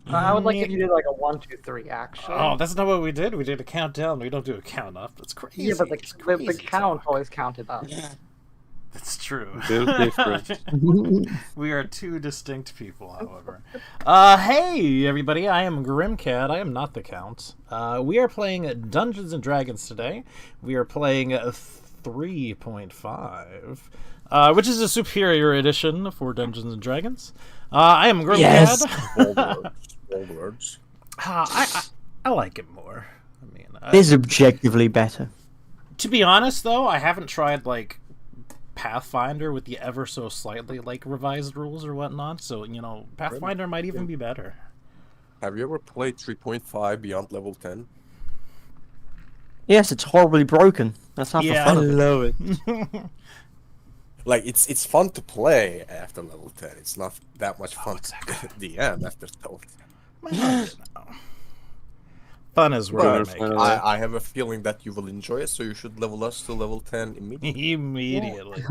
I would like if you did like a 1, 2, 3 actually. Oh, that's not what we did. We did a countdown. We don't do a count up. That's crazy. Yeah, but It's the crazy count talk. always counted up. That's true. Built different. We are two distinct people, however. Hey, everybody. I am Grimcat. I am not the Count. We are playing Dungeons & Dragons today. We are playing 3.5, which is a superior edition for Dungeons & Dragons. I am Grimcat. Yes. Bold words. I like it more. I mean, It is objectively better. to be honest, though, I haven't tried, like, Pathfinder with the ever so slightly, like, revised rules or whatnot, so, you know, Pathfinder might even be better. Have you ever played 3.5 beyond level 10? Yes, it's horribly broken. That's half the Yeah. fun of it. love it. Like, it's fun to play after level 10. It's not that much fun to exactly. DM after level Well, fun is where I 10. make it. I have a feeling that you will enjoy it, so you should level us to level 10 immediately. Immediately.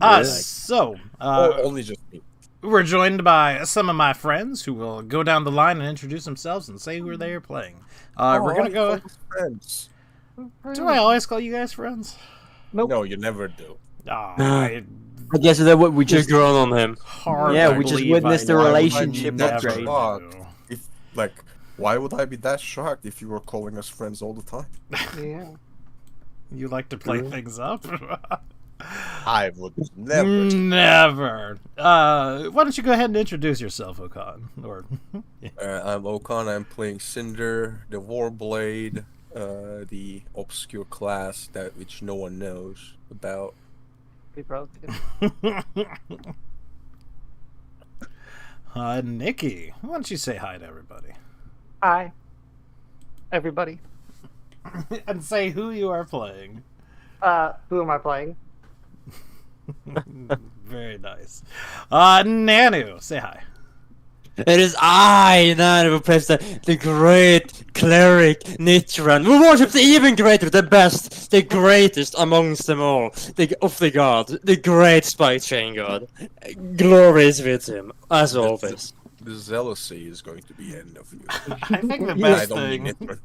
Yeah. So, Or only just me. we're joined by some of my friends who will go down the line and introduce themselves and say who they are playing. We're gonna go. Friends. Do I always call you guys friends? Nope. No, you never do. I I guess that what we Just just grown on him. hard. Yeah, we just witnessed the Why would I relationship be that upgrade. shocked? If, like, why would I be that shocked if you were calling us friends all the time? Yeah. You like to play things up? I would never. Never. Why don't you go ahead and introduce yourself, Okan? Or I'm Okan. I'm playing Cinder, the Warblade, the obscure class that which no one knows about. Be broken. Nikki, why don't you say hi to everybody Hi, everybody. and say who you are playing? Who am I playing? Very nice. Nanu, say hi. It is I, Nana, who plays the great cleric Nitran, who worships the even greater, the best, the greatest amongst them all, of the god, the great spike chain god. Glory is with him, as always. The zealousy is going to be end of you. I think the I best don't mean thing. it.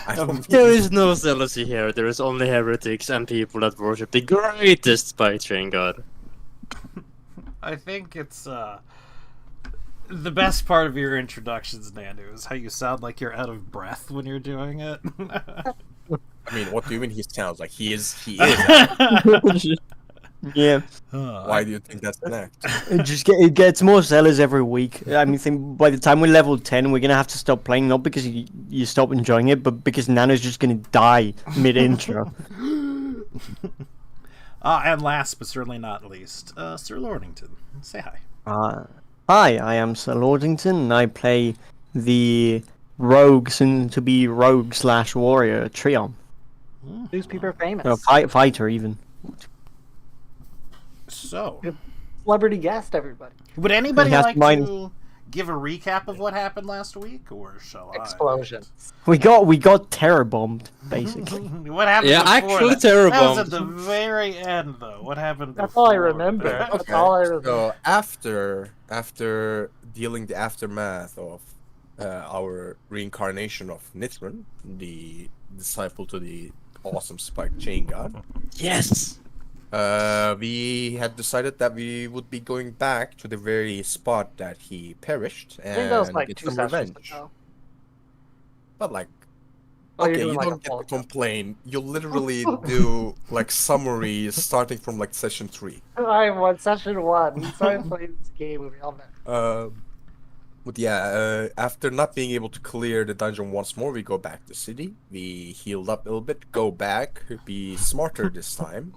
I don't There is no zealousy here, there is only heretics and people that worship the greatest spike chain god. I think it's the best part of your introductions, Nanu, is how you sound like you're out of breath when you're doing it. I mean, what do you mean he sounds like? He is. yeah, Why do you think that's an act? it gets more sellers every week. I mean, think by the time we level 10, we're gonna have to stop playing, not because you stop enjoying it, but because Nano's just gonna die mid intro. And last but certainly not least, Sir Lordington, say hi. Hi, I am Sir Lordington, and I play the rogue, soon to be rogue / warrior Trion. These people are famous. No, fighter even. So, Celebrity guest, everybody. would anybody Yes, like mine- to give a recap of what happened last week, or shall I? Explosion. We got terror bombed, basically. What happened? Yeah, before actually that? terror That was bombed. at the very end, though. What happened? That's all I before? remember. That's all I remember. So after dealing the aftermath of our reincarnation of Nithrin, the disciple to the awesome spike chain god, Yes! we had decided that we would be going back to the very spot that he perished I think that was and like get 2 some sessions revenge. ago. But like, Oh, you're okay, doing you like a don't get full- to complain. You literally do like summaries starting from like session 3. I won session 1. We started playing this game. We all met. But yeah, after not being able to clear the dungeon once more, we go back to city. We healed up a little bit, go back, be smarter this time,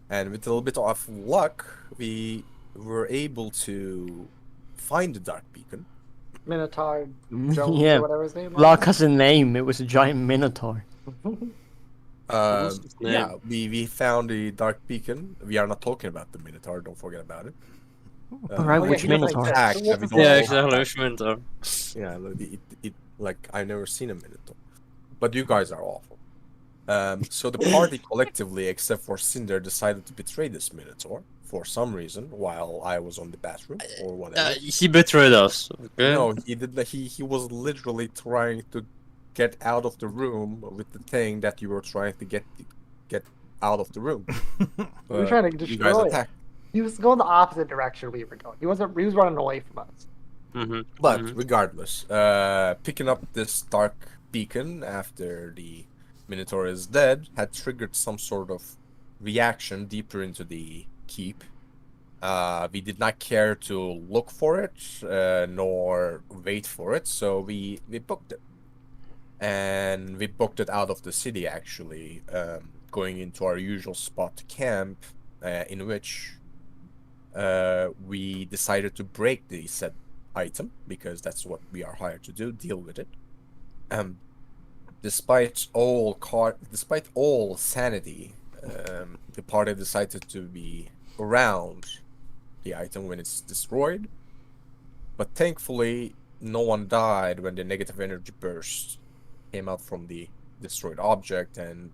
and with a little bit of luck, we were able to find the dark beacon. Minotaur, Jones, Yeah. or whatever his name was. Lark has a name. It was a giant minotaur. Uh, was his name? yeah, we found the dark beacon. We are not talking about the minotaur. Don't forget about it. Alright, Oh, yeah, which he doesn't minotaur? exist. Act that we What's don't Yeah, know exactly, about. which mentor. Yeah, like, it like I've never seen a minotaur, but you guys are awful. So the party collectively, except for Cinder, decided to betray this Minotaur for some reason while I was on the bathroom or whatever. He betrayed us. Okay. No, he did. He was literally trying to get out of the room with the thing that you were trying to get out of the room. We were trying to You guys destroy it. attacked. He was going the opposite direction we were going. He was running away from us. Mm-hmm. But regardless, picking up this dark beacon after the Minotaur is dead had triggered some sort of reaction deeper into the keep. We did not care to look for it, nor wait for it, so we booked it. And we booked it out of the city, actually, going into our usual spot to camp, in which we decided to break the said item, because that's what we are hired to do, deal with it. Despite all sanity, the party decided to be around the item when it's destroyed, but thankfully no one died when the negative energy burst came out from the destroyed object and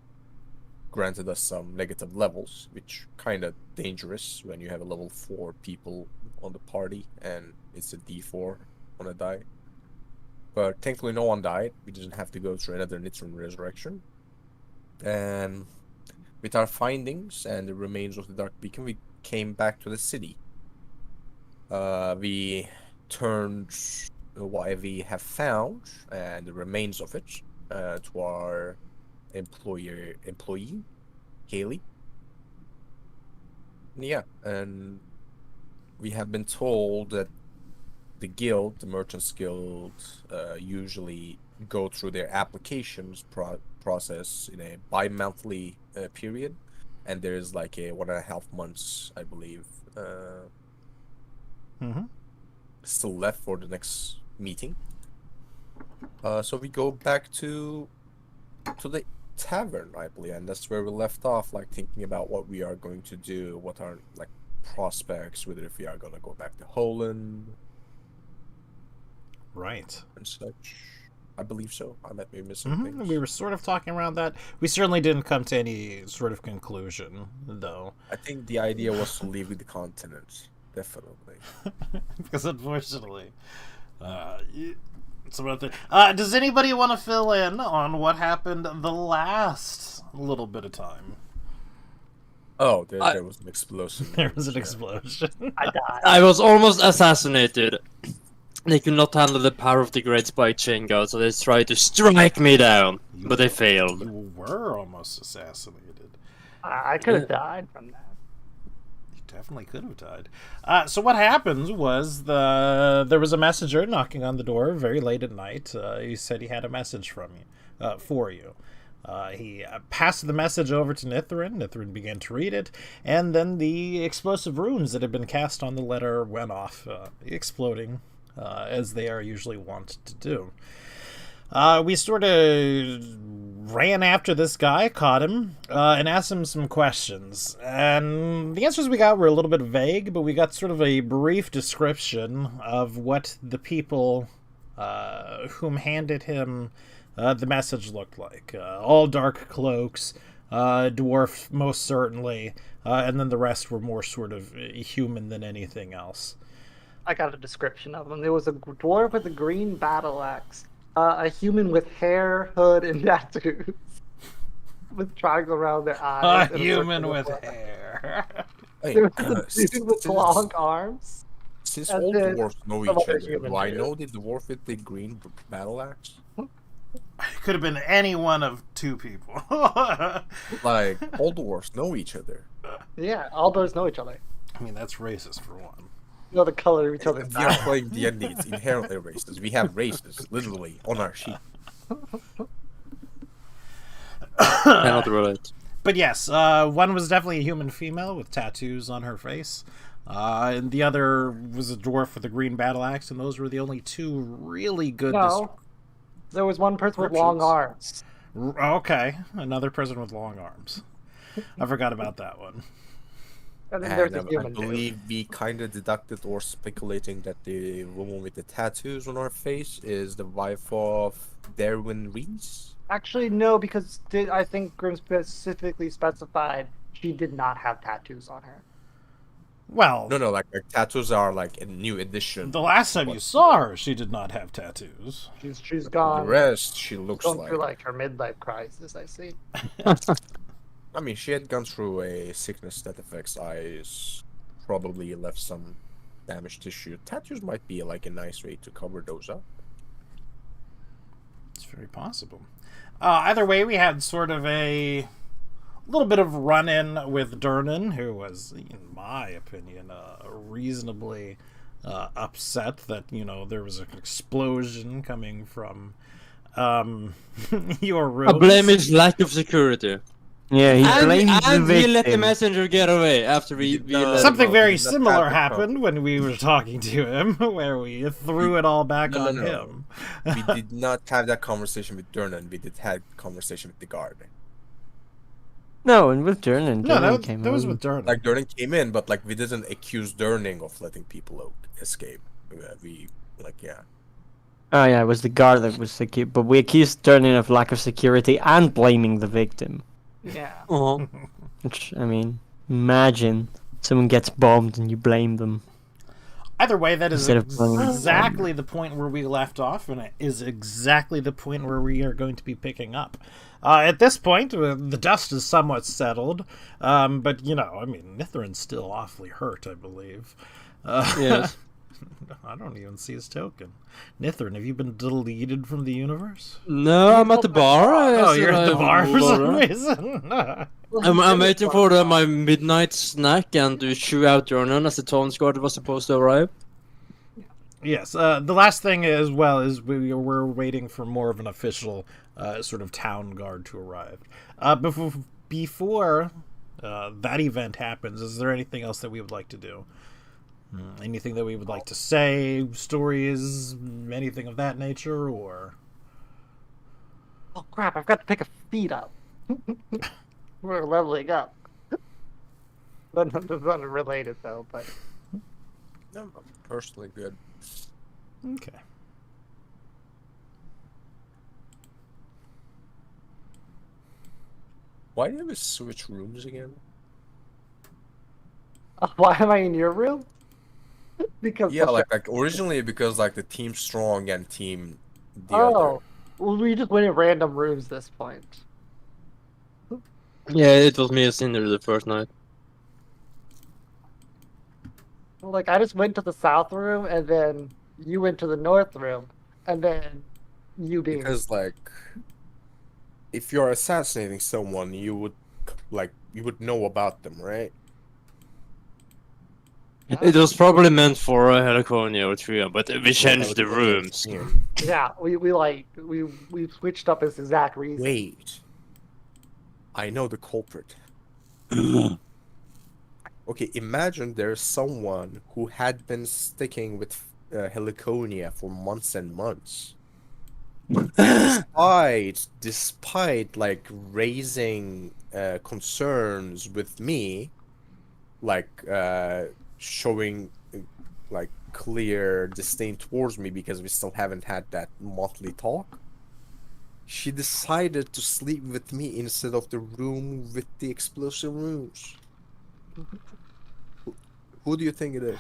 granted us some negative levels, which kind of dangerous when you have a level 4 people on the party and it's a D4 on a die. But thankfully no one died. We didn't have to go through another Nitron resurrection. And with our findings and the remains of the Dark Beacon, we came back to the city. We turned what we have found and the remains of it to our employee, Haley. Yeah, and we have been told that the guild, the Merchants Guild, usually go through their applications process in a bi-monthly period, and there is like a 1.5 months, I believe, still left for the next meeting. So we go back to the tavern, I believe, and that's where we left off, like thinking about what we are going to do, what are like prospects, whether if we are gonna go back to Holland. Right. And such. I believe so. I might be missing things. We were sort of talking around that. We certainly didn't come to any sort of conclusion, though. I think the idea was to leave with the continent. Definitely. Because unfortunately, it's about the. Does anybody want to fill in on what happened the last little bit of time? Oh, there was an explosion. There was an explosion. I died. I was almost assassinated. They could not handle the power of the Great Spike Chain God, so they tried to strike me down, but they failed. You were almost assassinated. I could have died from that. You definitely could have died. So what happens was there was a messenger knocking on the door very late at night. He said he had a message from you, for you. He passed the message over to Nithrin. Nithrin began to read it, and then the explosive runes that had been cast on the letter went off, exploding. As they are usually wont to do. We sort of ran after this guy, caught him, and asked him some questions. And the answers we got were a little bit vague, but we got sort of a brief description of what the people whom handed him the message looked like. All dark cloaks, dwarf most certainly, and then the rest were more sort of human than anything else. I got a description of him. There was a dwarf with a green battle axe, a human with hair, hood, and tattoos, with triangle around their eyes. A human with hair. Hey, There was a dude with long arms. Since and all then dwarves know some each other other, human do I too. know the dwarf with the green battle axe? It could have been any one of two people. Like, all dwarves know each other. Yeah, all those know each other. I mean, that's racist for one. You know the color of each other's We are eyes. playing D&D. It's inherently racist. We have races, literally, on our sheet. Cannot relate. But yes, one was definitely a human female with tattoos on her face. And the other was a dwarf with a green battle axe, and those were the only two really good... No, there was one person with long arms. Okay, another person with long arms. I forgot about that one. And then there's And a I human too. believe we kind of deducted or speculating that the woman with the tattoos on her face is the wife of Darwin Reese. Actually, no, because I think Grimm specifically specified she did not have tattoos on her. Well, No, like her tattoos are like a new addition. the last time you saw her, she did not have tattoos. She's The gone. rest, she looks Going like. through like her midlife crisis. I see. I mean, she had gone through a sickness that affects eyes, probably left some damaged tissue. Tattoos might be like a nice way to cover those up. It's very possible. Either way, we had sort of a little bit of run-in with Durnan, who was, in my opinion, reasonably upset that, there was an explosion coming from your room. I blame his lack of security. Yeah, he And blames the we let the victim. messenger get away after we did let not- him Something out. very That's similar the happened when we were talking to him, where we threw it all back No, on no. him. We did not have that conversation with Durnan. We did have conversation with the guard. No, and with Durnan. No, Durnan that came was home. with Durnan. Like Durnan came in, but like we didn't accuse Durnan of letting people escape. We yeah. Oh yeah, it was the guard that was secure, but we accused Durnan of lack of security and blaming the victim. Yeah. Uh-huh. Which, I mean, imagine someone gets bombed and you blame them. Either way, that is Instead of blaming the exactly the point where we left off, and it is exactly the point where we are going to be picking up. At this point, the dust is somewhat settled, but, Nithrin's still awfully hurt, I believe. Yes. I don't even see his token. Nithrin, have you been deleted from the universe? No, I'm at the bar. Oh, you're at the bar for some reason. I'm waiting for my midnight snack and to shoo out Jordan as the town squad was supposed to arrive. Yes, the last thing as well is we're waiting for more of an official sort of town guard to arrive. Before that event happens, is there anything else that we would like to do? Anything that we would like to say, stories, anything of that nature, or... Oh crap! I've got to pick a feed up. We're leveling up. That's not related though, but No, I'm personally good. Okay. Why do we switch rooms again? why am I in your room? Because Yeah, like originally because like the team strong and team the oh, other. well, we just went in random rooms this point. Yeah, it was me and Cinder the first night. Like I just went to the south room, and then you went to the north room, and then you being Because like, if you're assassinating someone, you would know about them, right? It was probably meant for a Heliconia or Tria, but we changed the rooms. yeah, we switched up his exact reason. Wait, I know the culprit. Okay, imagine there's someone who had been sticking with Heliconia for months and months. Despite like raising concerns with me, like showing like clear disdain towards me because we still haven't had that monthly talk, she decided to sleep with me instead of the room with the explosive rooms. Who do you think it is?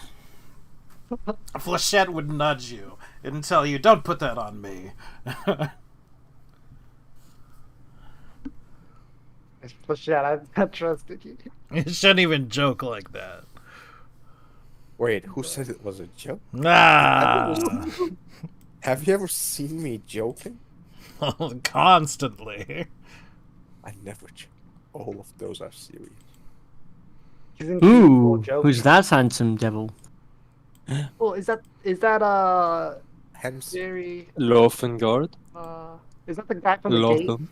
Flechette would nudge you and tell you, "Don't put that on me." Shit, I'm not trusting you. You shouldn't even joke like that. Wait, who said it was a joke? Ah, Have you ever seen me joking? constantly. I never joke. All of those are serious. He's incapable Ooh, of joking. who's that handsome devil? Oh, is that Hence, Jerry? Lofengard. Is that the guy from the gate? Lofen.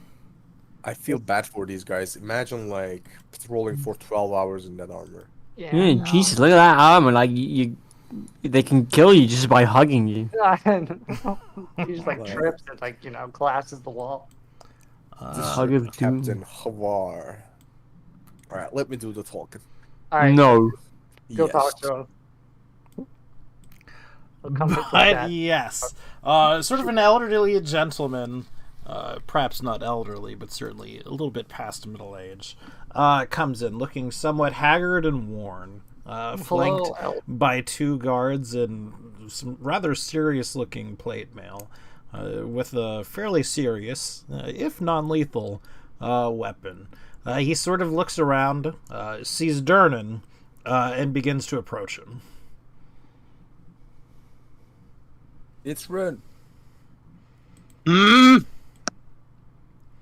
I feel bad for these guys. Imagine like patrolling for 12 hours in that armor. Yeah. Yeah, no. Jesus, look at that armor! Like they can kill you just by hugging you. He just like trips and like collapses the wall. Hug of doom. Captain Havar. Alright, let me do the talking. Alright, No. go Yes. talk to him. He'll come with the But chat. yes, sort of an elderly gentleman, perhaps not elderly, but certainly a little bit past middle age, comes in looking somewhat haggard and worn, flanked Hello, by 2 guards and some rather serious-looking plate mail, with a fairly serious, if non-lethal, weapon. He sort of looks around, sees Durnan, and begins to approach him. It's Ren. Hmm.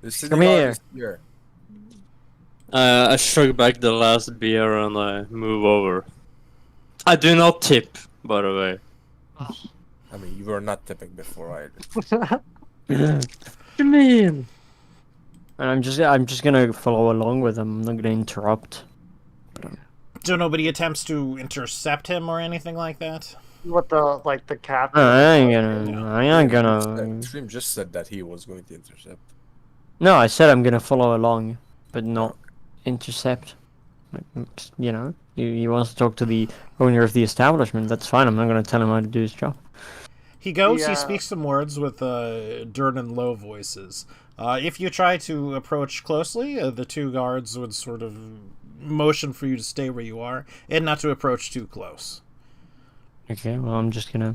The city Come guard here. is here. I shrug back the last beer and I move over. I do not tip, by the way. I mean, you were not tipping before either. You mean? And I'm just gonna follow along with him. I'm not gonna interrupt. So nobody attempts to intercept him or anything like that? What the captain? I ain't gonna. Stream just said that he was going to intercept. No, I said I'm gonna follow along, but not intercept. You know, he wants to talk to the owner of the establishment. That's fine. I'm not gonna tell him how to do his job. He goes, Yeah. he speaks some words with Durnan low voices. If you try to approach closely, the 2 guards would sort of motion for you to stay where you are and not to approach too close. Okay, well I'm just gonna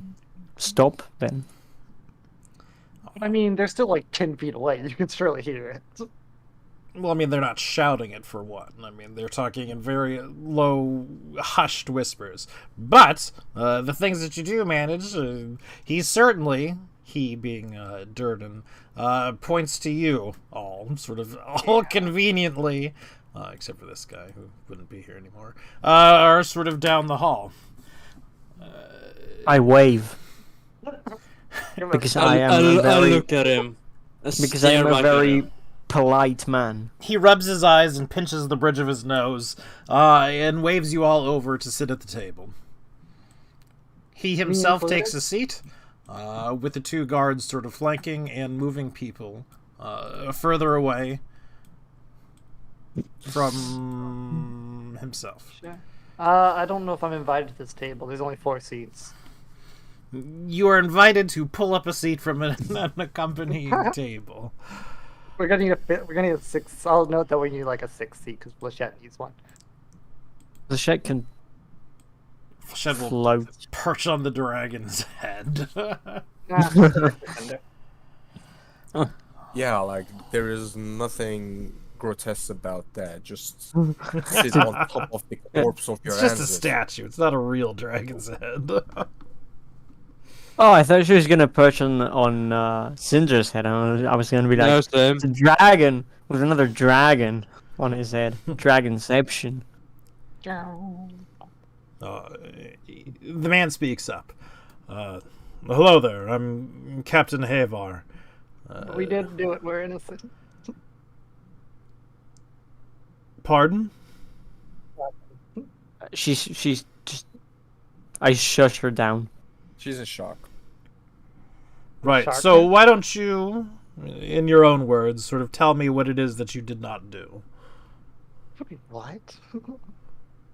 stop then. I mean, they're still like 10 feet away. You can surely hear it. Well, I mean, they're not shouting it for one. I mean, they're talking in very low, hushed whispers. But the things that you do manage, he's certainly, he being Durden, points to you all, sort of all conveniently, except for this guy who wouldn't be here anymore, are sort of down the hall. I wave because I am a I very look at him. because I am a very polite man. He rubs his eyes and pinches the bridge of his nose, and waves you all over to sit at the table. He himself included? takes a seat, with the 2 guards sort of flanking and moving people further away from himself. I don't know if I'm invited to this table. There's only 4 seats. You are invited to pull up a seat from an accompanying table. We're gonna need a 6. I'll note that we need like a 6 seat because Blachette needs one. The shed can Shed will float. perch on the dragon's head. Yeah, like, there is nothing grotesque about that. Just sit on top of the corpse of your It's just a ancestor. statue. It's not a real dragon's head. Oh, I thought she was gonna perch on Cinder's head. I was gonna be like, No, same. it's a dragon with another dragon on his head. Dragonception. The man speaks up. Hello there. I'm Captain Havar. We didn't do it. We're innocent. Pardon? She's just. I shush her down. She's in shock. Right. Shark So man? why don't you, in your own words, sort of tell me what it is that you did not do? What?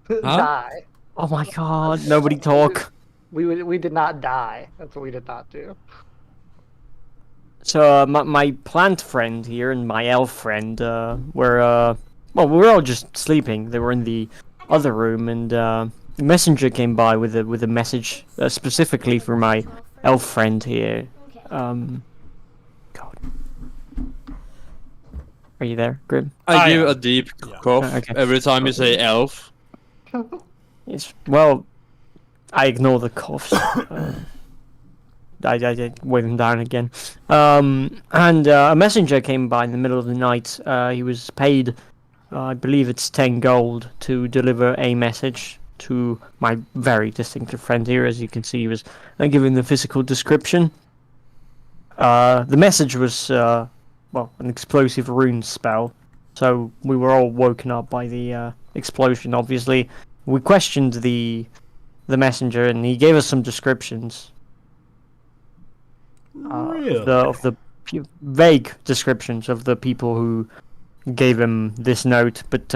Huh? Die. Oh my god! Nobody talk. We did not die. That's what we did not do. So my plant friend here and my elf friend were well, we were all just sleeping. They were in the other room, and the messenger came by with a message specifically for my elf friend here. God, are you there, Grim? I give am. a deep Yeah. cough Okay. every time you say elf. Yes. Well, I ignore the coughs. I wave him down again. And a messenger came by in the middle of the night. He was paid, I believe it's 10 gold to deliver a message to my very distinctive friend here. As you can see, he was giving the physical description. The message was, well, an explosive rune spell. So we were all woken up by the explosion, obviously. We questioned the messenger, and he gave us some descriptions. Really? Of the vague descriptions of the people who gave him this note, but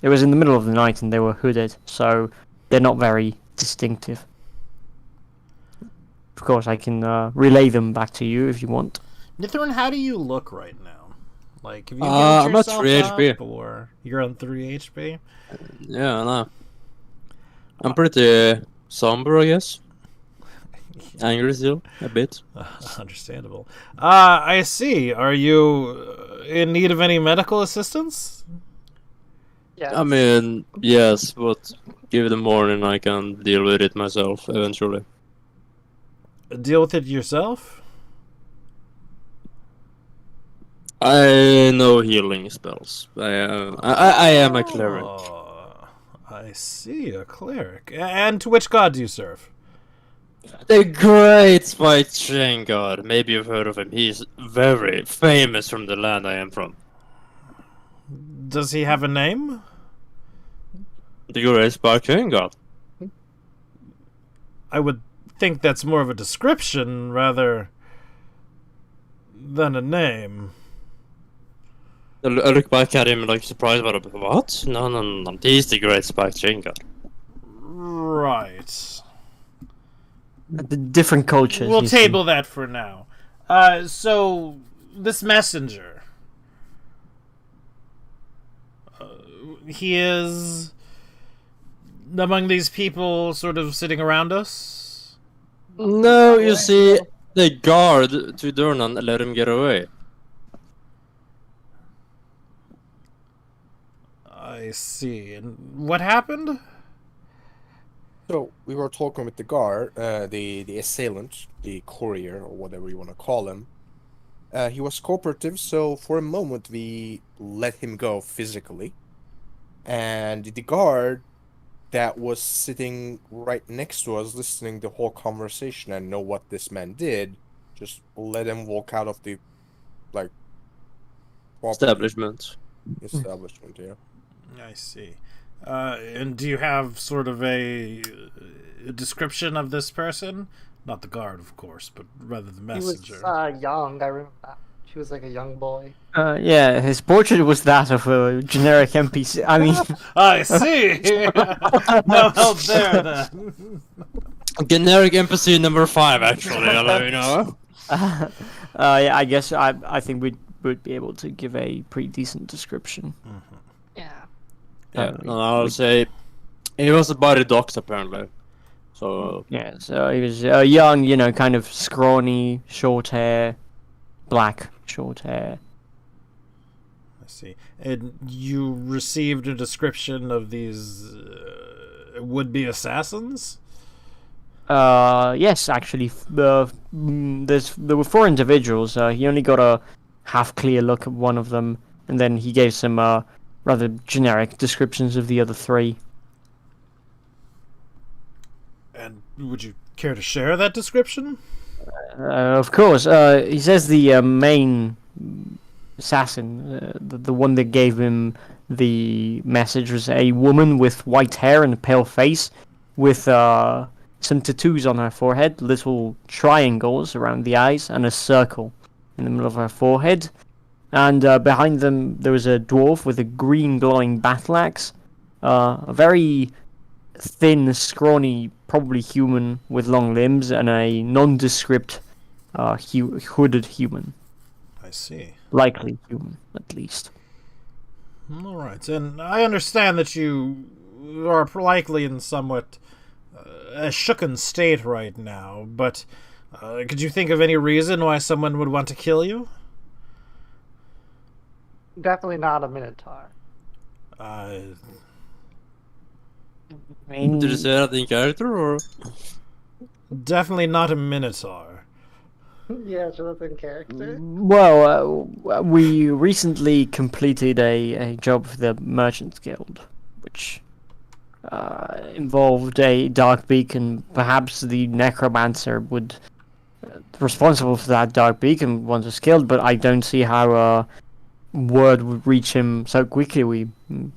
It was in the middle of the night and they were hooded, so they're not very distinctive. Of course, I can relay them back to you if you want. Nithrin, how do you look right now? Like, have you I'm healed at yourself 3 up, HP. or you're on 3 HP? Yeah, no. I'm pretty somber, I guess. Angry still, a bit. Understandable. I see. Are you in need of any medical assistance? Yeah. I mean, yes, but give it a morning, I can deal with it myself eventually. Deal with it yourself? I know healing spells. I am a cleric. Oh, I see, a cleric. And to which god do you serve? The Great White Chain God. Maybe you've heard of him. He's very famous from the land I am from. Does he have a name? The Great White Chain God. I would think that's more of a description rather than a name. I look back at him like surprised about it. What? No. He's the Great Spike Chain God. Right. The different cultures. We'll you see. table that for now. So, this messenger. He is among these people sort of sitting around us? No, you see, the guard to Durnan let him get away. I see. And what happened? So we were talking with the guard, the assailant, the courier, or whatever you want to call him. He was cooperative, so for a moment we let him go physically. And the guard that was sitting right next to us, listening the whole conversation and know what this man did, just let him walk out of the property. Establishment. Establishment, yeah. I see. And do you have sort of a description of this person? Not the guard, of course, but rather the messenger. He was young, I remember that. He was like a young boy. Yeah, his portrait was that of a generic NPC. I mean, I see! No help there, then. Generic NPC number 5, actually, I'll let you know. yeah, I guess I think we would be able to give a pretty decent description. Yeah. Yeah, and I'll say he was a body doctor, apparently. So, Yeah, so he was young, you know, kind of scrawny, short hair, black short hair. I see. And you received a description of these would-be assassins? Yes, actually, there were 4 individuals. He only got a half-clear look at one of them, and then he gave some rather generic descriptions of the other 3. And would you care to share that description? Of course, he says the main assassin, the one that gave him the message, was a woman with white hair and a pale face, with some tattoos on her forehead, little triangles around the eyes, and a circle in the middle of her forehead. And behind them, there was a dwarf with a green glowing battle axe, a very thin, scrawny, probably human with long limbs, and a nondescript hooded human. I see. Likely human, at least. All right. And I understand that you are likely in somewhat a shooken state right now, but could you think of any reason why someone would want to kill you? Definitely not a Minotaur. I mean, did you say that in character, or? Definitely not a Minotaur. Yeah, so that's in character. well, we recently completed a job for the Merchants Guild, which involved a dark beacon. Perhaps the necromancer would responsible for that dark beacon once it's killed, but I don't see how word would reach him so quickly. We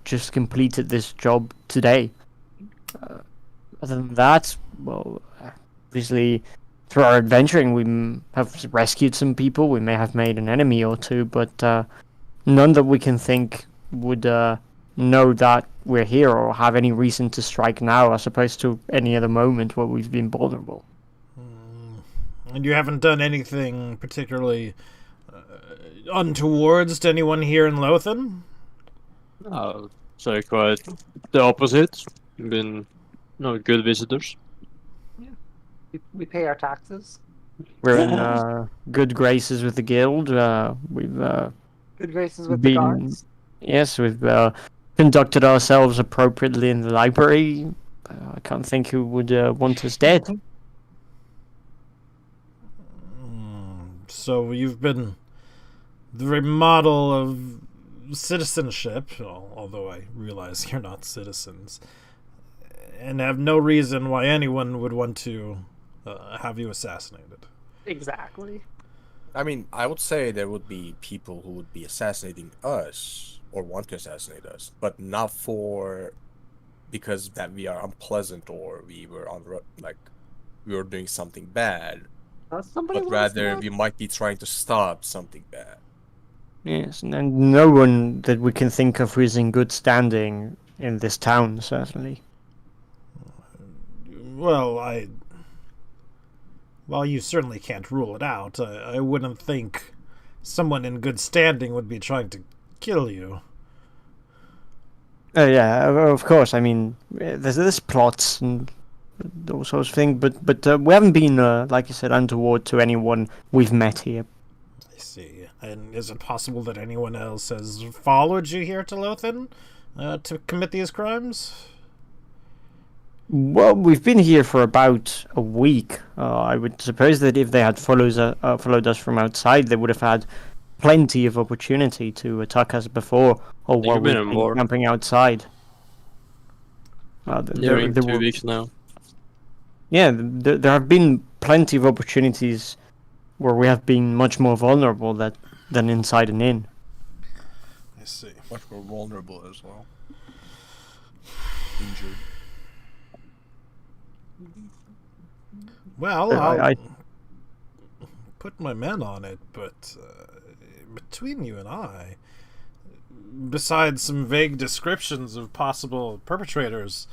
just completed this job today. Other than that, well, obviously through our adventuring we have rescued some people. We may have made an enemy or two, but none that we can think would know that we're here or have any reason to strike now, as opposed to any other moment where we've been vulnerable. And you haven't done anything particularly untowards to anyone here in Lothan? So quite the opposite. Been good visitors. We pay our taxes. We're in good graces with the guild. We've Good graces with the guards. yes, we've conducted ourselves appropriately in the library. I can't think who would want us dead. So you've been the very model of citizenship, although I realize you're not citizens, and have no reason why anyone would want to have you assassinated. Exactly. I mean, I would say there would be people who would be assassinating us or want to assassinate us, but not because that we are unpleasant or we were we were doing something bad, Somebody but wants rather to- we might be trying to stop something bad. Yes, and no one that we can think of who is in good standing in this town, certainly. Well, while you certainly can't rule it out, I wouldn't think someone in good standing would be trying to kill you. Yeah, of course. I mean, there's plots and those sorts of things, but we haven't been, like I said, untoward to anyone we've met here. I see. And is it possible that anyone else has followed you here to Lothan to commit these crimes? Well, we've been here for about a week. I would suppose that if they had followed us from outside, they would have had plenty of opportunity to attack us before, or while you've we've been on been board. camping outside. During 2 weeks now. Yeah, there have been plenty of opportunities where we have been much more vulnerable than inside an inn. I see. Much more vulnerable as well. Injured. Well, I- I'll put my men on it, but between you and I, besides some vague descriptions of possible perpetrators,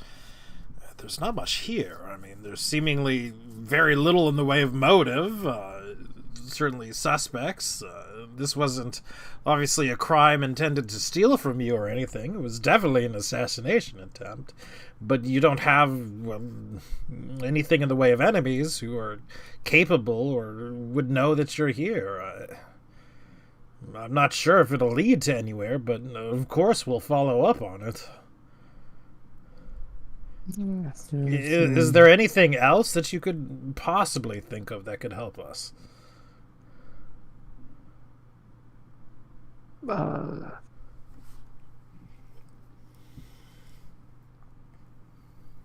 there's not much here. I mean, there's seemingly very little in the way of motive. Certainly suspects. This wasn't obviously a crime intended to steal from you or anything. It was definitely an assassination attempt. But you don't have anything in the way of enemies who are capable or would know that you're here. I'm not sure if it'll lead to anywhere, but of course we'll follow up on it. Is there anything else that you could possibly think of that could help us? I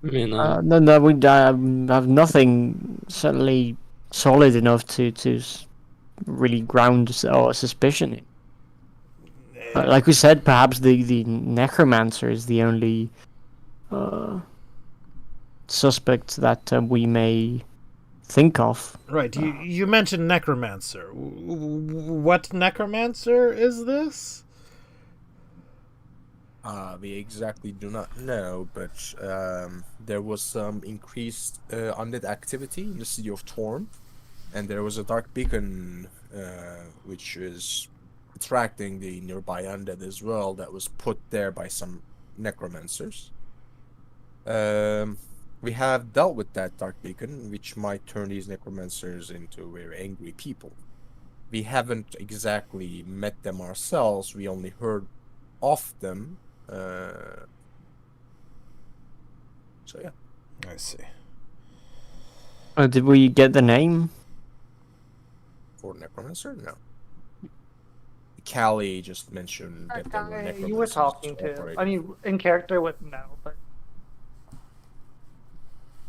mean, No, we have nothing certainly solid enough to really ground our suspicion in. Like we said, perhaps the necromancer is the only suspect that we may think of. Right, you mentioned necromancer. What necromancer is this? We exactly do not know, but there was some increased undead activity in the city of Torm, and there was a dark beacon which is attracting the nearby undead as well, that was put there by some necromancers. We have dealt with that dark beacon, which might turn these necromancers into very angry people. We haven't exactly met them ourselves, we only heard of them. So yeah. I see. Did we get the name? For necromancer? No. Callie just mentioned that there were Guy necromancers you were talking to. operating. I mean, in character wouldn't know, but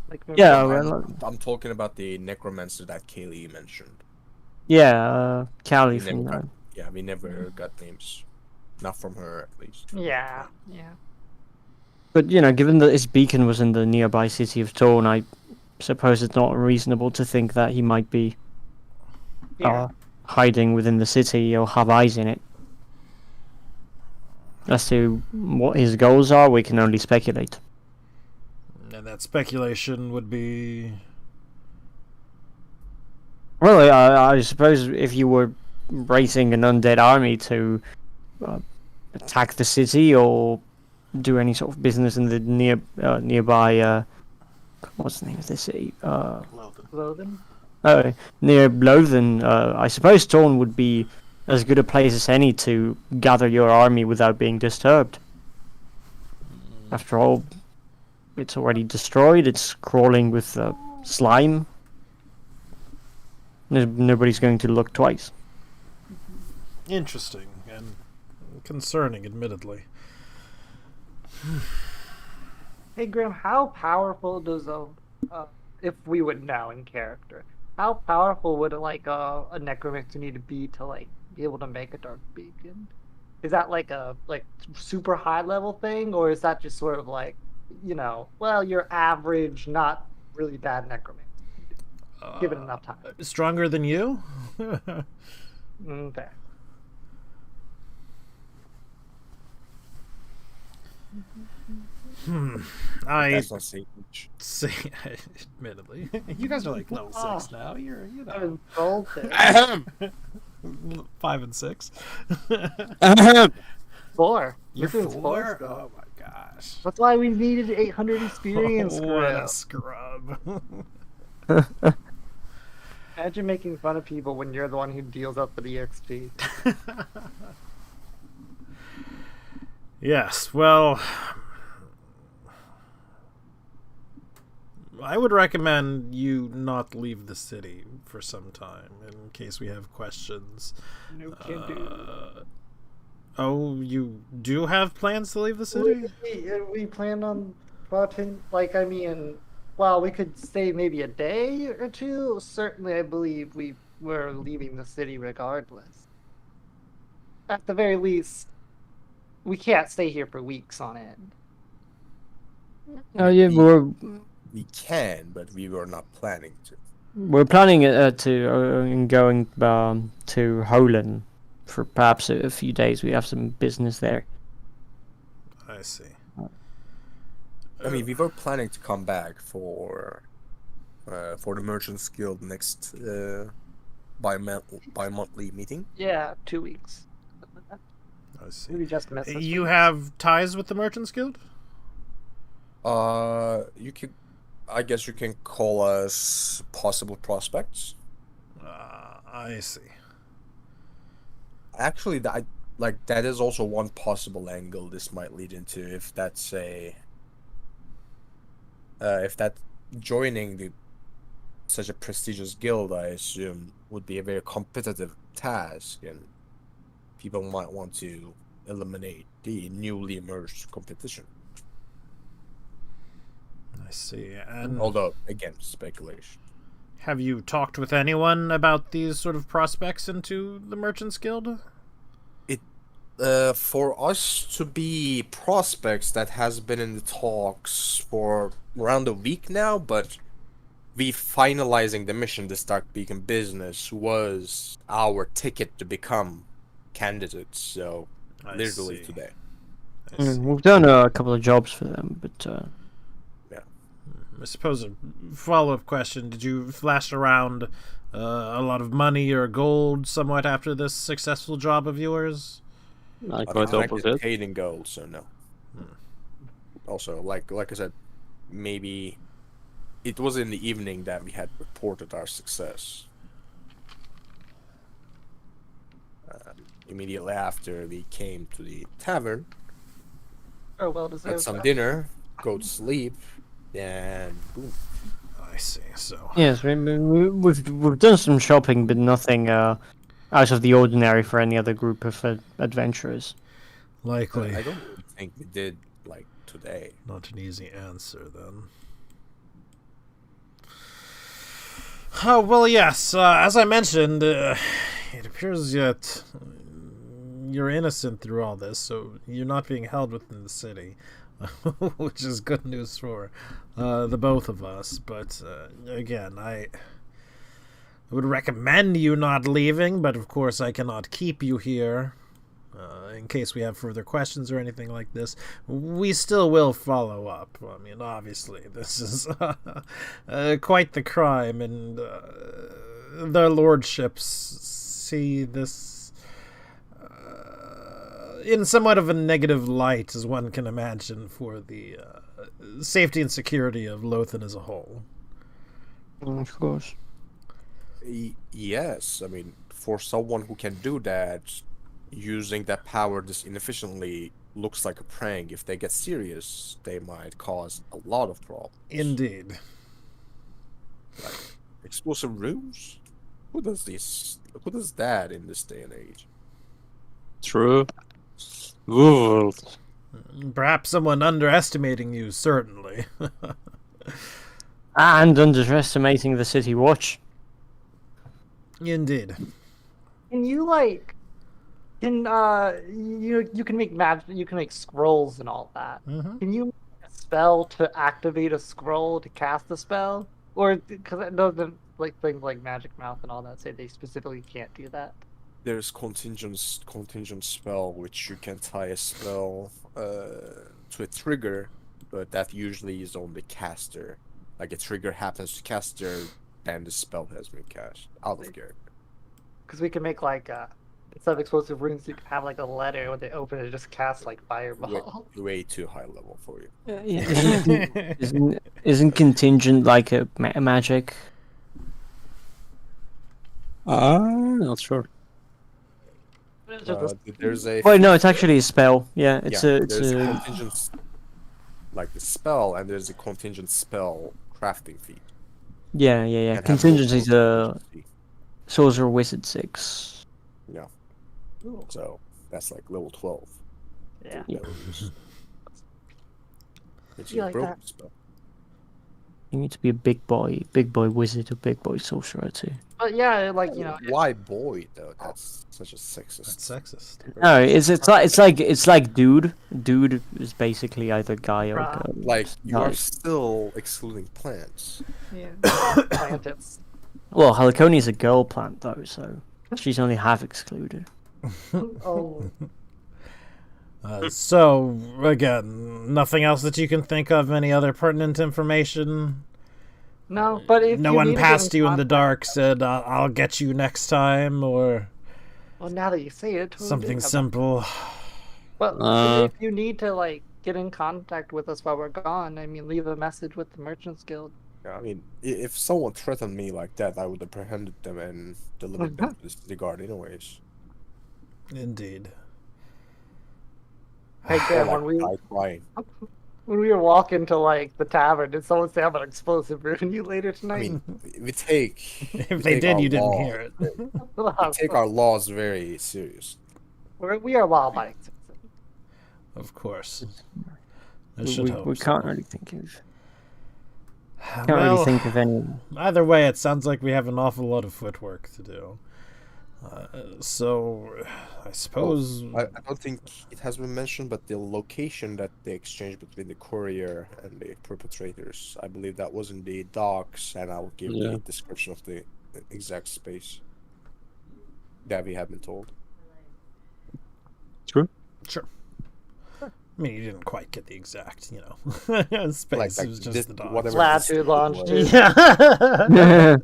like maybe Yeah, I'm- well, I'm talking about the necromancer that Kaylee mentioned. yeah, Callie We from never got, yeah, we never got names. Not from her, at least. yeah. But given that his beacon was in the nearby city of Torn, I suppose it's not unreasonable to think that he might be Yeah. hiding within the city or have eyes in it. As to what his goals are, we can only speculate. And that speculation would be... Well, I suppose if you were raising an undead army to attack the city or do any sort of business in the nearby, what's the name of the city? Lothing? Near Lothen, I suppose Torn would be as good a place as any to gather your army without being disturbed. After all, it's already destroyed, it's crawling with slime. Nobody's going to look twice. Interesting and concerning, admittedly. Hey Graham, how powerful does if we would know in character, how powerful would a necromancer need to be to be able to make a dark beacon? Is that a super high level thing, or is that just sort of your average, not really bad necromancer? Given enough time. Stronger than you? Okay. That's not saying much. See, admittedly, you guys are level 6 now. You're I'm insulted. 5 and 6. 4. You're This one's 4. still. Oh my gosh! That's why we needed 800 experience. What Graham. a scrub! Imagine making fun of people when you're the one who deals out the EXP. Yes. Well, I would recommend you not leave the city for some time in case we have questions. No can do. Oh, you do have plans to leave the city? We plan on well, we could stay maybe a day or two. Certainly, I believe we were leaving the city regardless. At the very least, we can't stay here for weeks on end. Oh yeah, We can, but we were not planning to. we're planning to going to Holen for perhaps a few days. We have some business there. I see. I mean, we were planning to come back for the Merchants Guild next bi-monthly meeting. Yeah, 2 weeks. I see. We just missed this You week. have ties with the Merchants Guild? You could, I guess you can call us possible prospects. I see. Actually, that is also one possible angle this might lead into if that's if that joining such a prestigious guild, I assume, would be a very competitive task, and people might want to eliminate the newly emerged competition. I see. And Although, again, speculation. have you talked with anyone about these sort of prospects into the Merchants Guild? For us to be prospects, that has been in the talks for around a week now, but we finalizing the mission, the Stark Beacon business, was our ticket to become candidates, so I literally see. today. I see. We've done a couple of jobs for them, but I suppose a follow-up question. Did you flash around a lot of money or gold somewhat after this successful job of yours? Like I've quite the collected opposite. paid in gold, so no. Also, like I said, maybe it was in the evening that we had reported our success. Immediately after, we came to the tavern, Oh, well had deserved. some dinner, go to sleep, and boom. I see. So yes, we've done some shopping, but nothing out of the ordinary for any other group of adventurers. likely I don't really think we did like today. not an easy answer then. Oh well, yes. As I mentioned, it appears that you're innocent through all this, so you're not being held within the city, which is good news for the both of us. But again, I would recommend you not leaving, but of course I cannot keep you here In case we have further questions or anything like this, we still will follow up. I mean, obviously, this is quite the crime, and their lordships see this in somewhat of a negative light, as one can imagine, for the safety and security of Lothan as a whole. Of course. Yes, I mean, for someone who can do that, using that power this inefficiently looks like a prank. If they get serious, they might cause a lot of problems. Indeed. Like, explosive rooms? Who does this? Who does that in this day and age? True. Ooh. Perhaps someone underestimating you, certainly. And underestimating the City Watch. Indeed. Can you you can make magic, you can make scrolls and all that. Mhm. Can you make a spell to activate a scroll to cast a spell, or because it doesn't like things like Magic Mouth and all that say they specifically can't do that? There's contingent spell which you can tie a spell to a trigger, but that usually is on the caster. Like a trigger happens to caster, and the spell has been cast out of character. Because we can make like instead of explosive runes, you can have like a letter when they open it, just cast like fireball. Way too high level for you. Isn't contingent like a magic? Not sure. It's just There's a Wait, no, it's actually a spell. Yeah, it's there's a contingent, like the spell, and there's a contingent spell crafting feat. yeah. And have Contingency's multiple a contingency. Sorcerer Wizard 6. Yeah. So that's like level 12. yeah. Yeah. It's You a like broken that? spell. You need to be a big boy wizard or big boy sorcerer too. But yeah, like Why boy though? That's such a sexist. That's sexist. No, it's like dude. Dude is basically either guy or Right. girl. Like you are Nice. still excluding plants. yeah. Plantets. Well, Helicone is a girl plant though, so she's only half excluded. Oh, So, again, nothing else that you can think of? Any other pertinent information? no, but if No you one need to get passed you in the contact- dark, said, I'll get you next time, or Well, now that you say it, who something did? simple. Well, if you need to like get in contact with us while we're gone, I mean, leave a message with the Merchants Guild. I mean, if someone threatened me like that, I would have apprehended them and delivered them to the city guard anyways. Indeed. Hey, Or Graham, like when we die crying. when we were walking to like the tavern, did someone say I'm an explosive rune you later tonight? I mean, we take If they did, you didn't hear it. We take our laws very serious. we are law-abiding citizens. Of course. I should hope We so. can't really think of Well, any. either way, it sounds like we have an awful lot of footwork to do. So, I suppose... I don't think it has been mentioned, but the location that they exchanged between the courier and the perpetrators, I believe that was in the docks, and I'll give Yeah. the description of the exact space that we have been told. True. Sure. I mean, you didn't quite get the exact, space. Like it was just this- the dogs. whatever Latitude, this was. longitude. Yeah.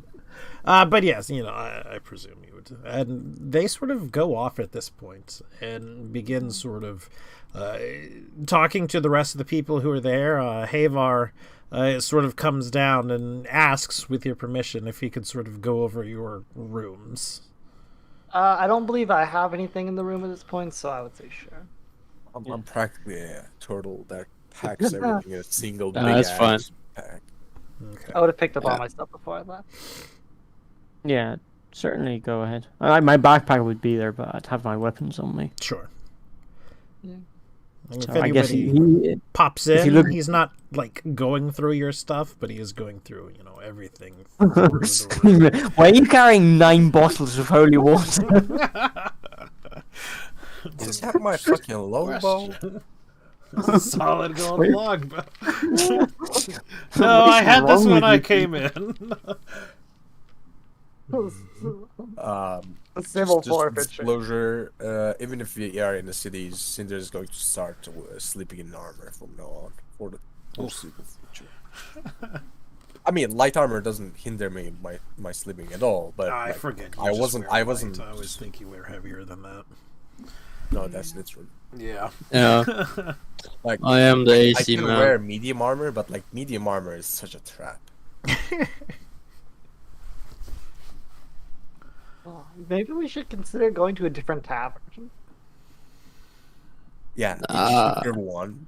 But yes, I presume you would. And they sort of go off at this point and begin sort of talking to the rest of the people who are there. Havar sort of comes down and asks, with your permission, if he could sort of go over your rooms. I don't believe I have anything in the room at this point, so I would say sure. I'm practically a turtle that packs everything in a single big that's fine. ass pack. Okay. I would have picked up all my stuff before I left. Yeah, certainly go ahead. My backpack would be there, but I'd have my weapons on me. Sure. Yeah. And if So I guess anybody he pops if you in, look- he's not like going through your stuff, but he is going through, everything. through the room. Why are you carrying 9 bottles of holy water? Is that my fucking logo? Solid gold log. No, I had this wrong when with I you came in. a civil Just for forfeiture. disclosure, even if we are in the cities, Cinder is going to start sleeping in armor from now on for the foreseeable future. I mean, light armor doesn't hinder me my sleeping at all, but I like, forget. I wasn't. I always think you wear heavier than that. No, that's literal. Yeah. Yeah, Like I am the I AC can man. wear medium armor, but like medium armor is such a trap. Oh, maybe we should consider going to a different tavern. Yeah, Ah. cheaper one.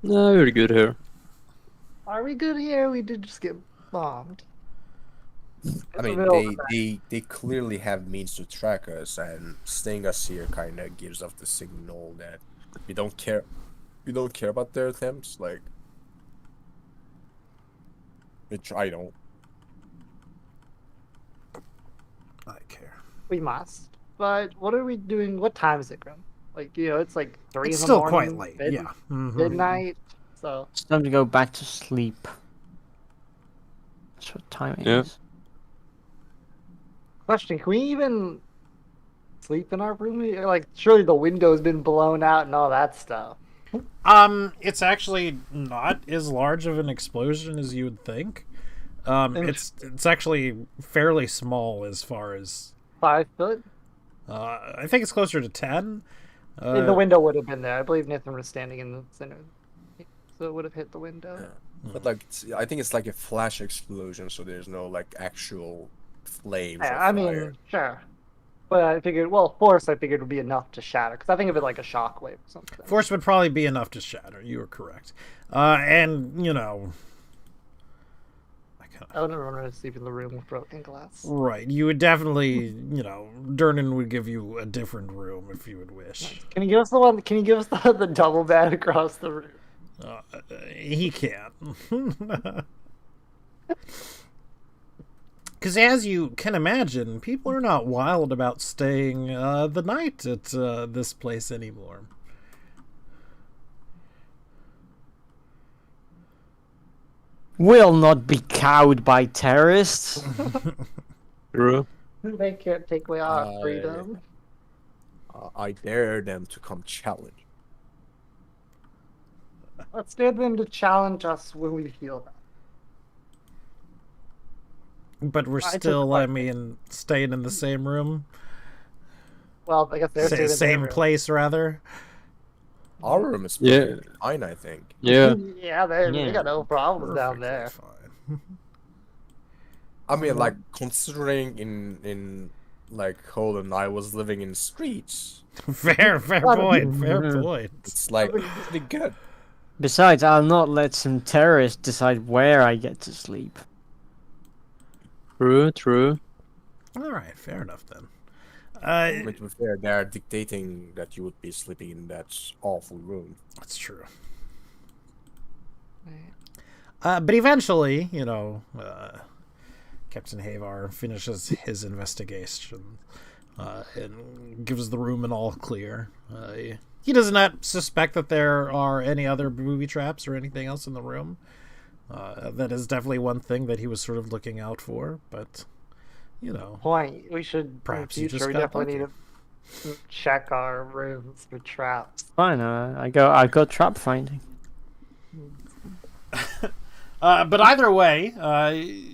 No, you're good here. Are we good here? We did just get bombed. I mean, they clearly have means to track us, and staying us here kind of gives off the signal that we don't care. We don't care about their attempts, like. Which I don't. I care. We must. But what are we doing? What time is it, Grim? Like, it's like 3 It's in the still morning. quite late. Yeah. Mhm. Midnight. So It's time to go back to sleep. That's what time it Yeah. is. question, can we even sleep in our room? Like, surely the window's been blown out and all that stuff. It's actually not as large of an explosion as you would think. It's actually fairly small as far as 5 foot? I think it's closer to 10. The window would have been there. I believe Nathan was standing in the center. So it would have hit the window. But like, I think it's like a flash explosion, so there's no like actual flames. or Yeah, I mean, fire. sure. But I figured, force I figured would be enough to shatter. Because I think of it like a shockwave or something. Force would probably be enough to shatter. You were correct. And I wouldn't want to sleep in the room with broken glass. right, you would definitely, Durnan would give you a different room if you would wish. Can you give us the one? Can you give us the double bed across the room? He can't. Because as you can imagine, people are not wild about staying the night at this place anymore. Will not be cowed by terrorists. True. They can't take away our freedom. I dare them to come challenge. Let's dare them to challenge us when we feel that. But we're I took still, the I fight. mean, staying in the same room? Well, I guess they're staying in their Same room. place, rather? Our room is Yeah. perfectly fine, I think. Yeah. Yeah, they Yeah. got no problems down Perfectly there. fine. I mean, like considering in like Holland, I was living in streets. Fair point, fair point. It's like pretty good. Besides, I'll not let some terrorist decide where I get to sleep. True. All right, fair enough then. But to be fair, they are dictating that you would be sleeping in that awful room. That's true. But eventually, Captain Havar finishes his investigation and gives the room an all clear. He does not suspect that there are any other booby traps or anything else in the room. That is definitely one thing that he was sort of looking out for, but, Point. We should, Perhaps in you the just future, we got definitely need to check our rooms for traps. Fine, I go trap finding. But either way,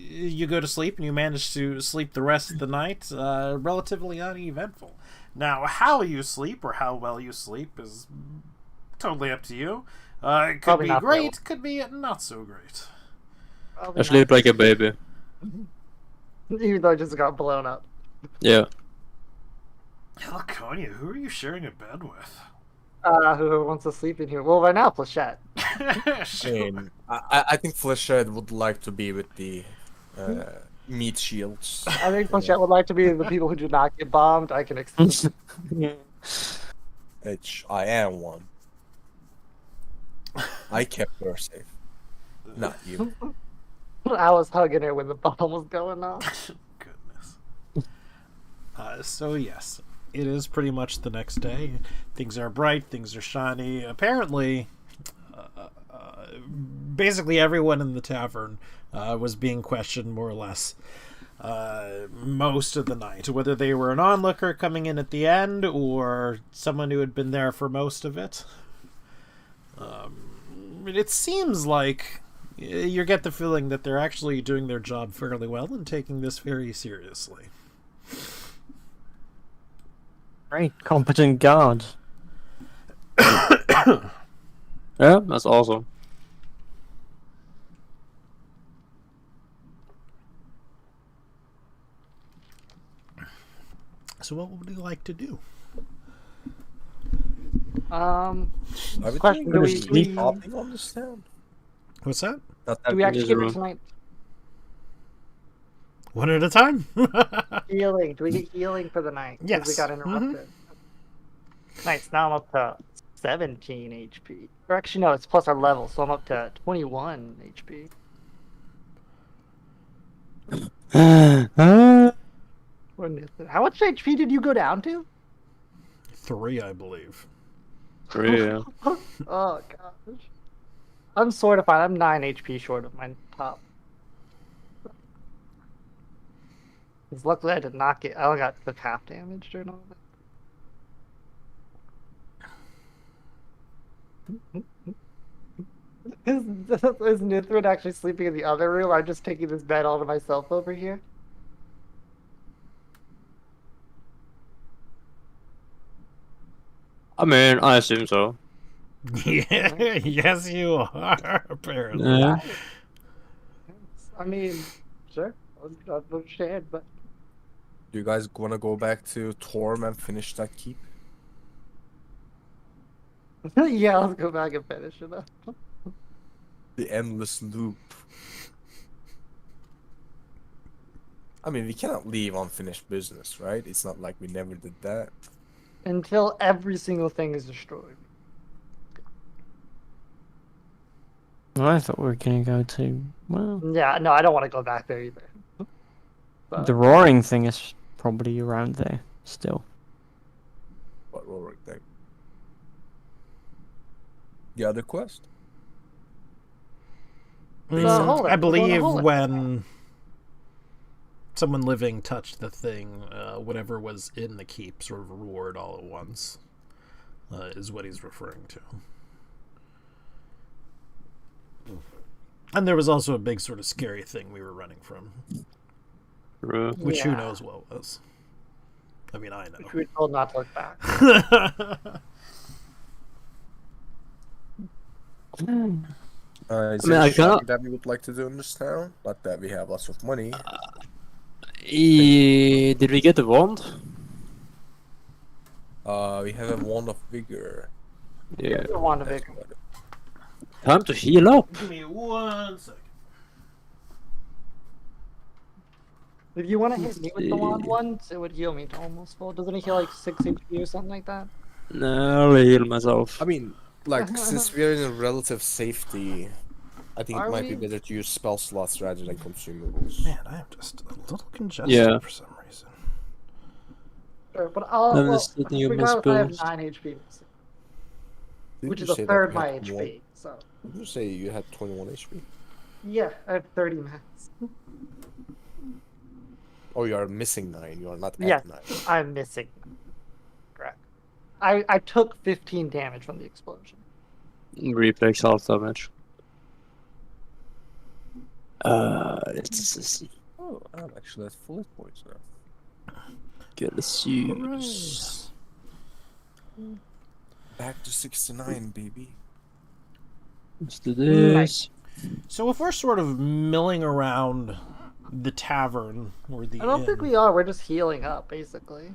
you go to sleep and you manage to sleep the rest of the night relatively uneventful. Now, how you sleep or how well you sleep is totally up to you. It could Probably be not great, well. could be not so great. I sleep like a baby. Even though I just got blown up. Yeah. Heliconia, who are you sharing a bed with? Who wants to sleep in here? Well, right now, Plachette. I mean, I think Fleshhead would like to be with the meat shields. I think Plachette would like to be the people who do not get bombed. I can accept. Which I am one. I kept her safe. Not you. I was hugging her when the bomb was going off. Goodness. So yes, it is pretty much the next day. Things are bright, things are shiny. Apparently, basically everyone in the tavern was being questioned more or less most of the night, whether they were an onlooker coming in at the end or someone who had been there for most of it. It seems like you get the feeling that they're actually doing their job fairly well and taking this very seriously. Great, competent guards. Yeah, that's awesome. So what would you like to do? Are we Question: doing Do any we hopping on this town? What's that? Not do that we actually get miserable. it tonight? One at a time? Healing. Do we get healing for the night? 'Cause Yes. We got interrupted. Nice. Now I'm up to 17 HP. Or actually, no, it's plus our level, so I'm up to 21 HP. How much HP did you go down to? 3, I believe. Yeah. Oh gosh. I'm sort of fine. I'm 9 HP short of my top. Because luckily I did not get. I only got the half damage or all that. Is Nithrid actually sleeping in the other room? I'm just taking this bed all to myself over here. I mean, I assume so. Yeah, yes, you are, apparently. Yeah. I mean, sure. I'll understand, but Do you guys want to go back to Torm and finish that keep? yeah, let's go back and finish it up. The endless loop. I mean, we cannot leave unfinished business, right? It's not like we never did that. Until every single thing is destroyed. I thought we were gonna go to, well, Yeah, no, I don't want to go back there either. But the roaring thing is probably around there still. What roaring thing? The other quest? hold on, I we're going to believe hold it. when someone living touched the thing, whatever was in the keep sort of roared all at once, is what he's referring to. And there was also a big sort of scary thing we were running from, True. which who Yeah. knows what was. I mean, I Which know. we were told not to look back. Is I mean, there I anything cannot- that we would like to do in this town? Not that we have lots of money. Did we get the wand? We have a wand of vigor. Yeah. I want to That's make. about it. Time to heal up. Give me 1 second. If you want to hit me with the wand see. once, it would heal me to almost full. Doesn't it heal like 6 HP or something like that? No, I'll heal myself. I mean, like, since we're in a relative safety, I think Are it might be we? better to use spell slots rather than consumables. Man, I am just a little congested Yeah. for some reason. Sure, but I'll. I'm Well, just thinking of my regardless, I have spells. 9 HP, Didn't which you is a say that third you my had 21? HP. So Did you say you had 21 HP? yeah, I have 30 max. Oh, you are missing 9. You are not at Yes, 9. I'm missing. Correct. I took 15 damage from the explosion. Reflex half damage. It's Oh, I'm actually at full hit points now. gonna use. Back to 69, baby. Let's do this. So if we're sort of milling around the tavern or the I don't inn, think we are. We're just healing up, basically.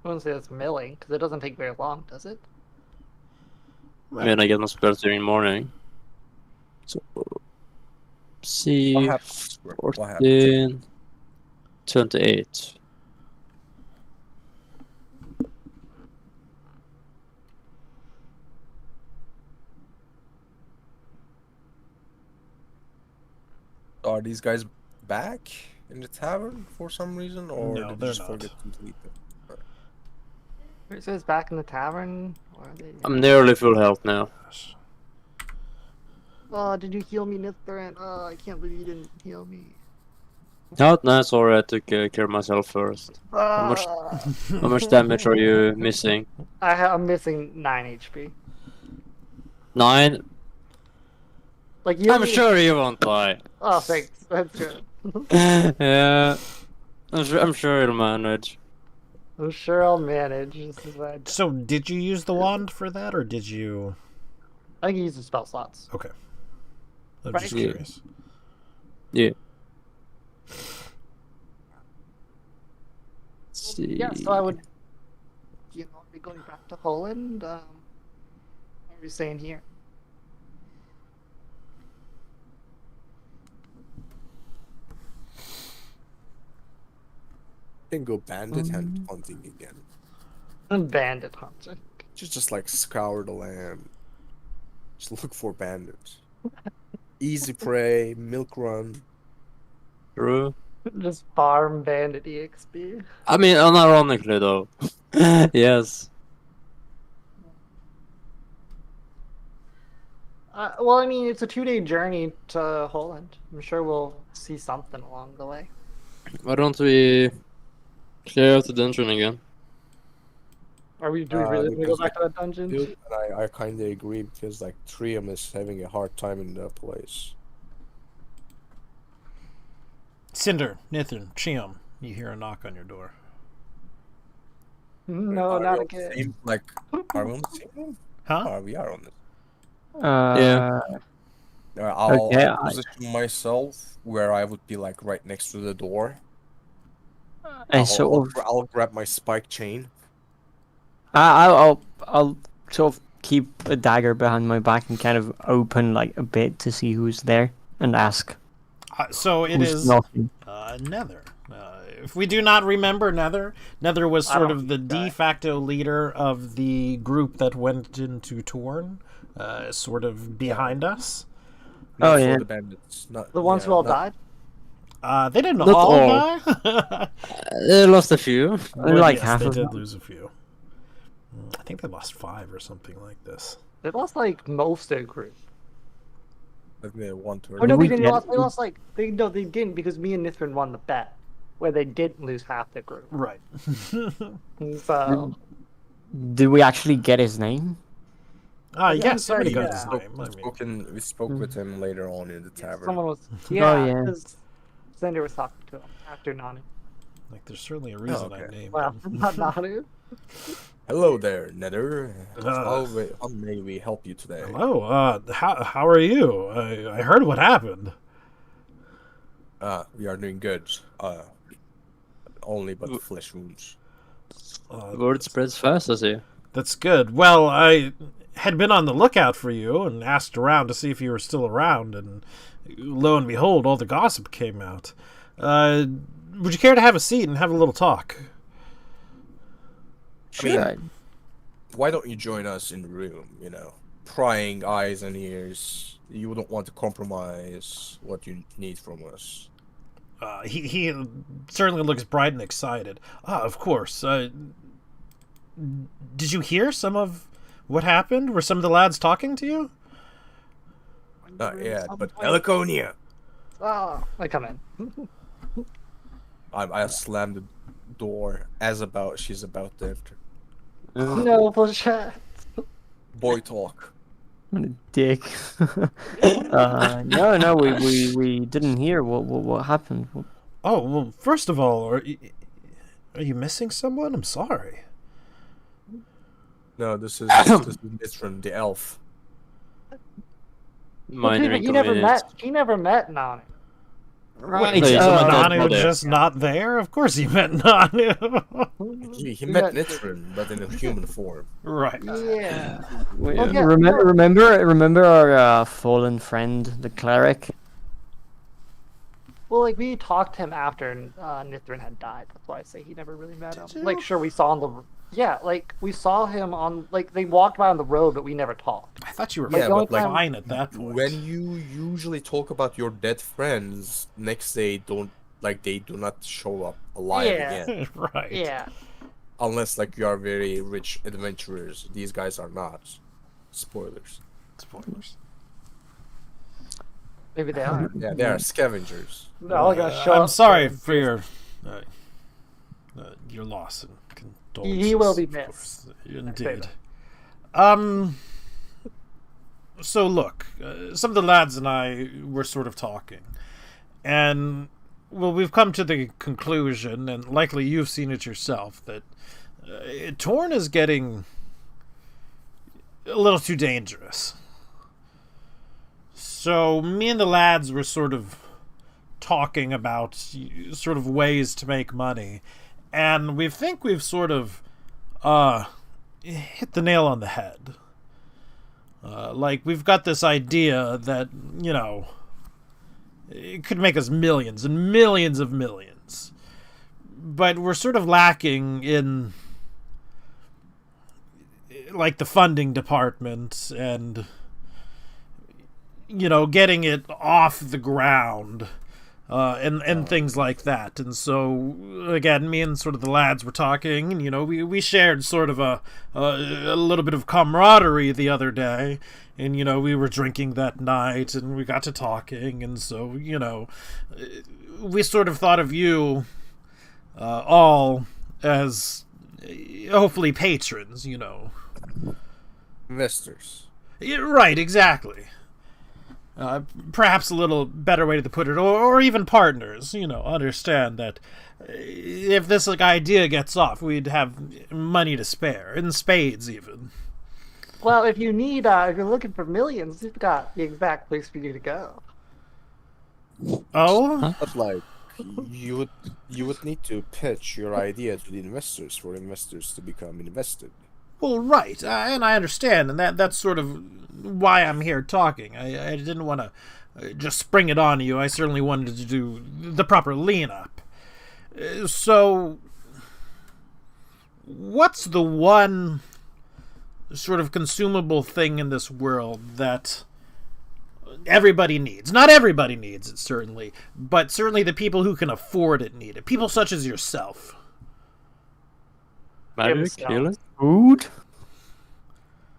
I wouldn't say it's milling, because it doesn't take very long, does it? I mean, I get my spells during morning. So, see, What happens? What happens? 14, 28. Are these guys back in the tavern for some reason, or No, did they're you just not. forget to delete them? It says back in the tavern. Or are they... I'm nearly full health now. Oh, did you heal me, Nithrin? Oh, I can't believe you didn't heal me. No, sorry, I took care of myself first. much- How much damage are you missing? I'm missing 9 HP. 9? Like you. I'm sure you won't die. Oh, thanks. That's good. Yeah, I'm sure you'll manage. I'm sure I'll manage. This is what I do. So, did you use the wand for that, or did you? I can use the spell slots. Okay. I'm Right. just Yeah. curious. Yeah. Let's see. Yeah, so I would, be going back to Holland. What are we saying here? Can go bandit hunting again. I'm bandit hunting. Just like scour the land. Just look for bandits. Easy prey, milk run. True. Just farm bandit EXP. I mean, unironically though. Yes. Well, I mean, it's a 2-day journey to Holland. I'm sure we'll see something along the way. Why don't we clear out the dungeon again? Do we really want to go because back to that dungeon? Dude, and I kind of agree because like Trium is having a hard time in that place. Cinder, Nithrin, Chiam, you hear a knock on your door. No, Are we not on the again. same- Like, are we on the same one? Huh? We are on this. Yeah. I'll Okay, position myself where I would be like right next to the door. I sort of, I'll grab my spike chain. I'll sort of keep a dagger behind my back and kind of open like a bit to see who's there and ask So it who's is knocking. Nether. If we do not remember Nether, Nether was I sort don't of the think that- de facto leader of the group that went into Torn, sort of behind us. Oh, Not for yeah. the bandits. Not, The ones yeah, who all not- died? They didn't Not all all. die. They lost a few. Well, Like yes, half they of did them. lose a few. I think they lost 5 or something like this. They lost like most of their group. Like the one to Oh no, we they didn't. get- They lost like they didn't because me and Nithrin won the bet where they didn't lose half their group. Right. So Did we actually get his name? Yes, somebody yeah. got his name. We spoke with him later on in the tavern. someone was Oh, yeah. because Cinder was talking to him after Nanu. Like, there's certainly a reason I okay. named Well, him. not Nanu. Hello there, Nether. Uh, How may we help you today? Hello. How are you? I heard what happened. We are doing good. Only but flesh wounds. Word spreads fast, I see. That's good. Well, I had been on the lookout for you and asked around to see if you were still around, and lo and behold, all the gossip came out. Would you care to have a seat and have a little talk? I mean, Right. why don't you join us in the room? You know, prying eyes and ears. You wouldn't want to compromise what you need from us. He certainly looks bright and excited. Of course. Did you hear some of what happened? Were some of the lads talking to you? Not yet, but Eliconia. Oh, I come in. I slammed the door she's about to enter. No bullshit. Boy talk. What a dick. No, we didn't hear what happened. Oh, well, first of all, are you missing someone? I'm sorry. No, this is Mithrin, the elf. Minor he never inconvenience. met. He never met Nanu. Right. He's a Nanu mother. just not there? Of course he meant Nanu. He met Mithrin, but in a human form. Right. Yeah. Wait, yeah, remember our fallen friend, the cleric? Well, like we talked to him after Nithrin had died. That's why I say he never really met him. Did you? Like, sure, we saw on the like we saw him on like they walked by on the road, but we never talked. I thought you were Yeah, but, like, fine at that point. When you usually talk about your dead friends, next day they do not show up alive Yeah. again. Right. Yeah. Unless like you are very rich adventurers. These guys are not. Spoilers. Spoilers. Maybe they are. Yeah, they are scavengers. They're all gonna show I'm up sorry there. for your loss and condolences. He will be of missed. course. I say Indeed. that. So look, some of the lads and I were sort of talking, and well, we've come to the conclusion, and likely you've seen it yourself, that Torn is getting a little too dangerous. So me and the lads were sort of talking about sort of ways to make money, and we think we've sort of hit the nail on the head. Like, we've got this idea that, it could make us millions and millions of millions. But we're sort of lacking in, like, the funding department and, getting it off the ground. And things like that. And so, again, me and sort of the lads were talking, and, we shared sort of a little bit of camaraderie the other day, and, we were drinking that night, and we got to talking, and so, we sort of thought of you all as hopefully patrons, Investors. Yeah, right, exactly. Perhaps a little better way to put it, or even partners, understand that if this idea gets off, we'd have money to spare, in spades even. Well, if you need, if you're looking for millions, you've got the exact place for you to go. Oh? But like, you would need to pitch your idea to the investors for investors to become invested. Well, right, and I understand, and that's sort of why I'm here talking. I didn't want to just spring it on you. I certainly wanted to do the proper lean-up. So, what's the one sort of consumable thing in this world that everybody needs? Not everybody needs it, certainly, but certainly the people who can afford it need it. People such as yourself. Magic, healing? Food?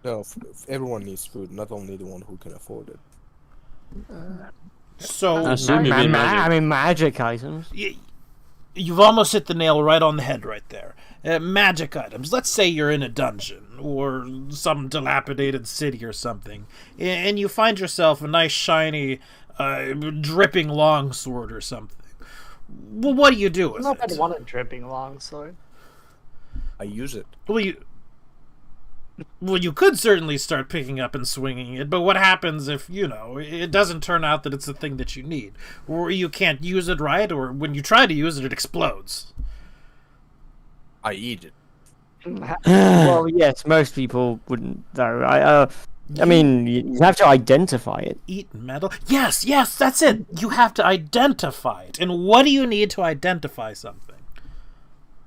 No, everyone needs food, not only the one who can afford it. So, I assume you mean magic. I mean, magic items. you've almost hit the nail right on the head right there. Magic items. Let's say you're in a dungeon or some dilapidated city or something, and you find yourself a nice shiny, dripping longsword or something. Well, what do you do with Not it? that I want a dripping longsword. I use it. Well, you could certainly start picking up and swinging it, but what happens if, it doesn't turn out that it's the thing that you need? Or you can't use it right, or when you try to use it, it explodes. I eat it. Well, yes, most people wouldn't, though. I mean, you have to identify it. Eat metal? Yes, that's it! You have to identify it. And what do you need to identify something?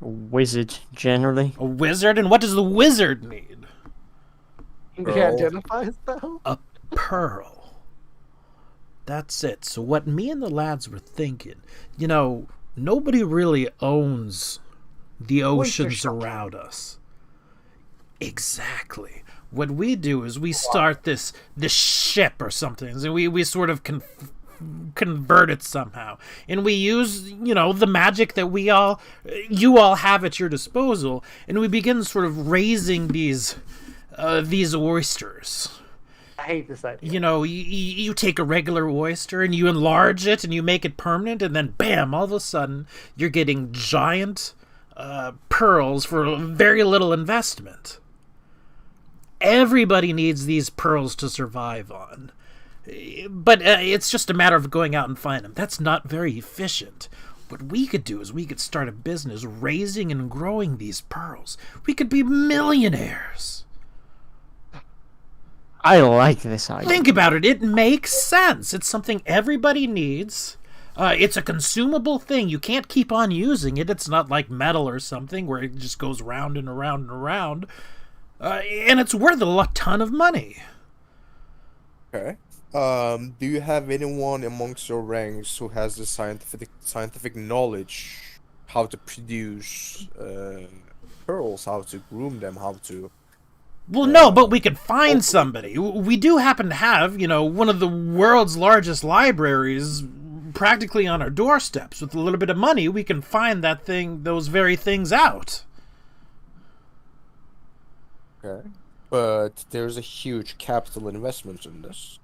A wizard, generally. A wizard? And what does the wizard need? He Pearl. identifies though. A pearl. That's it. So what me and the lads were thinking, nobody really owns the oceans shop. around us. Exactly. What we do is we start this ship or something, and we sort of convert it somehow, and we use the magic that you all have at your disposal, and we begin sort of raising these oysters. I hate this idea. You take a regular oyster and you enlarge it and you make it permanent, and then bam, all of a sudden you're getting giant pearls for very little investment. Everybody needs these pearls to survive on. But it's just a matter of going out and finding them. That's not very efficient. What we could do is we could start a business raising and growing these pearls. We could be millionaires. I like this idea. Think about it. It makes sense. It's something everybody needs. It's a consumable thing. You can't keep on using it. It's not like metal or something where it just goes round and around and around. And it's worth a ton of money. Okay. Do you have anyone amongst your ranks who has the scientific knowledge how to produce pearls, how to groom them, how to Well, no, but we could find somebody. We do happen to have, one of the world's largest libraries practically on our doorsteps. With a little bit of money, we can find those very things out. Okay. But there's a huge capital investment in this.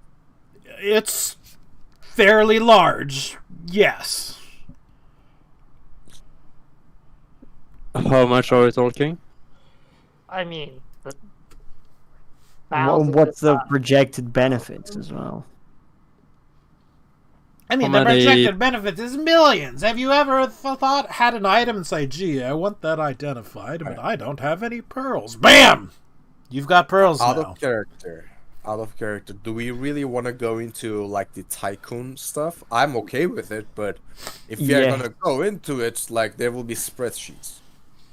It's fairly large, yes. How much are we talking? I mean, What's the projected benefits as well? I mean, How the many- projected benefits is millions. Have you ever had an item and say, gee, I want that identified, but I don't have any pearls. Bam! You've got pearls Out now. of character. Do we really want to go into like the tycoon stuff? I'm okay with it, but if we are Yeah. gonna go into it, like there will be spreadsheets.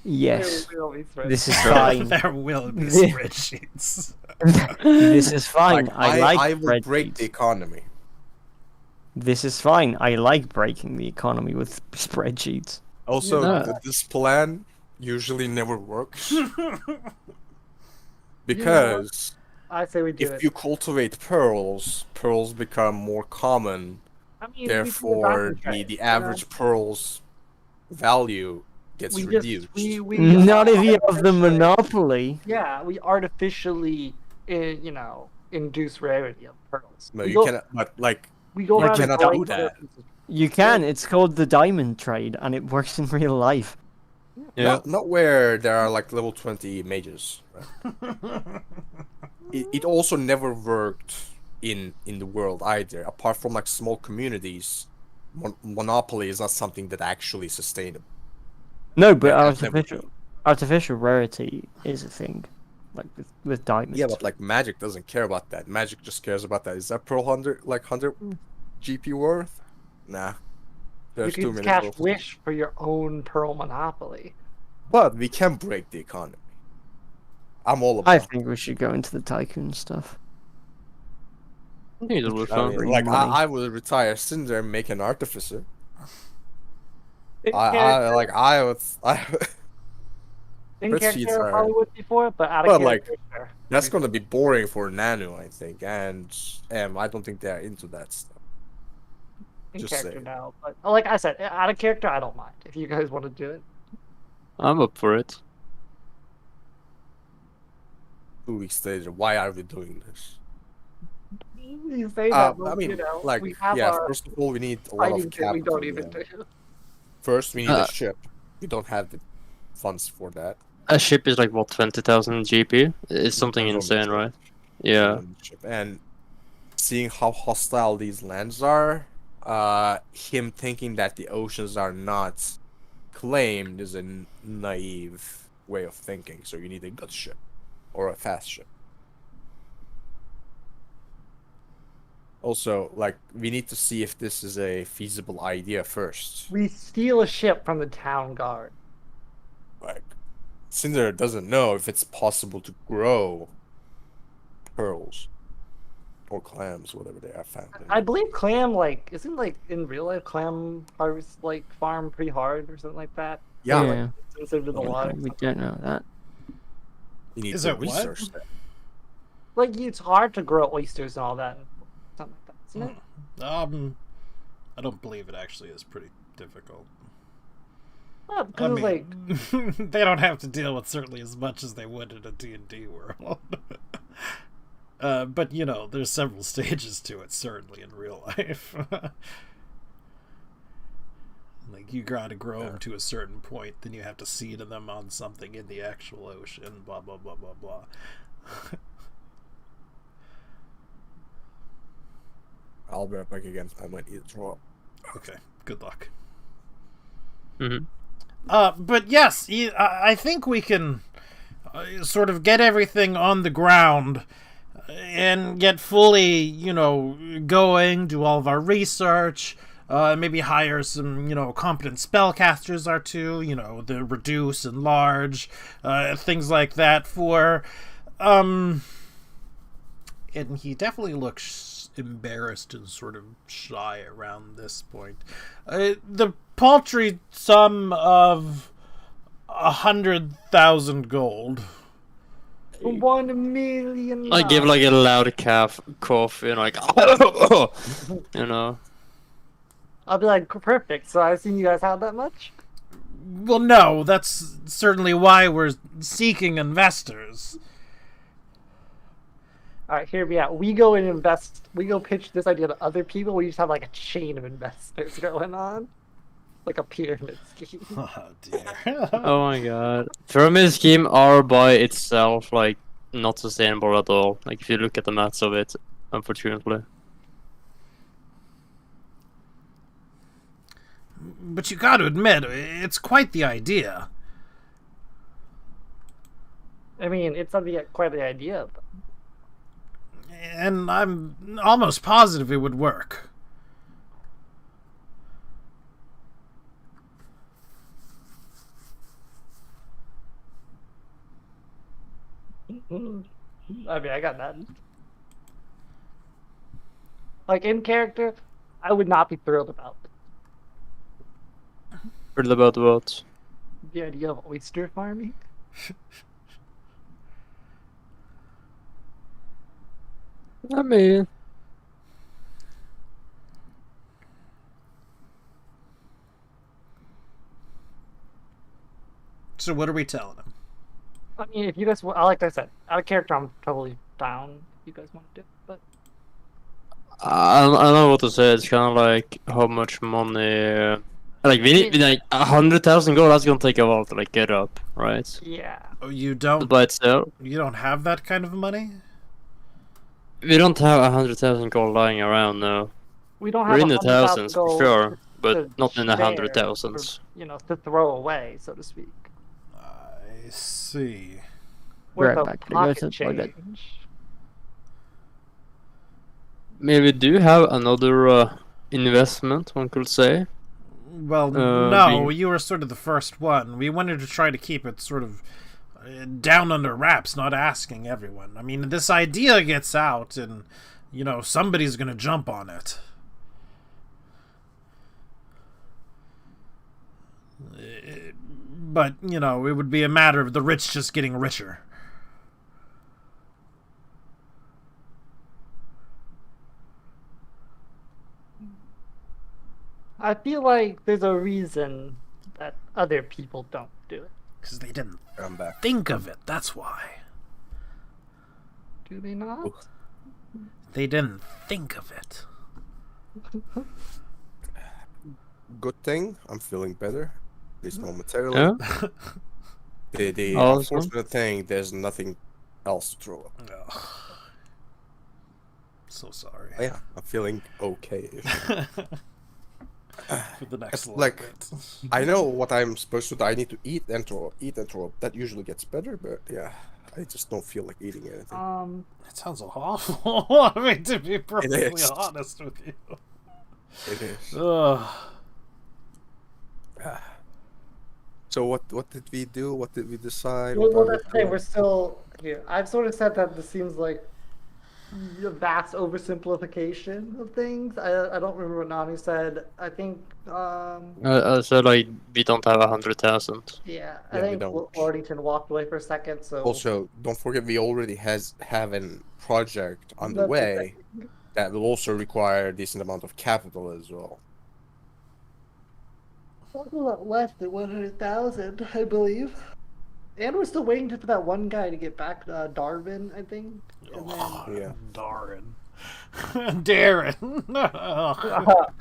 Yes, this is There fine. will be spreadsheets. This is fine. I like will break the spreadsheets. economy. This is fine. I like breaking the economy with spreadsheets. Also, Yeah. this plan usually never works. Because I say we do if it. you cultivate pearls become more common. I mean, we do Therefore, diamond trade, the average pearls value gets we reduced. Just, we Not if you have the artificially- monopoly. Yeah, we artificially, induce rarity of pearls. No, we you go, cannot. But like, We go you around cannot buying do that. pieces. You can. It's called the diamond trade, and it works in real life. Yeah. not where there are like level 20 mages. Right? it also never worked in the world either. Apart from like small communities, monopoly is not something that actually is sustainable. No, but Yeah, I've never- artificial rarity is a thing, like with diamonds. Yeah, but like Magic doesn't care about that. Magic just cares about that. Is that pearl 100 GP worth? Nah. There's You too can many cash pearls. wish for your own pearl monopoly. But we can break the economy. I'm all I about. think we should go into the tycoon stuff. I think it'll be I fun. mean, Bring like money. I would retire Cinder and make an artificer. Didn't I would. didn't spreadsheets care are- Hollywood before, but out But, of like, character, sure. That's gonna be boring for Nanu, I think, and I don't think they're into that stuff. In just character saying. now. But like I said, out of character, I don't mind if you guys want to do it. I'm up for it. 2 weeks later, why are we doing this? You say that, but, I mean, like, we have yeah. our First of all, we need a lot fighting of shit we capital. don't even yeah. do. First, we need Uh, a ship. We don't have the funds for that. A ship is like what, 20,000 GP? It's something Depends on the insane, ship. right? Yeah. And seeing how hostile these lands are, him thinking that the oceans are not claimed is a naive way of thinking. So you need a good ship or a fast ship. Also, like, we need to see if this is a feasible idea first. We steal a ship from the town guard. Like, Cinder doesn't know if it's possible to grow pearls or clams, whatever they are found. in. I believe clam isn't in real life clam harvest farm pretty hard or something like that. Yeah, Yeah. Sensitive to the water. We don't know that. you need Is to it what? research that. Like it's hard to grow oysters and all that. Something like that, isn't it? I don't believe it actually is pretty difficult. Well, I because mean, they don't have to deal with certainly as much as they would in a D&D world. But, there's several stages to it, certainly, in real life. Like, you gotta grow them to a certain point, then you have to seed them on something in the actual ocean, blah, blah, blah, blah, blah. I'll be right back again. I might need to throw up. Okay, good luck. Mhm. But yes, I think we can sort of get everything on the ground and get fully, going, do all of our research, maybe hire some, competent spellcasters or two, the reduce and large, things like that for, and he definitely looks embarrassed and sort of shy around this point. The paltry sum of 100,000 gold. 1 million. I give like a loud cough, you know, like, you know. I'll be like, perfect. So I assume you guys have that much. Well, no, that's certainly why we're seeking investors. All right, hear me out. We go and invest. We go pitch this idea to other people. We just have like a chain of investors going on, like a pyramid scheme. Oh dear. Oh my god. Pyramid scheme are by itself like not sustainable at all. Like if you look at the maths of it, unfortunately. But you got to admit, it's quite the idea. I mean, it's quite the idea. But... And I'm almost positive it would work. I mean, I got that. Like in character, I would not be thrilled about it. Heard about what? The idea of oyster farming. I mean, So what are we telling him? I mean, if you guys, like I said, out of character, I'm totally down. If you guys want to do it, but I don't know what to say. It's kind of like how much money. Like we need like 100,000 gold. That's gonna take a while to like get up, right? yeah. Oh, you don't? By itself, You don't have that kind of money? we don't have 100,000 gold lying around now. We don't have We're in the 100,000 thousands for gold sure, to but not in the share, 100,000s. or, you know, to throw away, so to speak. I see. Right With a back to the pocket goats, like that. change. Maybe we do have another investment, one could say. Well, Uh, no, being- you were sort of the first one. We wanted to try to keep it sort of down under wraps, not asking everyone. I mean, this idea gets out, and, you know, somebody's going to jump on it. But, you know, it would be a matter of the rich just getting richer. I feel like there's a reason that other people don't do it. Because they didn't I'm back. think of it, that's why. Do they not? Ooh. They didn't think of it. Good thing I'm feeling better, at least momentarily. Yeah. The Awesome. unfortunate thing, there's nothing else to throw up. Ugh. So sorry. Oh, yeah, I'm feeling okay. For the next little Like, bit. I know what I'm supposed to do. I need to eat and throw up, eat and throw up. That usually gets better, but yeah, I just don't feel like eating anything. That sounds awful. I mean, to be perfectly is. honest with you. It is. Ugh. So what did we do? What did we decide? Well, What are that's the we thing. doing? We're still here. I've sort of said that this seems like a vast oversimplification of things. I don't remember what Nami said. I think So like we don't have 100,000. yeah. I Yeah, we think don't. Worthington walked away for a second. So Also, don't forget we already have a project on the That's way that will also require a decent amount of capital as well. That's a lot less than 100,000, I believe. And we're still waiting for that one guy to get back, Darwin, I think. And then... Oh, Yeah. Darren. Darren. Ugh.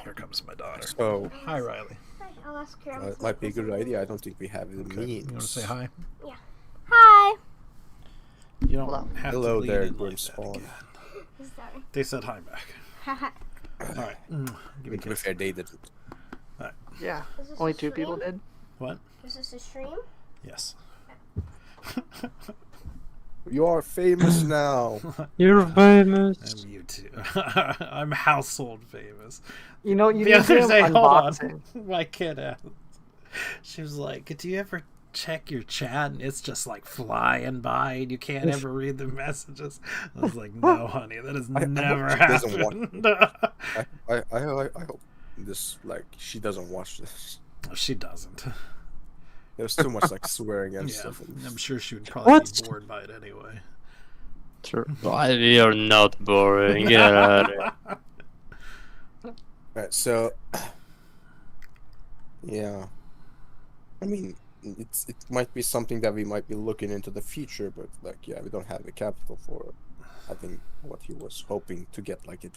Here comes my daughter. So Hi, Riley. Hi, I'll ask her. it might be a good idea. I don't think we have the Okay. means. You want to say hi? Hi. You don't Hello. have Hello to lead there, in like Grim that Spawn. again. Sorry. They said hi back. All right. Give me a To be kiss. fair, they didn't. Yeah, Is this only a 2 people stream? did. What? Is this a stream? Yes. You are famous now. You're famous. I'm you too. I'm household famous. You know, you The need other to day, hold on. unboxing. My kid asked. She was like, "Do you ever check your chat and it's just like flying by and you can't ever read the messages?" I was like, "No, honey, that has I hope never she doesn't happened." I hope this, like, she doesn't watch this. She doesn't. There's too much like swearing and Yeah, stuff. I'm sure she would probably What? be bored by it anyway. Sure. We are not boring. Get out of here. Right, so yeah, I mean, it might be something that we might be looking into the future, but like, yeah, we don't have the capital for it. I think what he was hoping to get like a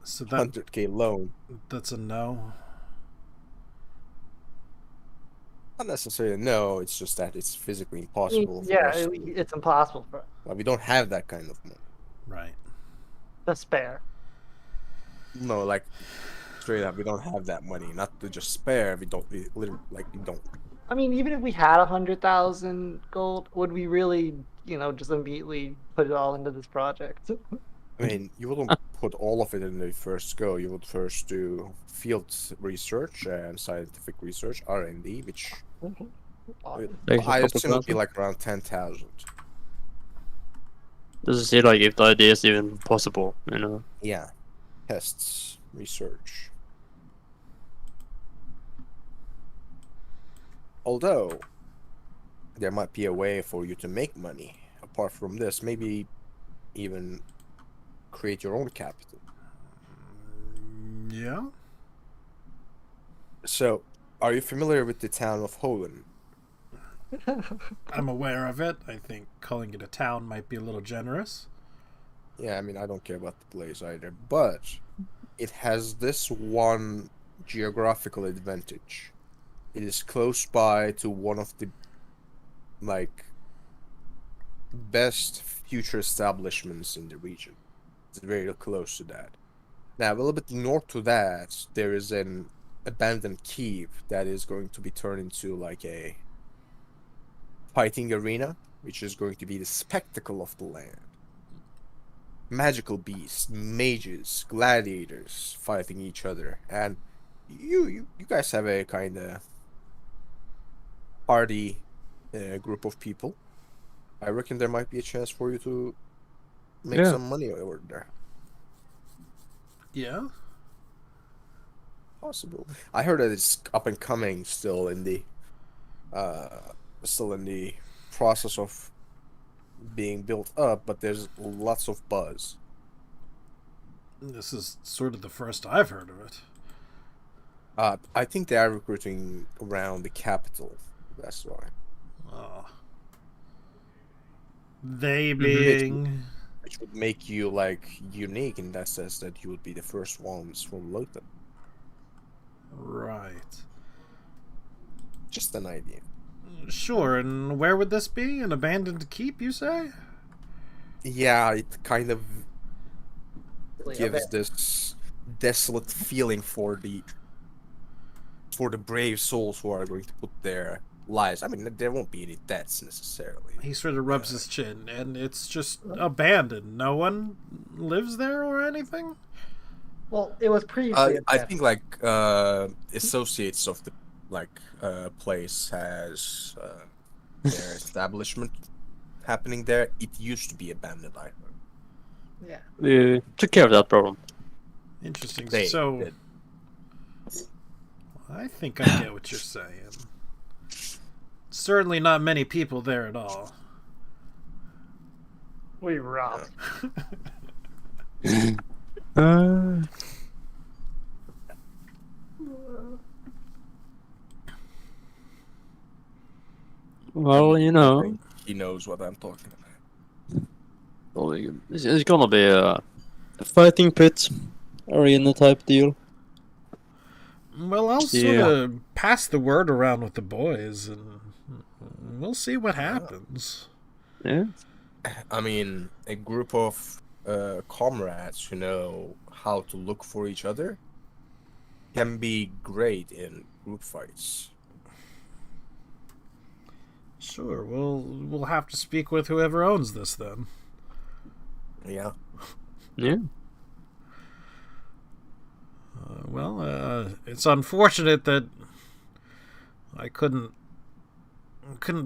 So that 100K loan, that's a no. not necessarily no. It's just that it's physically impossible. For Yeah, us it's impossible for us we don't have that kind of money. Right. to spare. No, like straight up, we don't have that money. Not to just spare. We don't. We literally like we don't. I mean, even if we had 100,000 gold, would we really, just immediately put it all into this project? I mean, you wouldn't put all of it in the first go. You would first do field research and scientific research (R&D), which Like a I couple assume would be thousand? like around 10,000. Does it see like if the idea is even possible? You know. Yeah, tests, research. Although there might be a way for you to make money apart from this, maybe even create your own capital. Yeah. So, are you familiar with the town of Holen? I'm aware of it. I think calling it a town might be a little generous. Yeah, I mean, I don't care about the place either, but it has this one geographical advantage. It is close by to one of the, like, best future establishments in the region. It's very close to that. Now, a little bit north to that, there is an abandoned keep that is going to be turned into, like, a fighting arena, which is going to be the spectacle of the land. Magical beasts, mages, gladiators fighting each other, and you guys have a kind of hardy group of people. I reckon there might be a chance for you to make Yeah. some money over there. Yeah. Possible. I heard that it's up and coming, still in the process of being built up, but there's lots of buzz. This is sort of the first I've heard of it. I think they are recruiting around the capital. That's why. Oh. They being... Which would make you like unique in that sense that you would be the first ones from Lothar. Right. Just an idea. Sure, and where would this be? An abandoned keep, you say? Yeah, it kind of Like, gives okay. this desolate feeling for the brave souls who are going to put their lives. I mean, there won't be any deaths necessarily. He sort of rubs his chin, and it's just abandoned. No one lives there or anything? Well, it was previously. I think like associates of the place has their establishment happening there. It used to be abandoned, I heard. Yeah. We took care of that problem. Interesting. They So, did. I think I get what you're saying. Certainly not many people there at all. We robbed. Well, you I know, think he knows what I'm talking about. well, it's gonna be a fighting pit arena type deal. Well, I'll sort Yeah. of pass the word around with the boys, and we'll see what happens. Yeah. I mean, a group of comrades who know how to look for each other can be great in group fights. Sure, we'll have to speak with whoever owns this then. Yeah. Yeah. It's unfortunate that I couldn't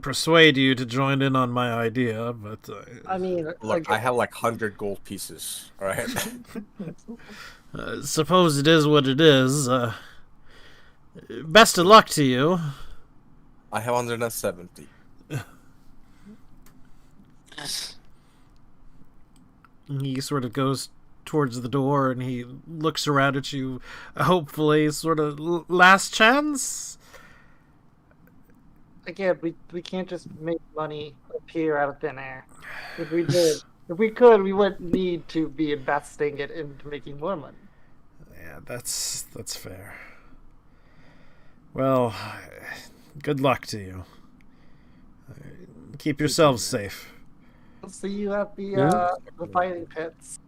persuade you to join in on my idea, but I mean, Look, like, I have like 100 gold pieces. All right. suppose it is what it is. Best of luck to you. I have 170. He sort of goes towards the door and he looks around at you, hopefully, sort of last chance. Again, we can't just make money appear out of thin air. If we did, if we could, we wouldn't need to be investing it into making more money. Yeah, that's fair. Well, good luck to you. Keep yourselves safe. I'll see you at the fighting pits.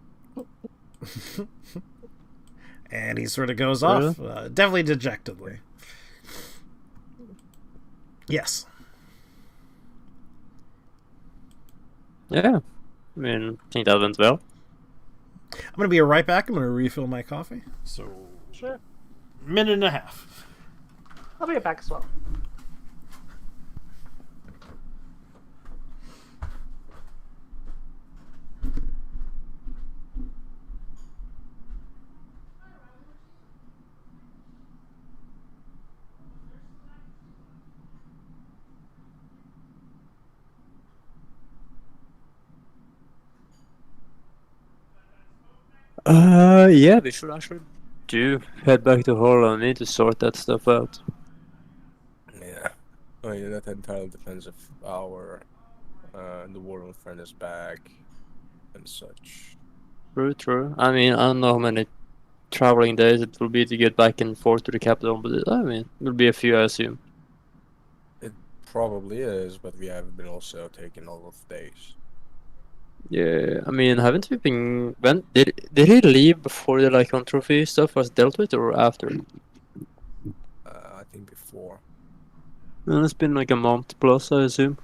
And he sort of goes off, definitely dejectedly. Yes. Yeah. I mean, I think that went well. I'm going to be right back. I'm going to refill my coffee. So, Sure. minute and a half. I'll be right back as well. Yeah, we should actually head back to Holland. I need to sort that stuff out. Yeah. I mean, that entirely depends if our the warden friend is back and such. True. I mean, I don't know how many traveling days it will be to get back and forth to the capital, but I mean, it will be a few, I assume. It probably is, but we have been also taking all of days. Yeah, I mean, haven't we been... When did he leave before the lycanthropy stuff was dealt with, or after? I think before. Well, it's been like a month plus, I assume.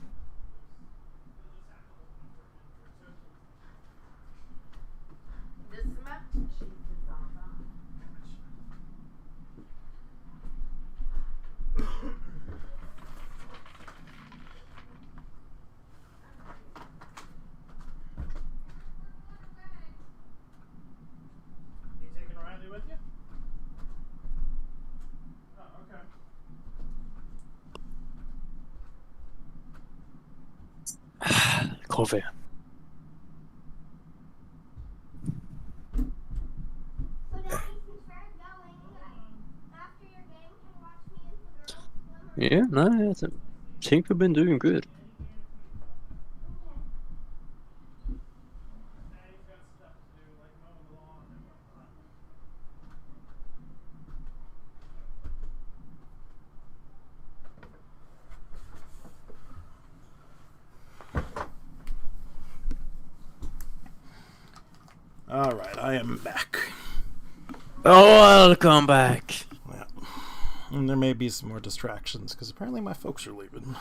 You taking Riley with you? Oh, okay. Coffee. So Daddy, since we're going, after your game, can you watch me and the girls swim? Yeah, no, I think we've been doing good. Alright, I am back. Oh, welcome back. Yeah. And there may be some more distractions, because apparently my folks are leaving.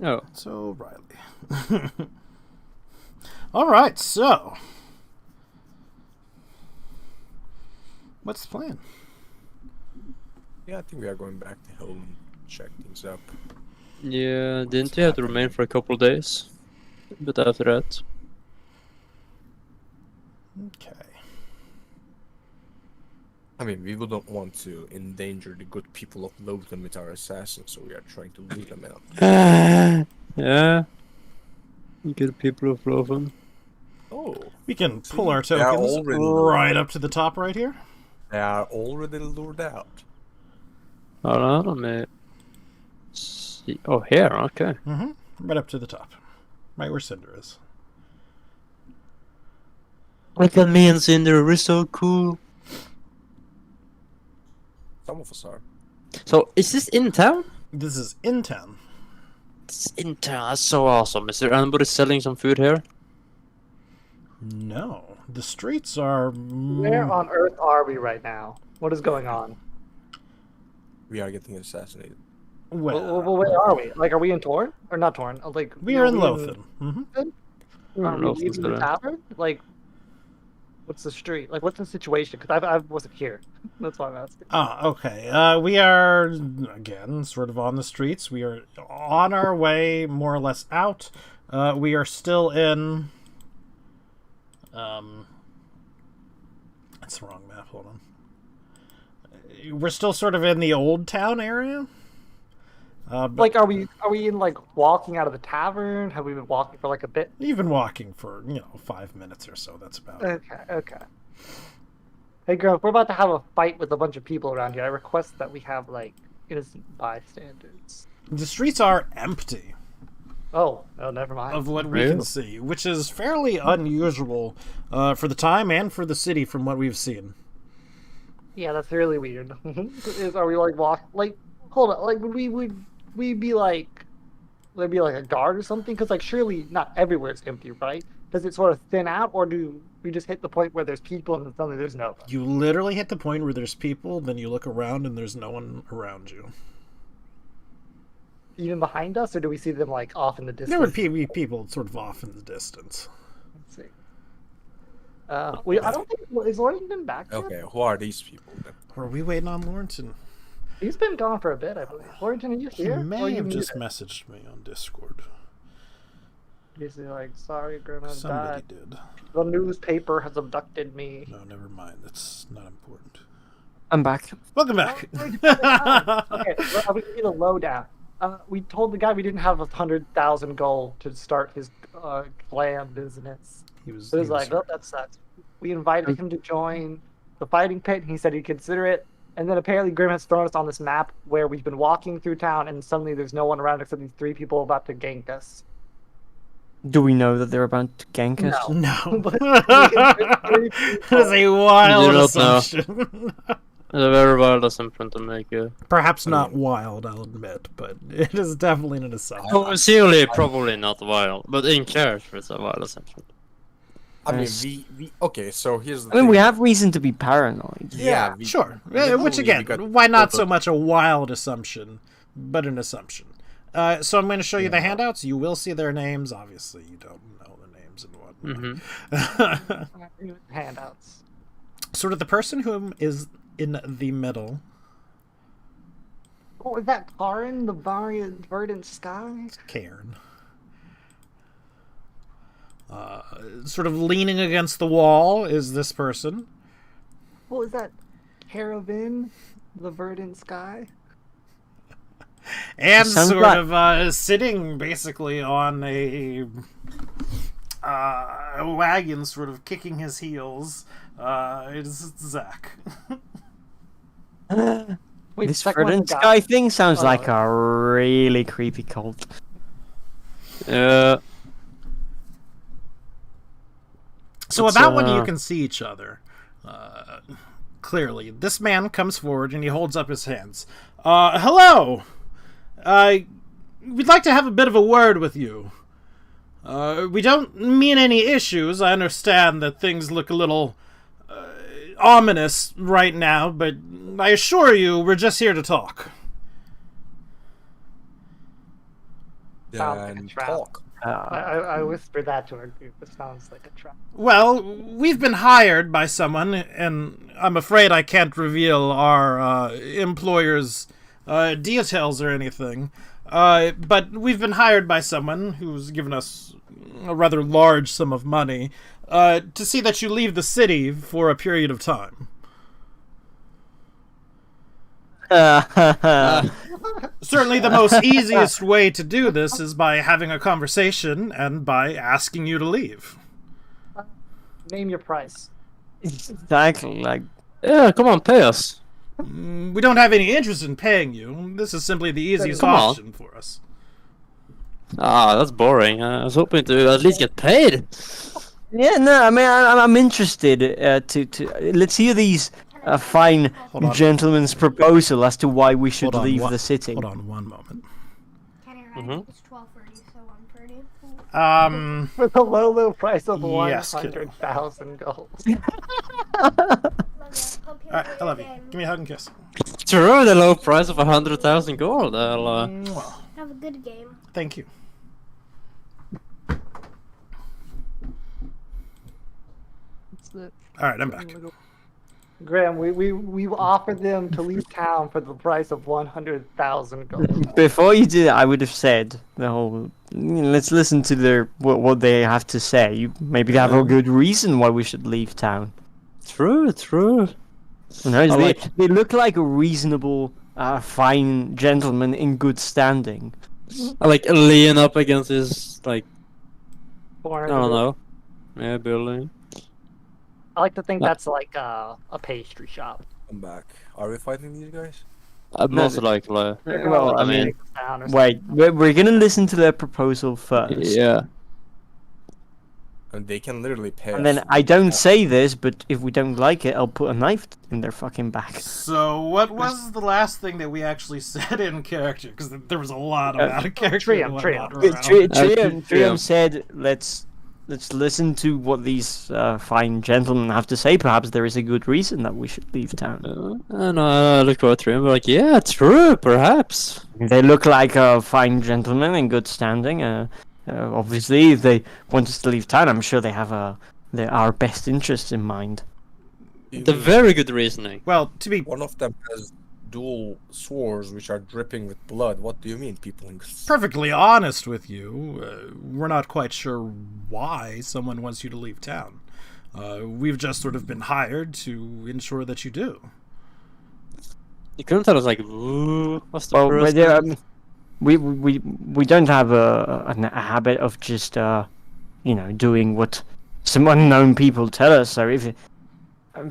Oh. So, Riley. Alright, so. What's the plan? Yeah, I think we are going back to home and check things up. Yeah, didn't you have to remain for a couple of days? But after that... Okay. I mean, we wouldn't want to endanger the good people of Logan with our assassins, so we are trying to lead them out. Yeah. Good people of Loven. Oh, We can pull our They are tokens already right up to the top right here. they are already lured out. Hold on, let me see. Oh, here, okay. Mm-hmm. Right up to the top. Right where Cinder is. Look at me and Cinder, we're so cool. Some of us are. So, is this in town? This is in town. It's in town, that's so awesome. Is there anybody selling some food here? No. The streets are... Where on earth are we right now? What is going on? We are getting assassinated. Well, where are we? Like, are we in Torn? Or not Torn? Like, We are in Lothan. Mm-hmm. Are we leaving the tavern? Like, what's the street? Like, what's the situation? Because I wasn't here. That's why I'm asking. Okay. We are, again, sort of on the streets. We are on our way, more or less, out. We are still in... That's the wrong map. Hold on. We're still sort of in the Old Town area. But Like, are we in like walking out of the tavern? Have we been walking for like a bit? you've been walking for 5 minutes or so. That's about it. Okay. Hey, girl, if we're about to have a fight with a bunch of people around here, I request that we have like innocent bystanders. The streets are empty Oh, never mind. of what we can Really? see, which is fairly unusual for the time and for the city from what we've seen. Yeah, that's really weird. Are we like hold on, like would we be like there'd be like a guard or something? Because like surely not everywhere is empty, right? Does it sort of thin out, or do we just hit the point where there's people and then suddenly there's no one? You literally hit the point where there's people, then you look around and there's no one around you. Even behind us, or do we see them like off in the distance? There would be people sort of off in the distance. Let's see. I don't think is Lawrence been back yet? Okay, who are these people then? Are we waiting on Lawrenson? He's been gone for a bit, I believe. Lawrence, are you He here? may Or you have just muted? messaged me on Discord. He's like, sorry, Grandma's Somebody died. did. The newspaper has abducted me. No, never mind. That's not important. I'm back. Welcome back. Okay, well, we need a lowdown. We told the guy we didn't have 100,000 gold to start his glam business. He was. So he was he was like, oh, that sucks. We invited him to join the fighting pit, and he said he'd consider it. And then apparently Grim has thrown us on this map where we've been walking through town, and suddenly there's no one around except these 3 people about to gank us. Do we know that they're about to gank us? No. But- That is a wild You don't know. assumption. It's a very wild assumption to make. Perhaps not wild, I'll admit, but it is definitely an assumption. Sincerely, probably not wild, but in character, it's a wild assumption. I mean, Nice. okay, so here's the I mean, thing. we have reason to be paranoid. Yeah, Sure. literally, Which we again, got why not both so of- much a wild assumption, but an assumption. So I'm going to show you the handouts. You will see their names. Obviously, you don't know the names and whatnot. Handouts. Sort of the person who is in the middle. Oh, is that Karin, the verdant sky? Cairn. Sort of leaning against the wall is this person. Oh, is that Caravin, the verdant sky? And Sounds sort like- of sitting basically on a wagon, sort of kicking his heels. Is Zach. Wait, This second one's verdant the guy. sky thing sounds Oh. like a really creepy cult. So It's, about when you can see each other, clearly, this man comes forward and he holds up his hands. Hello! We'd like to have a bit of a word with you. We don't mean any issues. I understand that things look a little ominous right now, but I assure you, we're just here to talk. Sounds like a Then trap. talk. I whispered that to our group. It sounds like a trap. Well, we've been hired by someone, and I'm afraid I can't reveal our employer's details or anything. But we've been hired by someone who's given us a rather large sum of money to see that you leave the city for a period of time. Certainly the most easiest way to do this is by having a conversation and by asking you to leave. Name your price. Exactly, like Yeah, come on, pay us. We don't have any interest in paying you. This is simply the easiest Come on. option for us. Ah, that's boring. I was hoping to at least get paid. yeah, no. I mean, I'm interested to let's hear these fine on. gentleman's proposal as to why we should leave the city. Hold on one moment. Kenny, right? It's 12:30, so I'm 30. Um, With a low price of Yes, 100,000 gold. alright, I love you. Give me a hug and kiss. True, the low price of 100,000 gold. Have a good game. Thank you. Alright, I'm back. Graham, we offered them to leave town for the price of 100,000 gold. Before you did it, I would have said the whole. Let's listen to their what they have to say. Maybe they have a good reason why we should leave town. True. You know, I like- they look like reasonable fine gentleman in good standing. I like lean up against his like Or I don't know. Yeah, building. I like to think No. that's like a pastry shop. I'm back. Are we fighting these guys? Most likely. They're gonna, Well, like, I mean, take us down or wait, we're gonna listen to their proposal first. Yeah. And they can literally pay And us. then I don't say this, but if we don't like it, I'll put a knife in their fucking back. So, what was the last thing that we actually said in character? Because there was a lot of out of character. Trium, and whatnot Trium. around. Trium said, let's listen to what these fine gentlemen have to say. Perhaps there is a good reason that we should leave town. And I look over to him like, yeah, true, perhaps. They look like fine gentlemen in good standing. Obviously, if they want us to leave town, I'm sure they have our best interests in mind. The very good reasoning. Well, to be One of them has dual swords which are dripping with blood. What do you mean, people? perfectly honest with you, we're not quite sure why someone wants you to leave town. We've just sort of been hired to ensure that you do. You couldn't tell us like, ooh, what's the Well, first but, thing? we don't have a habit of just doing what some unknown people tell us. So if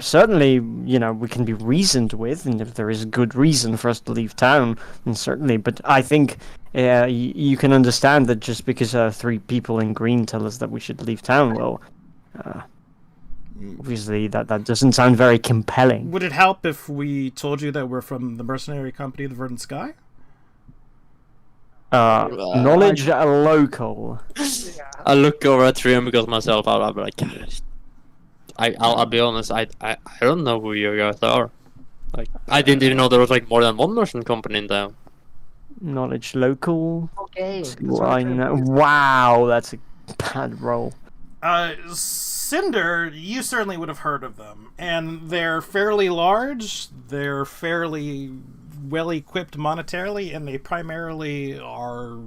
certainly we can be reasoned with, and if there is a good reason for us to leave town, then certainly. But I think you can understand that just because 3 people in green tell us that we should leave town, well, obviously that doesn't sound very compelling. Would it help if we told you that we're from the mercenary company, the Verdant Sky? Knowledge local. I look over at Trium because myself, I'll be like, I'll be honest, I don't know who you guys are. Like, I didn't even know there was like more than one merchant company in town. Knowledge local. Okay. Wow, that's a bad roll. Cinder, you certainly would have heard of them, and they're fairly large, they're fairly well-equipped monetarily, and they primarily are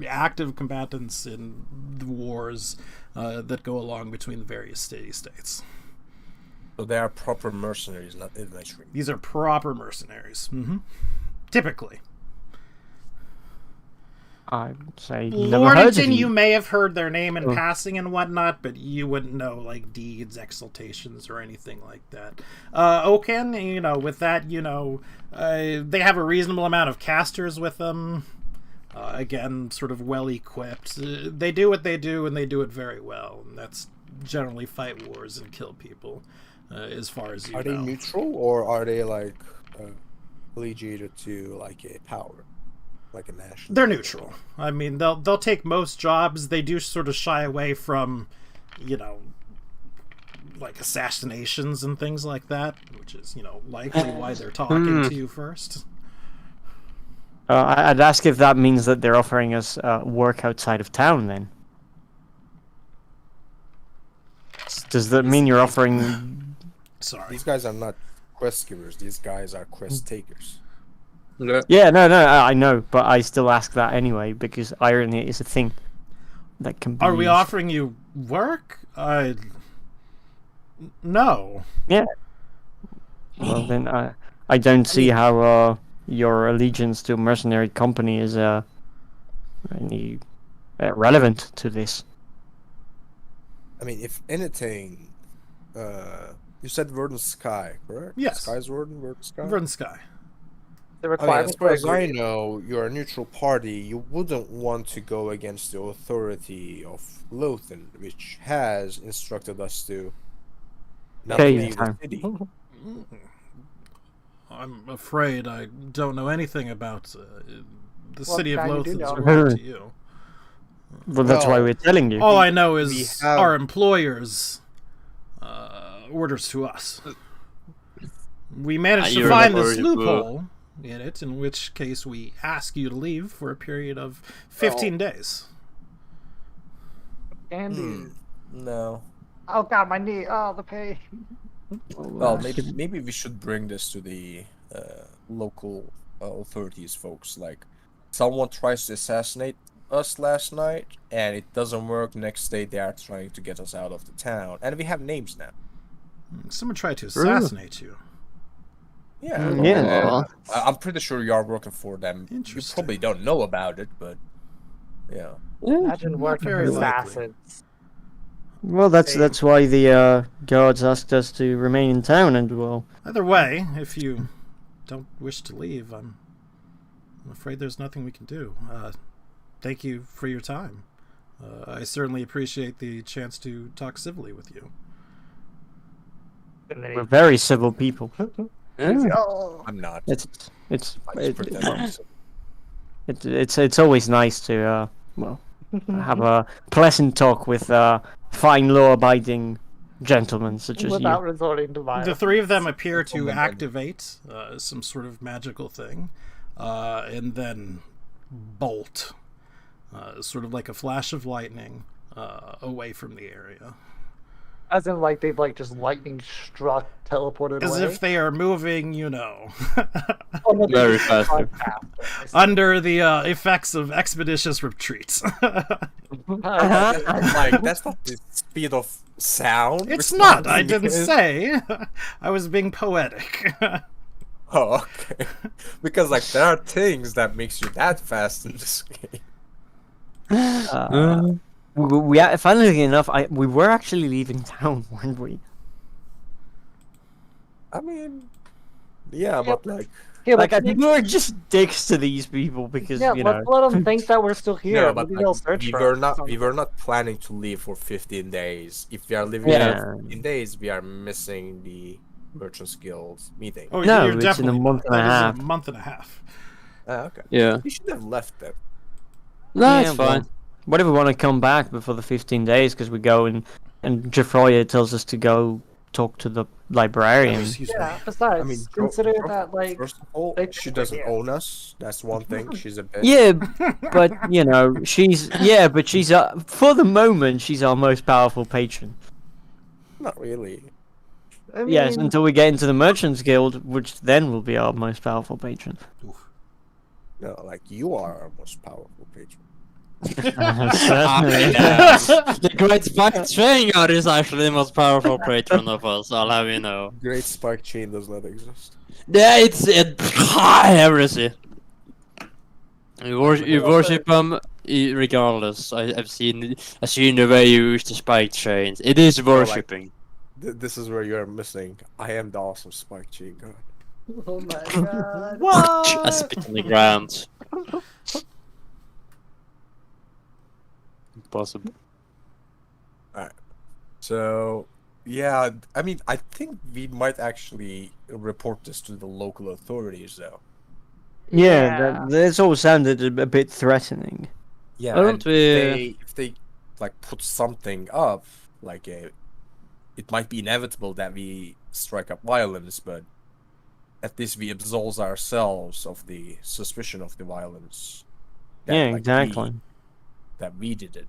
active combatants in the wars that go along between the various city-states. So they are proper mercenaries, not infantry. These are proper mercenaries. Typically. I'd say never heard of Lordington, you. you may have heard their name in passing and whatnot, but you wouldn't know like deeds, exaltations, or anything like that. Oaken, with that, they have a reasonable amount of casters with them. Again, sort of well equipped. They do what they do, and they do it very well. And that's generally fight wars and kill people, as far as you know. Are they neutral, or are they like allegiated to like a power? Like a national. They're neutral. I mean, they'll take most jobs. They do sort of shy away from, like assassinations and things like that, which is, likely why they're talking to you first. I'd ask if that means that they're offering us work outside of town. Then does that mean you're offering? Sorry. These guys are not quest givers. These guys are quest takers. Yeah, no, I know, but I still ask that anyway because irony is a thing that can be. Are we used. offering you work? No. Yeah. Well, then I don't see how your allegiance to a mercenary company is any relevant to this. I mean, if anything, you said Verdant Sky, correct? Yes. Sky's Verdant Sky? Verdant Sky. The I mean, as requirement far for as I agreement. know, you're a neutral party. You wouldn't want to go against the authority of Lothan, which has instructed us to not Okay, leave the fine. city. I'm afraid I don't know anything about the Well, city of now you do Lothan's know. word to you. Well, that's why Well, we're telling you. All I know We is have- our employer's orders to us. We managed to you're find the this word, loophole in it, in which case we ask you to leave for a period of 15 days. Andy. No. Oh god, my knee. Oh, the pain. Well, maybe we should bring this to the local authorities, folks. Like, someone tries to assassinate us last night, and it doesn't work. Next day, they are trying to get us out of the town, and we have names now. Someone tried to assassinate you. Yeah. Yeah. I'm pretty sure you are working for them. You Interesting. probably don't know about it, but yeah. Imagine working very with likely. assassins. Well, that's Same. why the guards asked us to remain in town, and well, Either way, if you don't wish to leave, I'm afraid there's nothing we can do. Thank you for your time. I certainly appreciate the chance to talk civilly with you. And then we're very civil people. oh, I'm not. It's I just pretend I'm so- it's always nice to have a pleasant talk with fine law-abiding gentlemen such as without you. resorting to violence. The three of them appear to Gentlemen. activate some sort of magical thing, and then bolt, sort of like a flash of lightning, away from the area. As in, like, they've, like, just lightning struck, teleported As away. if they are moving, you know, Oh, no, they Very just fast. run faster. under the effects of expeditious retreats. Like, that's not the speed of sound. It's not. I responding didn't is. say. I was being poetic. Oh, okay. Because like there are things that makes you that fast in this game. Funnily enough, we were actually leaving town, weren't we? I mean, yeah, but like, Yeah, Like, I let's think we were just dicks to these people because yeah, you know. let's let them think that we're still here. no, but Maybe like, they'll search we for were us. not we were not planning to leave for 15 days. If we are living Yeah. here for 15 days, we are missing the Merchants Guild meeting. Oh, No, you're it's in a definitely month not. and a That is half. a month and a half. Okay. Yeah. We should have left them. No, Yeah, it's well, fine. What if we want to come back before the 15 days? Because we go and Jafroya tells us to go talk to the librarian. Excuse Yeah. me. Besides, I mean, consider that like first of all, they she think doesn't we're here. own us. That's one thing. She's a bitch. Yeah, but you know, she's for the moment she's our most powerful patron. Not really. I mean, Yes, until we get into the Merchants Guild, which then will be our most powerful patron. No, like you are our most powerful patron. The Great Spike Train God is actually the most powerful patron of us, I'll have you know. Great Spike Chain does not exist. Yeah, it's heresy. You worship him regardless. I've seen the way you use the spike chains. It is worshipping. This is where you are missing. I am the awesome Spike Chain God. oh my god. I spit on the ground. Impossible. So, yeah, I mean, I think we might actually report this to the local authorities, though. Yeah, that's all sounded a bit threatening. Yeah, Why don't and we- if they like put something up, like it might be inevitable that we strike up violence, but at least we absolve ourselves of the suspicion of the violence. Yeah, like, exactly. that we did it.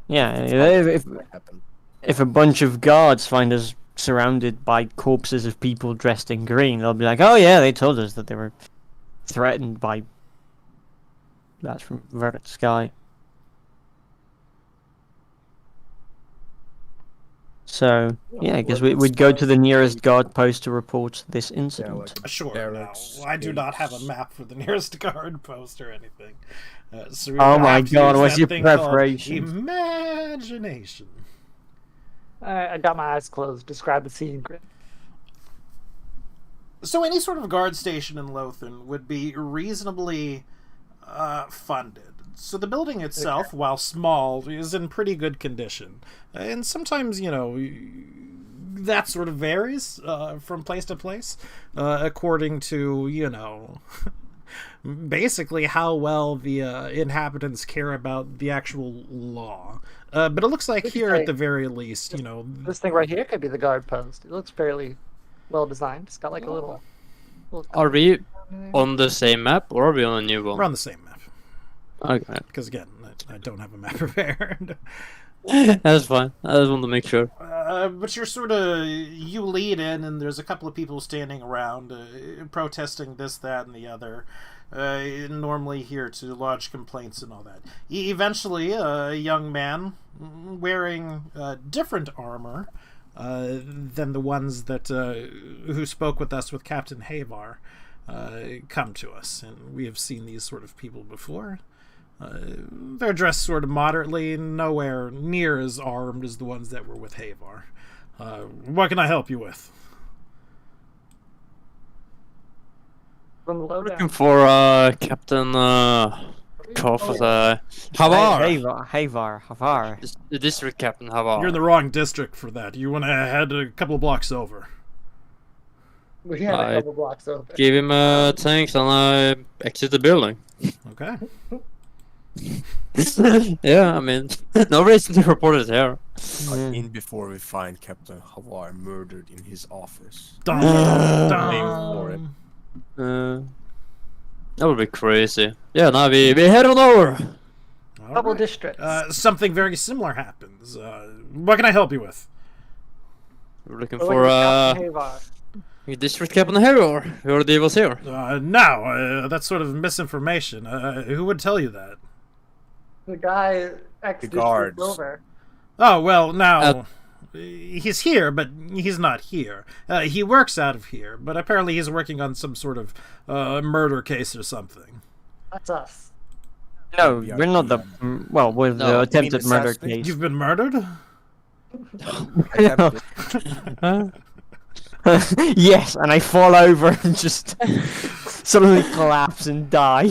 Yeah, It's if not what happened. if a bunch of guards find us surrounded by corpses of people dressed in green, they'll be like, "Oh yeah, they told us that they were threatened by that from Verdant Sky." So yeah, I guess we'd go to the nearest guard post to report this incident. Sure. Barracks, No, I do not have a gates. map for the nearest guard post or anything. So we Oh would my have to God, use what's that your thing called preparation? Imagination. I got my eyes closed. Describe the scene, Grim. So any sort of guard station in Lothan would be reasonably funded. So the building itself, while small, is in pretty good condition. And sometimes, you know, that sort of varies from place to place, according to, you know, basically how well the inhabitants care about the actual law. But it looks like here at the very least, you know... This thing right here could be the guard post. It looks fairly well designed. It's got like a little Are we on the same map or are we on a new We're one? on the same map. Okay. Because, again, I don't have a map prepared. That's fine. I just want to make sure. But you're sort of... You lead in, and there's a couple of people standing around, protesting this, that, and the other. Normally here to lodge complaints and all that. Eventually, a young man wearing different armor than the ones that who spoke with us with Captain Havar come to us. And we have seen these sort of people before. They're dressed sort of moderately, nowhere near as armed as the ones that were with Havar. What can I help you with? From the lowdown. Looking for Captain Havar. Havar. The district captain Havar. You're in the wrong district for that. You want to head a couple of blocks over. We had a couple blocks over. Give him thanks and I exit the building. Okay. Yeah, I mean, no reason to report it here. In before we find Captain Havar murdered in his office. Dun, for it. That would be crazy. Yeah, now we head on over. All Couple right. districts. Something very similar happens. What can I help you with? We're looking We're for looking at Captain Havar. district captain Havar. Who already was here. No, that's sort of misinformation. Who would tell you that? The guy ex-district guards. over. Oh, well, now, he's here, but he's not here. He works out of here, but apparently he's working on some sort of murder case or something. That's us. No, we're not the. Well, we're the No, attempted murder assassinate? case. You've been murdered? Yes, and I fall over and just suddenly collapse and die.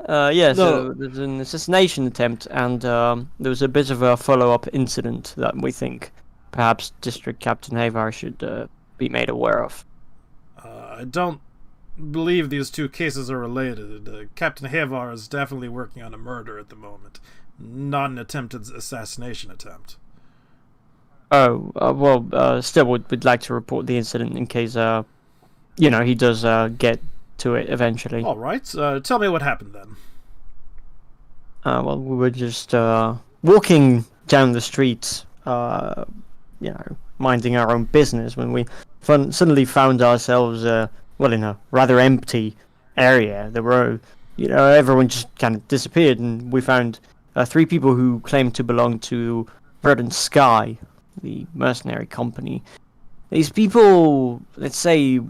Yeah, so there's an assassination attempt, and there was a bit of a follow-up incident that we think perhaps District Captain Havar should be made aware of. I don't believe these two cases are related. Captain Havar is definitely working on a murder at the moment, not an attempted assassination attempt. Oh, well, still we'd like to report the incident in case, he does get to it eventually. All right, tell me what happened then. Well, we were just walking down the street, minding our own business when we suddenly found ourselves, in a rather empty area. There were, everyone just kind of disappeared, and we found 3 people who claimed to belong to Verdant Sky, the mercenary company. These people, let's say,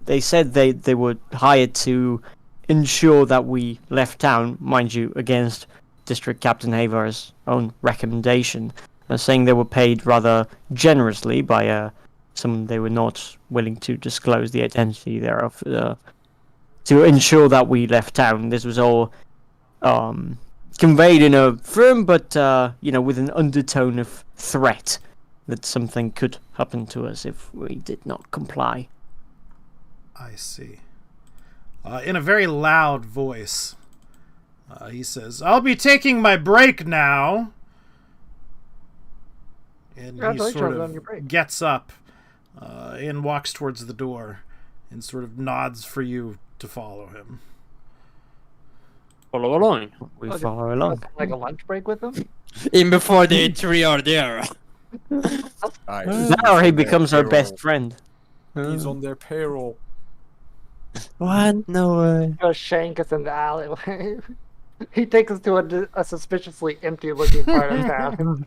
they said they were hired to ensure that we left town, mind you, against District Captain Havar's own recommendation, saying they were paid rather generously by someone they were not willing to disclose the identity thereof, to ensure that we left town. This was all conveyed in a firm, but with an undertone of threat that something could happen to us if we did not comply. I see. In a very loud voice, he says, "I'll be taking my break now." And he Congratulations sort on your break. of gets up and walks towards the door and sort of nods for you to follow him. Follow along. We Oh, follow along. Like a lunch break with them? In before the 3 are there. Now he becomes our best friend. He's on their payroll. What? No way. Go shank us in the alleyway. He takes us to a suspiciously empty-looking part of town.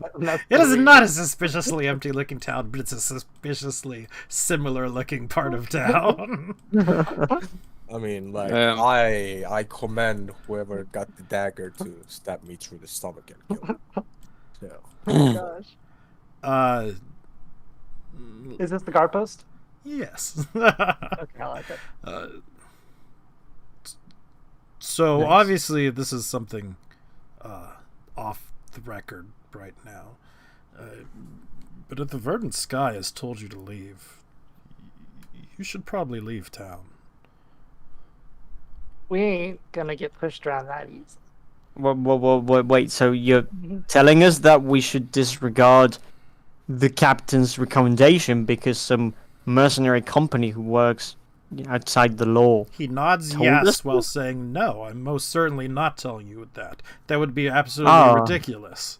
It is not a suspiciously empty-looking town, but it's a suspiciously similar-looking part of town. I mean, I commend whoever got the dagger to stab me through the stomach and kill me. So, Oh gosh. Is this the guard post? Yes. Okay, I like it. So obviously this is something off the record right now. But if the Verdant Sky has told you to leave, you should probably leave town. We ain't gonna get pushed around that easy. Wait, so you're telling us that we should disregard the captain's recommendation because some mercenary company who works outside the law He nods told yes us while this? saying no. I'm most certainly not telling you that. That would be absolutely ridiculous.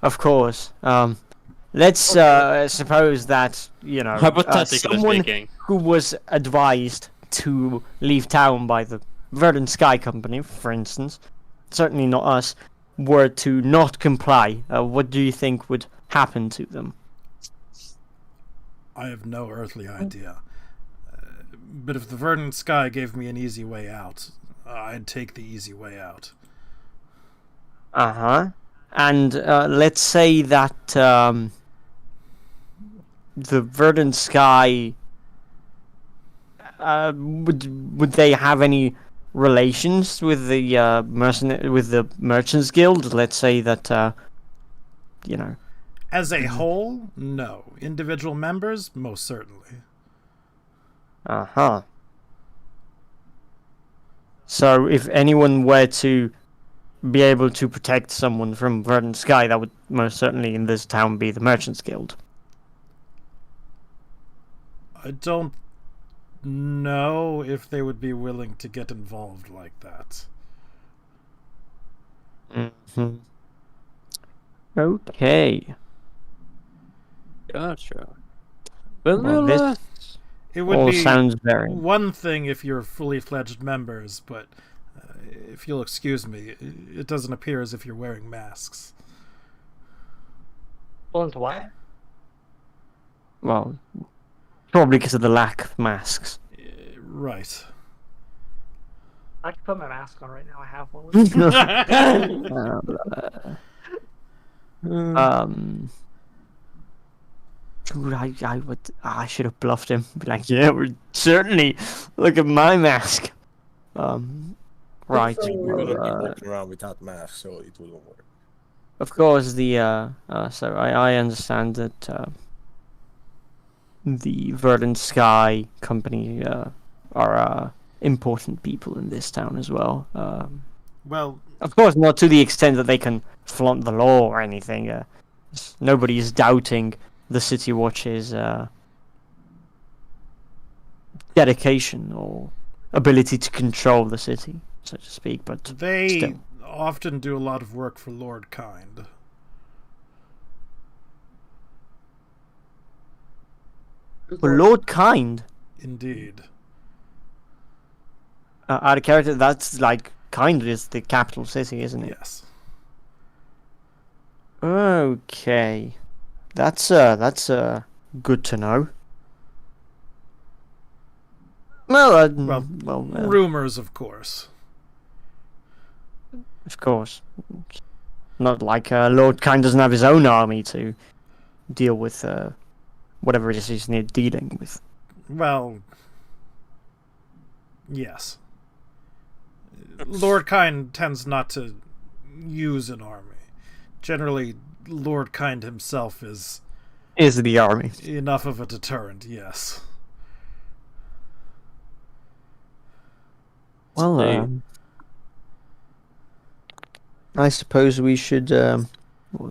Of course. Let's suppose that, Hypothetically someone speaking. who was advised to leave town by the Verdant Sky Company, for instance, certainly not us, were to not comply, what do you think would happen to them? I have no earthly idea. But if the verdant sky gave me an easy way out, I'd take the easy way out. Uh-huh. And let's say that the verdant sky would they have any relations with the with the merchants guild? Let's say that you know. As a whole, no. Individual members, most certainly. Uh-huh. So if anyone were to be able to protect someone from verdant sky, that would most certainly in this town be the merchants guild. I don't know if they would be willing to get involved like that. Mm-hmm. Okay. Gotcha. Well, Well, this It would all be sounds very... one thing if you're fully fledged members, but if you'll excuse me, it doesn't appear as if you're wearing masks. Well, into what? Well, probably because of the lack of masks. Right. I can put my mask on right now. I have one with me. Dude, I should have bluffed him. Be like, yeah, we're certainly. Look at my mask. Right. We wouldn't be well, walking around without masks, so it wouldn't work. of course, so I understand that the Verdant Sky Company are important people in this town as well. Well, Of course, not to the extent that they can flaunt the law or anything. Nobody is doubting the City Watch's dedication or ability to control the city, so to speak. But they still. often do a lot of work for Lord Kind. For Lord Kind, Indeed. out of character, that's like Kind is the capital city, isn't it? Yes. Okay, that's good to know. Well, Rumors, of course. of course, not like Lord Kind doesn't have his own army to deal with whatever it is he's dealing with. Well, yes. Lord Kind tends not to use an army. Generally, Lord Kind himself is The army. enough of a deterrent, yes. Well, I suppose we should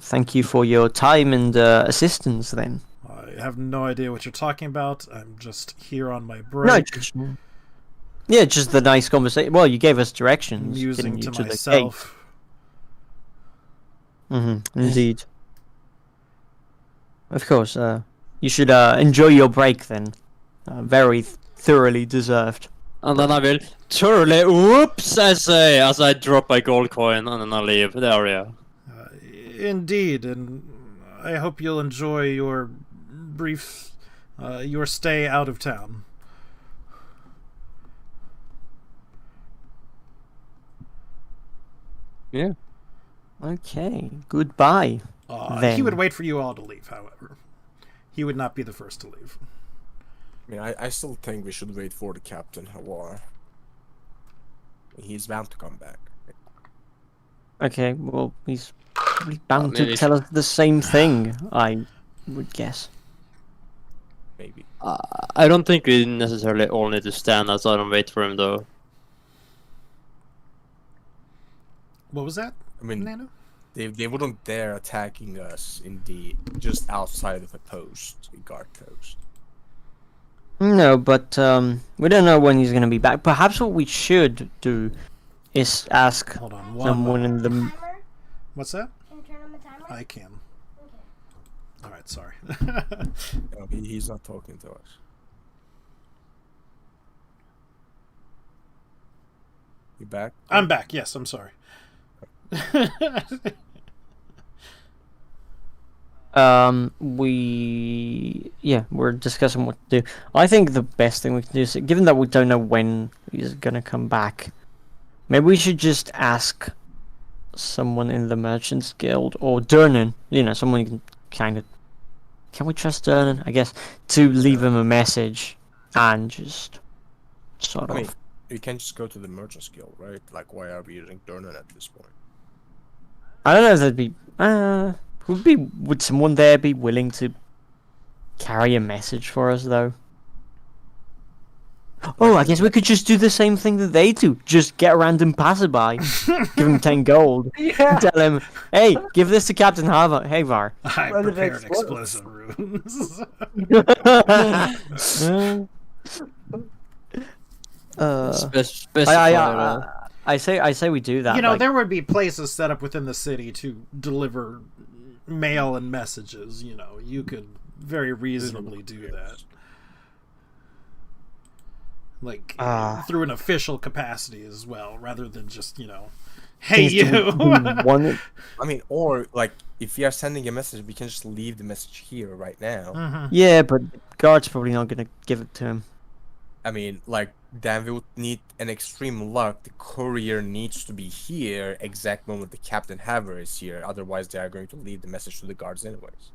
thank you for your time and assistance then. I have no idea what you're talking about. I'm just here on my No, break, just the nice conversation. Well, you gave us directions, musing didn't you, to the myself. gate. Indeed. Of course. You should enjoy your break then. Very thoroughly deserved. And then I will thoroughly whoops, I say, as I drop my gold coin and then I leave the area. Indeed, and I hope you'll enjoy your brief, your stay out of town. Yeah. Okay. Goodbye. He Then. would wait for you all to leave, however. He would not be the first to leave. I mean, I still think we should wait for the captain a while. He's bound to come back. Okay. Well, he's probably bound maybe- to tell us the same thing. I would guess. Maybe. I don't think we necessarily all need to stand outside and wait for him, though. What was that, I mean, Nano? they wouldn't dare attacking us in the just outside of a post, a guard post. No, but we don't know when he's going to be back. Perhaps what we should do is ask Hold on, one someone moment. in the... Timer? What's that? Can you turn on the timer? I can. Okay. Alright, sorry. No, he's not talking to us. You back? I'm back, yes, I'm sorry. We're discussing what to do. I think the best thing we can do is, given that we don't know when he's gonna come back, maybe we should just ask someone in the Merchants Guild or Durnan, someone you can kind of. Can we trust Durnan? I guess to leave him a message and just sort I mean, of. we can just go to the Merchants Guild, right? Like, why are we using Durnan at this point? I don't know if that'd be. Would someone there be willing to carry a message for us, though? Oh, I guess we could just do the same thing that they do. Just get a random passerby, give him 10 gold, Yeah. tell him, hey, give this to Captain Havar. I Let it prepared explode. explosive runes. I say we do that. You know, like- there would be places set up within the city to deliver mail and messages. You know, you could very reasonably do that. Like, through an official capacity as well, rather than just, hey, things you! one. I mean, or like, if we are sending a message, we can just leave the message here right now. Yeah, but guard's probably not gonna give it to him. I mean, like, then we would need an extreme luck. The courier needs to be here exact moment the Captain Haver is here. Otherwise, they are going to leave the message to the guards anyways.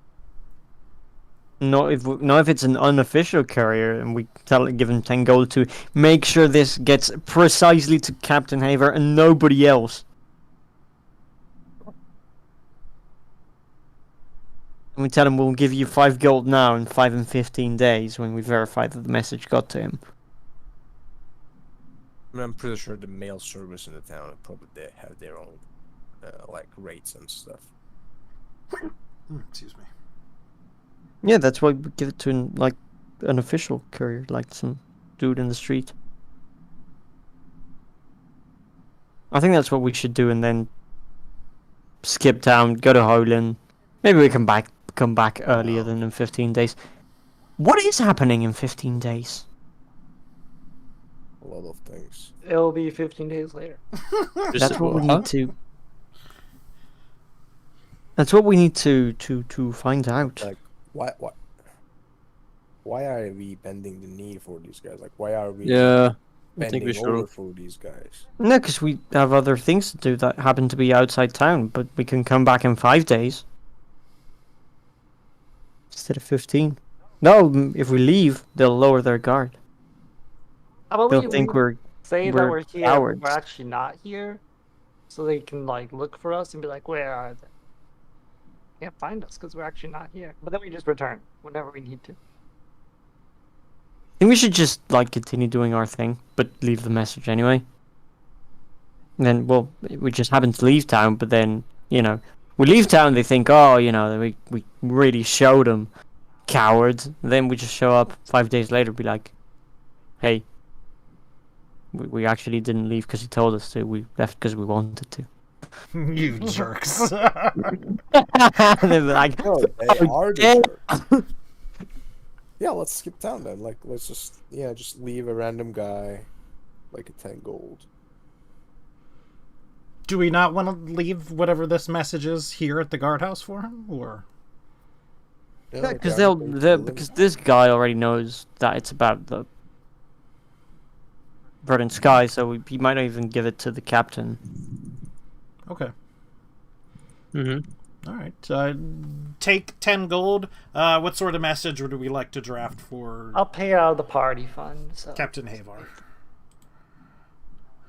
Not if it's an unofficial courier and we give him 10 gold to make sure this gets precisely to Captain Haver and nobody else. And we tell him we'll give you 5 gold now and 5 in 15 days when we verify that the message got to him. I mean, I'm pretty sure the mail service in the town probably they have their own like rates and stuff. Excuse me. Yeah, that's why we give it to an official courier, like some dude in the street. I think that's what we should do, and then skip town, go to Holen. Maybe we come back earlier than in 15 days. What is happening in 15 days? A lot of things. It'll be 15 days later. That's what we need to. That's what we need to find out. Like, why are we bending the knee for these guys? Like, why are we Yeah, I bending think we over should. for these guys? No, because we have other things to do that happen to be outside town, but we can come back in 5 days instead of 15. No, if we leave, they'll lower their guard. How about They'll we think we're say that we're we're here, cowards. we're actually not here, so they can look for us and be like, where are they? Can't find us because we're actually not here. But then we just return whenever we need to. I think we should just continue doing our thing, but leave the message anyway. And then, well, we just happen to leave town, but then we leave town. They think, oh, we really showed them, cowards. And then we just show up 5 days later, be like, hey, we actually didn't leave because he told us to. We left because we wanted to. You jerks. And they're like, No, they are damn. the Yeah, let's skip town then. Like, let's just leave a random guy, like a 10 gold. Do we not want to leave whatever this message is here at the guardhouse for him, or? Yeah, Because grab a gold because this guy already knows that it's about the Bird and Sky, so he might not even give it to the captain. Okay. Mm-hmm. All right. Take 10 gold. What sort of message would we like to draft for I'll pay out of the party fund. So. Captain Havar?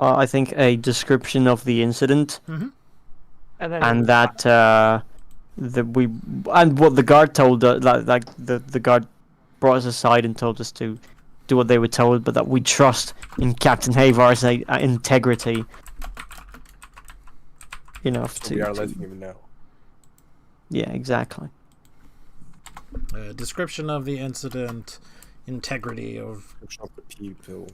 I think a description of the incident, And then and that what the guard told us, the guard brought us aside and told us to do what they were told, but that we trust in Captain Havar's integrity enough So we are to. letting him know. Yeah, exactly. Description of the incident, integrity of... Description of the people.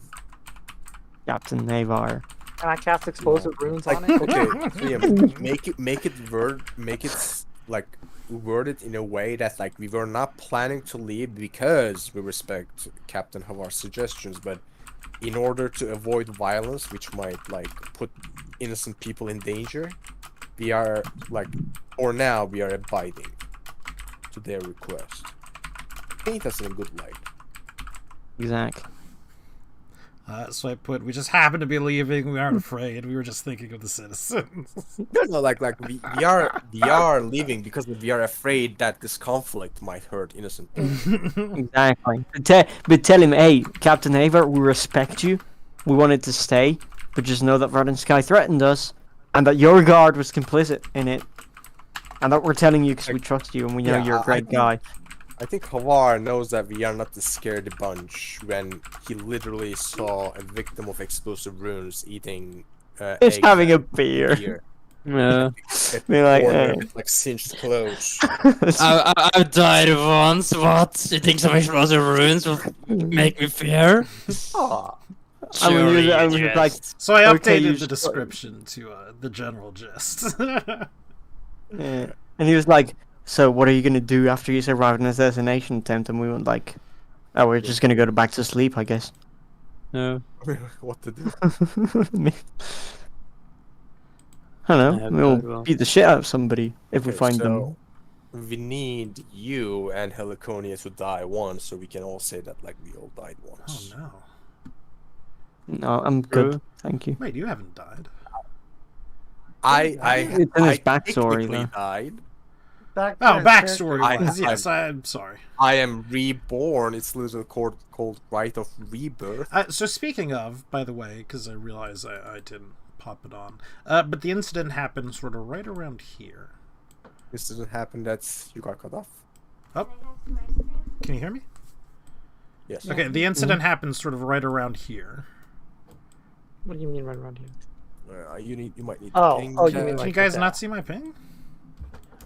Captain Havar. Can I cast explosive runes Like, on it? okay, Liam, make it worded in a way that we were not planning to leave because we respect Captain Havar's suggestions, but in order to avoid violence, which might put innocent people in danger, we are like, for now, we are abiding to their request. Paint us in a good light. Exactly. So I put, we just happen to be leaving. We aren't afraid. We were just thinking of the citizens. No, like we are leaving because we are afraid that this conflict might hurt innocent people. Exactly. But tell him, hey, Captain Haver, we respect you. We wanted to stay, but just know that Verdant Sky threatened us, and that your guard was complicit in it, and that we're telling you because we trust you and we know Yeah, you're a great guy. I think Havar knows that we are not the scaredy bunch when he literally saw a victim of explosive runes eating Just eggs having a and beer. Yeah. Be like, corner eh. with, like cinched clothes. I've died once. What? You think some explosive runes will make me fear? Ah, I mean, Sure, I you was jest. like, So I Okay, updated you the should- description to the general gist. yeah. And he was like, so what are you gonna do after you survive an assassination attempt? And we went like, oh, we're just gonna go back to sleep, I guess. No. what to do? I don't I know. have We'll died once. beat the shit out of somebody if we Okay, find them. so we need you and Heliconia to die once, so we can all say that like we all died Oh once. no. No, I'm good. True. Thank you. Wait, you haven't died. I It's in his backstory, technically though. died. Back Oh, to backstory I- wise, I- yes, I'm sorry. I am reborn. It's literally called Rite of Rebirth. So speaking of, by the way, because I realized I didn't pop it on, but the incident happened sort of right around here. This didn't happen. That you got cut off. Oh, can you hear me? Yes. Okay, the incident happened sort of right around here. What do you mean right around here? You might need. Oh, to ping oh, you that. mean Can like you guys that. not see my ping?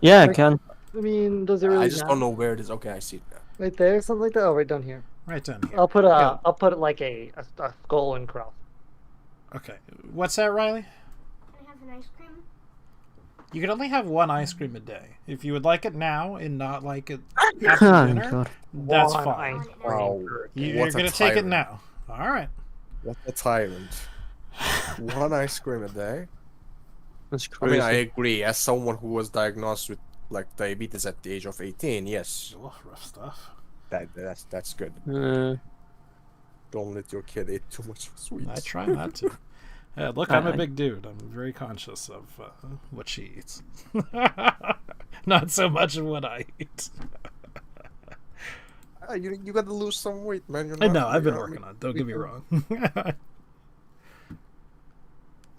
Yeah, I Like- can. I mean, does it really I just matter? don't know where it is. Okay, I see it now. Right there, something like that. Oh, right down here. Right down here. I'll put Yeah. I'll put it like a skull and cross. Okay, what's that, Riley? Can I have an ice cream? You can only have one ice cream a day. If you would like it now and not like it after Oh, dinner, God. that's One fine. ice Wow. cream per You're What a gonna take it tyrant. now. All right. What a tyrant. One ice cream a day. That's I crazy. mean, I agree. As someone who was diagnosed with like diabetes at the age of 18, yes, Oh, rough stuff. that's good. Don't let your kid eat too much sweets. I try not to. Yeah, look, I'm a big dude. I'm very conscious of what she eats. Not so much of what I eat. You gotta lose some weight, man. You're I not, know, I've been you're- working on it. Don't get me wrong.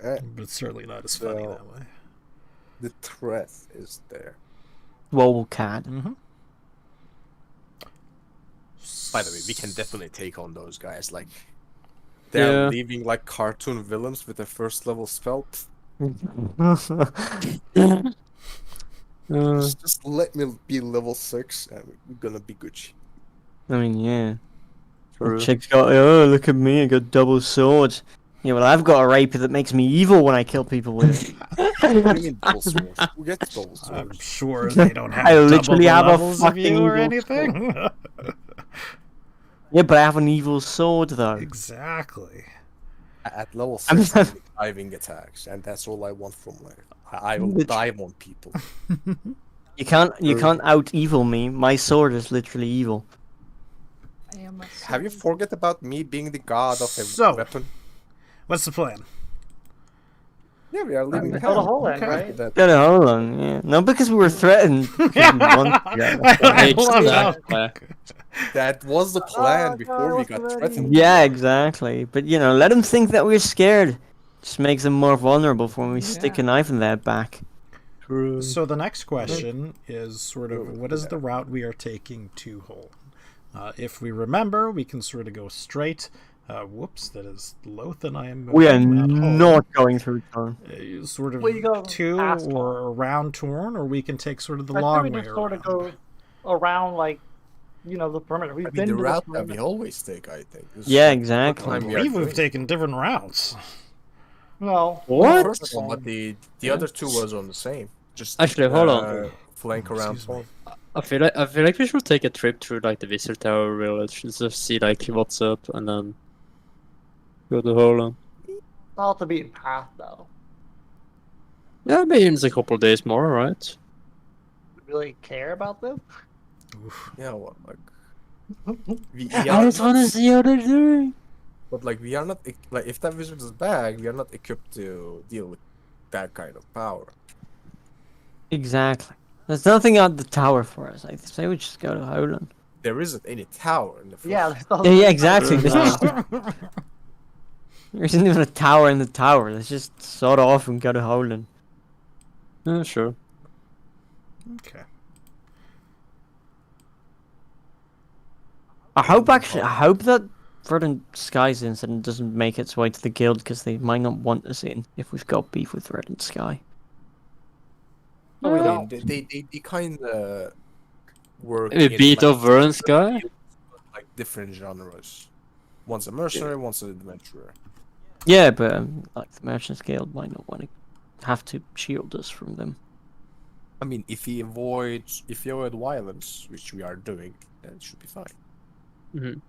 But certainly not as funny So- that way. The threat is there. Whoa, cat. Mm-hmm. By the way, we can definitely take on those guys. Like, they're Yeah. leaving like cartoon villains with a first level spell. Just let me be level 6 and we're gonna be Gucci. I mean, yeah. True. The chick's got, oh, look at me, I got double swords. Yeah, well, I've got a rapier that makes me evil when I kill people with it. What do you mean double swords? Who gets double I'm swords? sure they don't have I double literally the have a levels of fucking you or evil anything. Yeah, but I have an evil sword, though. Exactly. At level I mean, 6, I'm diving attacks, and that's all I want from life. I will Lit- dive on people. You can't out evil me. My sword is literally evil. I am a Have you forget about me being the god of a So- weapon? What's the plan? Yeah, we are leaving Build a hole in, Okay. right? That, Got a hold on, yeah. No, because we were threatened. because we wanted to get- I love how- Exactly. that was the plan Oh, before we God, got what's threatened. Yeah, exactly. But, you know, let them think that we're scared. Just makes them more vulnerable for when we stick a Yeah. knife in their back. True. So the next question is sort of what is the route we are taking to Holm? If we remember, we can sort of go straight. Whoops, that is Lothan. I am. We are moving, Holm. not going through town. Sort of Well, you go to past or around Torn, or we can take sort of the I long think we way just sort around. of go around, like, you know, the perimeter. We've I mean, been the to the route that we perimeter. always take, I think. is Yeah, like, exactly. what time I we are believe we've doing. taken different routes. No. What? First one, but the other two was on the same. Just Actually, hold on. Flank around. Excuse me. I feel like we should take a trip through like the Wizard Tower village and just see like what's up and then go to Holland. Not the beaten path, though. Yeah, maybe in a couple of days more, right? Really care about them? Oof. Yeah, well, like we I are just want to see how they're doing. but like we are not like if that wizard is back, we are not equipped to deal with that kind of power. Exactly. There's nothing on the tower for us. I say we just go to Holland. There isn't any tower in the first. Yeah, that's all. Yeah, exactly. Fair There's, enough. there isn't even a tower in the tower. Let's just sort off and go to Holland. Yeah, sure. Okay. I hope that Red Sky's incident doesn't make its way to the guild because they might not want us in if we've got beef with Red and Sky. Oh, we I don't. mean, they kind of work. We in, beat like, up Vern's guy? like different genres. One's a mercenary, one's an adventurer. Yeah, but like the Merchants Guild might not want to have to shield us from them. I mean, if you avoid violence, which we are doing, then it should be fine. Mm-hmm.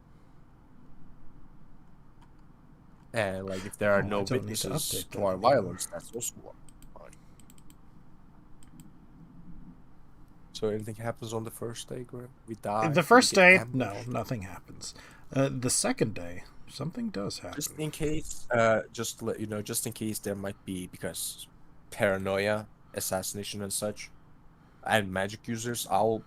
And like, if there are Oh, I no don't need to witnesses update to that our anymore. violence, that's also fine. So anything happens on the first day, Graham? We die. The we first get day, ambushed? no, nothing happens. The second day, something does happen. Just in case, just to let you know, just in case there might be, because paranoia, assassination and such, and magic users, I'll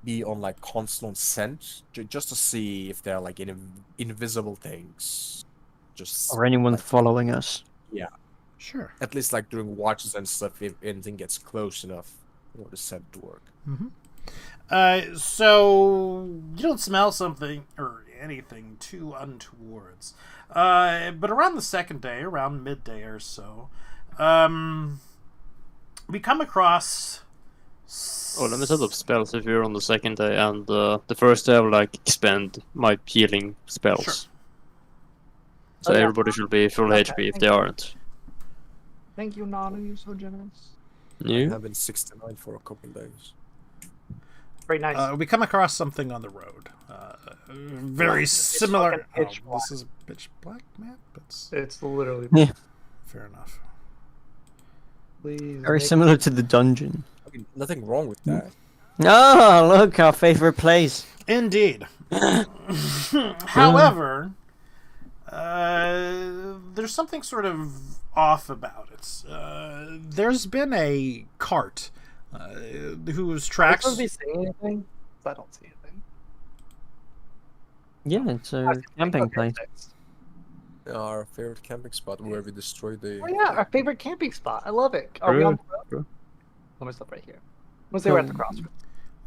be on like constant scent just to see if there are like any invisible things. Just Or anyone like, following us. Sure. at least like during watches and stuff, if anything gets close enough for the scent to work. So you don't smell something or anything too untowards. But around the second day, around midday or so, we come across. Oh, let me set up spells if you're on the second day, and the first day I will like expend my healing spells. Sure. So Oh, yeah. everybody should be full Okay, HP if thank they you. aren't. Thank you, Nana. You're so generous. You? I've been 69 for a couple days. Very nice. We come across something on the road. Very similar. fucking pitch Oh, this is a pitch black map. It's It's literally. Yeah. fair enough. Please. Very make- similar to the dungeon. I mean, nothing wrong with that. Oh, look, our favorite place. Indeed. However, there's something sort of off about it. There's been a cart whose Are we tracks. supposed to be saying anything? I don't see anything. Yeah, it's a Okay, camping okay, place. thanks. Our favorite camping spot where we destroyed the. Oh yeah, our favorite camping spot. I love it. Are we on the road? True. Let me stop right here. Let's say we're at the crossroads.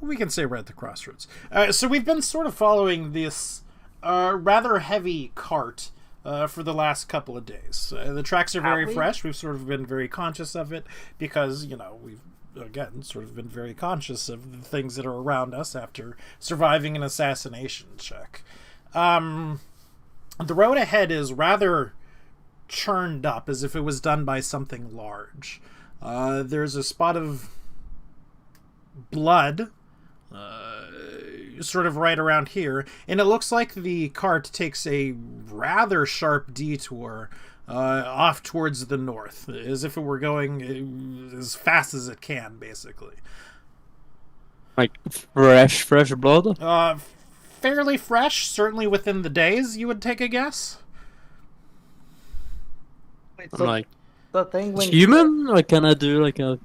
We can say we're at the crossroads. So we've been sort of following this rather heavy cart for the last couple of days. The tracks are very Have we? fresh. We've sort of been very conscious of it because, we've, again, sort of been very conscious of the things that are around us after surviving an assassination check. The road ahead is rather churned up as if it was done by something large. There's a spot of blood sort of right around here, and it looks like the cart takes a rather sharp detour off towards the north, as if it were going as fast as it can, basically. Like fresh blood? Fairly fresh, certainly within the days, you would take a guess. Wait, I'm so like, the thing when human? Like, can I do like a...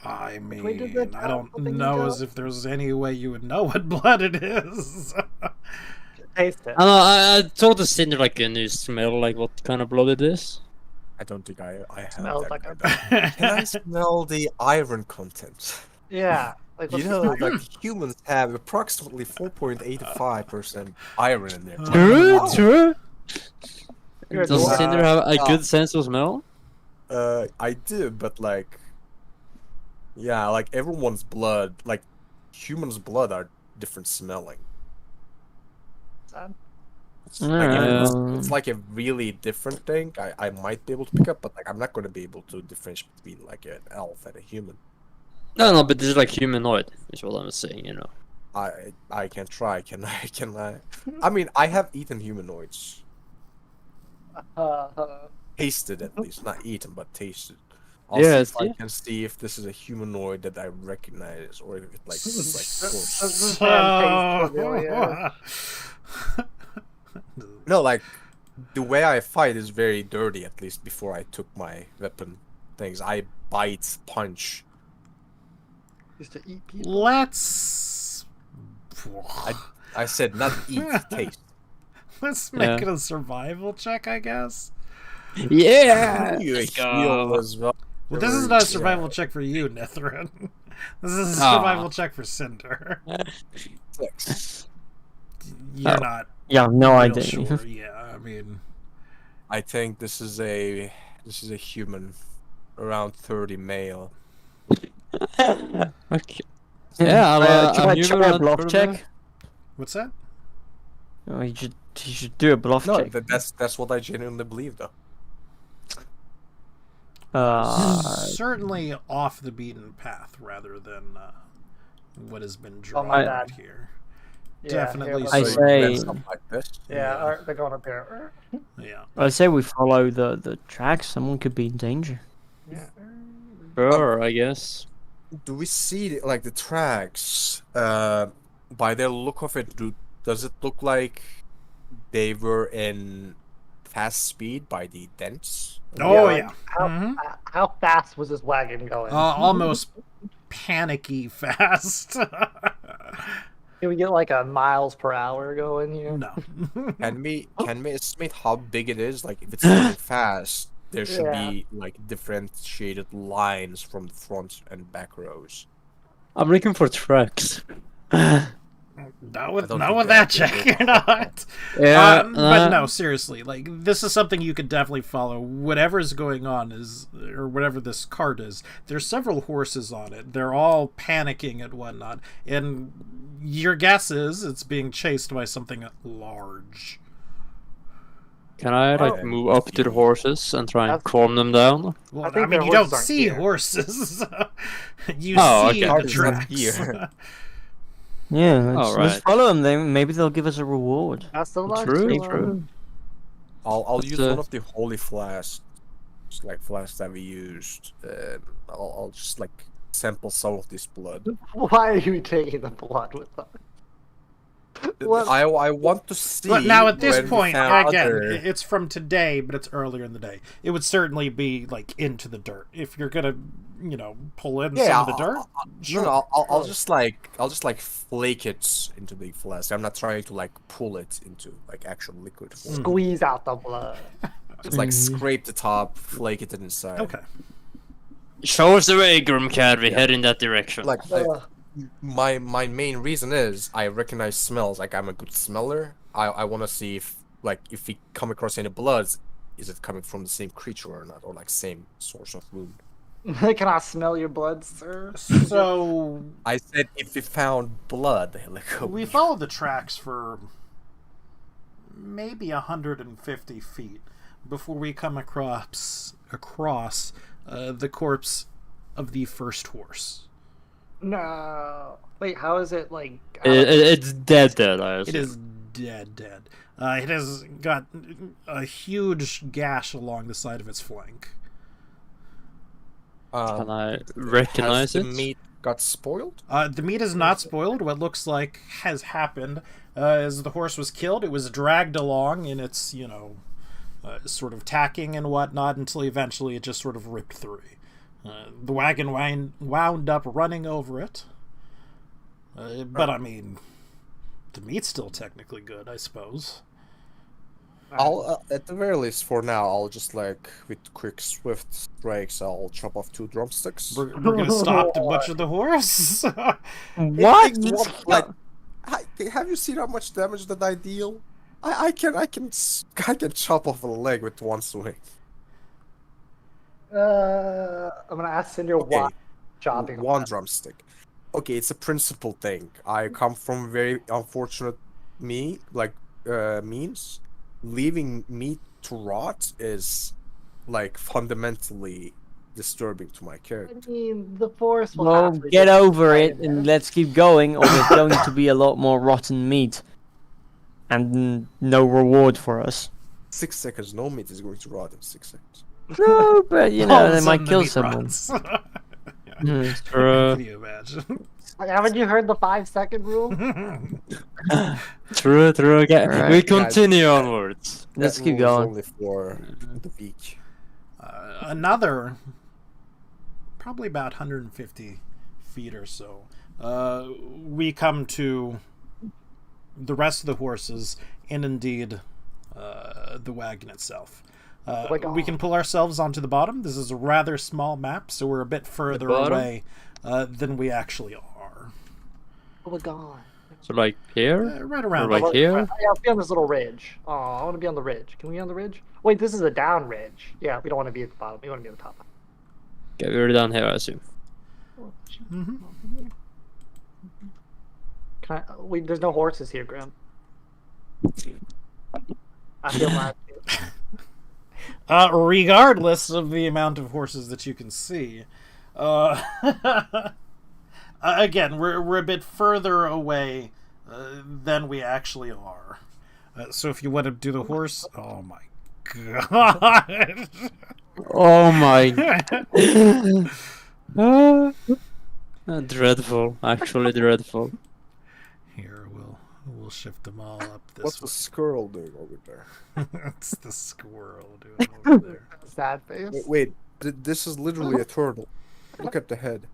I Wait, does that mean, I tell don't something know you as tell? if there's any way you would know what blood it is. taste it. I don't know, I told the Cinder like a new smell, like what kind of blood it is. I don't think I have Smells that like kind a- of- Can I smell the iron content? Yeah. Like, You what's know, the- like humans have approximately 4.85% iron in there. True. You're a Does dwarf. Cinder have a good sense of smell? I do, but like, yeah, like everyone's blood, like humans' blood are different smelling. Sad. Like, if Yeah. it's like a really different thing, I might be able to pick up, but like I'm not gonna be able to differentiate between like an elf and a human. No, but this is like humanoid, is what I'm saying, I can try, can I? Can I? I mean, I have eaten humanoids. Uh, Tasted at least, not eaten, but tasted. I'll see Yes, if I yeah. can see if this is a humanoid that I recognize, or if it like Does corpse. this man taste familiar? No, like the way I fight is very dirty. At least before I took my weapon things, I bite, punch. Used to eat people. Let's I said not eat, taste. let's make Yeah. it a survival check, I guess. Yeah. You Let's heal go. as well. Well, this is not a survival check for you, Nithrin. This is a Aw. survival check for Cinder. Six. You're Oh. not Yeah, no real idea. sure. Yeah, I mean, I think this is a human, around 30 male. Okay. Yeah, I'll, Try I'm a human bluff and check. what's that? Oh, you should do a bluff No, check. that's what I genuinely believe, though. Certainly off the beaten path rather than what has been drawn my out bad. here. Yeah, Definitely. here, I let's So go. you say- mess up like this. Yeah, alright, they're going up here. Yeah. I say we follow the tracks. Someone could be in danger. Yeah. Sure, I guess. Do we see like the tracks? By the look of it, does it look like they were in fast speed by the dents? Oh like, yeah. How, Mhm. how fast was this wagon going? Almost panicky fast. Can we get like a miles per hour going here? No. Can we estimate how big it is? Like if it's going fast, there should Yeah. be like differentiated lines from the front and back rows. I'm looking for tracks. Not with, I don't not think with that that would be check, you're not. Yeah, But no, seriously, like this is something you could definitely follow. Whatever's going on is, or whatever this cart is. There's several horses on it. They're all panicking and whatnot. And your guess is it's being chased by something large. Can I like Oh. move up to the horses and try and That's- calm them down? Well, I I, think mean, their you don't horses aren't see here. horses. You Oh, see okay. the Cart is not tracks. here. Yeah, let's Alright. follow them. Maybe they'll give us a reward. That's the luck. True, so, true. I'll That's, use one of the holy flasks, just like flasks that we used. I'll just like sample some of this blood. Why are you taking the blood with us? What? I want to see. But now at this when we point, found again, other- it's from today, but it's earlier in the day. It would certainly be like into the dirt. If you're gonna, pull in some of the dirt, sure. No, I'll just like flake it into the flask. I'm not trying to like pull it into like actual liquid form. Squeeze out the blood. Just like scrape the top, flake it inside. Okay. Show us the way, Grimcat. We head in that direction. Like Ugh. my main reason is I recognize smells. Like I'm a good smeller. I want to see if we come across any bloods, is it coming from the same creature or not, or like same source of wound. Can I smell your blood, sir? So I said if we found blood, like we followed the tracks for maybe 150 feet before we come across the corpse of the first horse. No. Wait, how is it like? It's dead, I It assume. is dead. It has got a huge gash along the side of its flank. Can I recognize has it? the meat got spoiled? The meat is not spoiled. What looks like has happened as the horse was killed, it was dragged along in its, sort of tacking and whatnot until eventually it just sort of ripped through. The wagon wound up running over it. But I mean, the meat's still technically good, I suppose. I'll at the very least for now I'll just like with quick swift strikes I'll chop off 2 drumsticks. We're gonna stop to butcher the horse. What? It takes one, like, have you seen how much damage that I deal? I can chop off a leg with one swing. I'm gonna ask Cinder Okay, why chopping one drumstick. Okay, it's a principle thing. I come from very unfortunate means. Leaving meat to rot is like fundamentally disturbing to my I character. mean, the forest will Well, have to get just over fight it and let's keep going, or there's going to be a lot more rotten meat. And no reward for us. 6 seconds, no meat is going to rot in 6 seconds. No, but you All know of a they might sudden kill meat someone. rots. True. Can you imagine? Like, haven't you heard the 5-second rule? True. Okay, Alright. we continue onwards. Let's That keep rule is going. only for the beach. Another, probably about 150 feet or so, we come to the rest of the horses and indeed the wagon itself. my God. We can pull ourselves onto the bottom. This is a rather small map, so we're a bit further bottom? away than we actually are. Oh my god. So like here, Right or around like here. here. Yeah, I'll be on this little ridge. Oh, I want to be on the ridge. Can we be on the ridge? Wait, this is a down ridge. Yeah, we don't want to be at the bottom. We want to be at the top. Okay, we're down here, I assume. Mhm. Can I, wait, there's no horses here, Graham. I feel bad. Regardless of the amount of horses that you can see, again, we're a bit further away than we actually are. So if you want to do the horse, oh my god! Oh my. Dreadful. Actually dreadful. Here we'll shift them all up What's this the squirrel doing over there? way. It's the squirrel doing over there. Sad face. Wait, this is literally a turtle. Look at the head.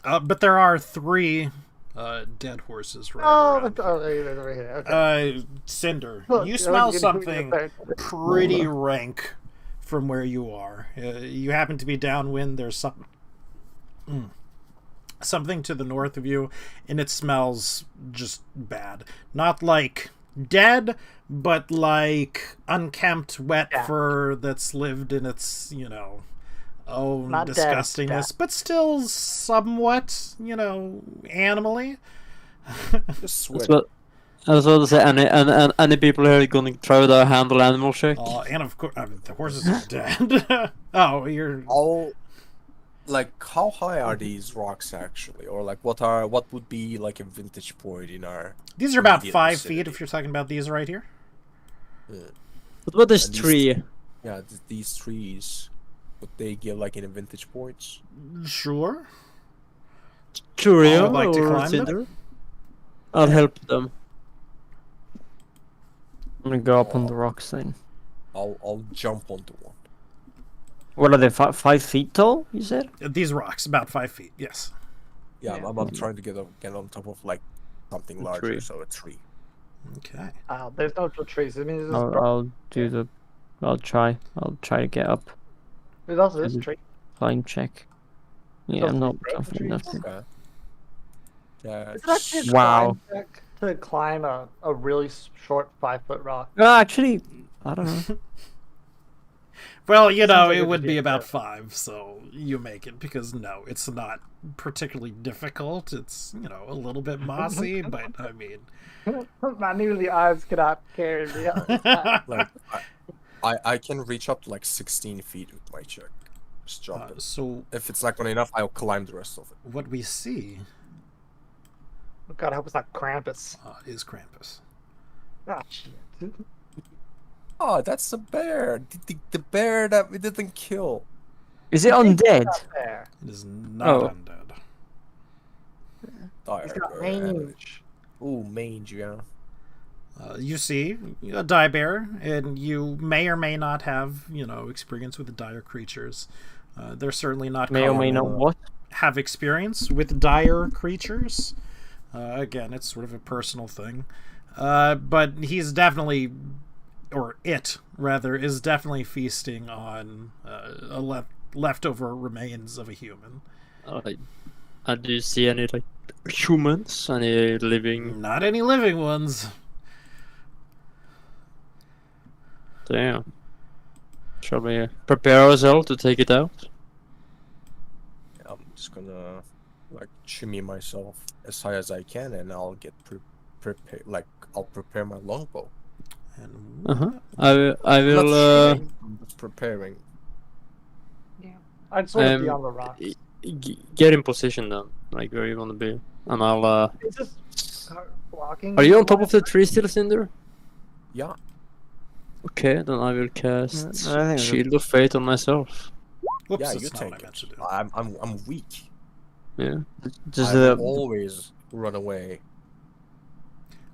But there are 3 dead horses right Oh, around. there's over here. Okay. Cinder, Look, you you're smell getting something there. pretty rank from where you are. You happen to be downwind. There's something to the north of you, and it smells just bad. Not like dead, but like unkempt, wet Yeah. fur that's lived in its, Not dead, disgustingness, but still somewhat, animally. Just That's sweat. what I was about to say. Any people here gonna try to handle animal check? And of course, the horses are dead. Oh, you're. How high are these rocks actually, or like what would be like a vintage point in our? These are about immediate 5 feet vicinity? if you're talking about these right here. What about this And these- tree? Yeah, these trees, would they give like any vintage points? Sure. Toria I would like to or climb them. Cinder? I'll help them. I'm gonna go up on the rocks then. I'll jump onto one. What are they? 5 feet tall? You said? These rocks, about 5 feet. Yes. Yeah, Yeah. I'm trying to get on top of like something A larger, tree. so a tree. Okay. There's no trees. I mean, there's, I'll do the. I'll try to get up. there's also this tree. Climb check. Yeah, Those I'm not broken confident enough. trees? Okay. Yeah. Is it actually a Wow. climb check to climb a really short 5-foot rock? Actually, I don't know. Well, Seems like it it would would be be about fair. 5, so you make it because no, it's not particularly difficult. It's a little bit mossy, but I mean, Not nearly odds cannot carry me up. Like I can reach up to like 16 feet with my check. Just jump it. so If it's not good enough, I'll climb the rest of it. what we see Oh God, I hope it's not Krampus. is Krampus. Ah, shit. Oh, that's the bear. The bear that we didn't kill. Is it undead? Not there. It is not Oh. undead. He's Dire got bear. mange. Ooh, mange, yeah. You see a dire bear, and you may or may not have, experience with dire creatures. They're certainly not May or may not common. what? Have experience with dire creatures. Again, it's sort of a personal thing. But he's definitely, or it, rather, is definitely feasting on leftover remains of a human. And do you see any like humans? Any living? Not any living ones. Damn. Shall we prepare ourselves to take it out? I'm just gonna like shimmy myself as high as I can, and I'll get prepared. Like I'll prepare my longbow. And I I'm will. not shooting, I'm just preparing. I'd sort of be Um, on the rocks. Get in position then, like where you want to be, and I'll. Is this car blocking? Are you on top of the tree still, Cinder? Yeah. Okay, then I will cast I think Shield of Fate on myself. Whoops, Yeah, that's you not what I take meant to it. do. I'm weak. Yeah. Does I will the always run away.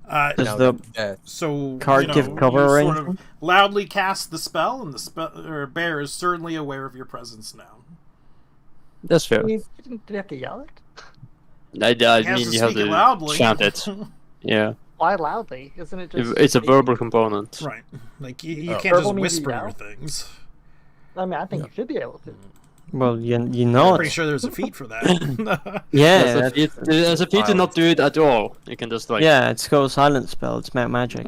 does Now the that death. So card give cover you or sort of anything? loudly cast the spell, and the bear is certainly aware of your presence now. That's fair. Do you have to yell it? I He has mean, to you have speak it to loudly. chant it. Yeah. Why loudly? Isn't it just? It's a verbal component. Right. Like you Oh. can't Verbal just means whisper yell? your things. I mean, I think you should be able to. well, you I'm know pretty sure there's a feat for that. Yeah, There's a feat to not do it at all. You can just like. yeah, it's called silent spell. It's magic.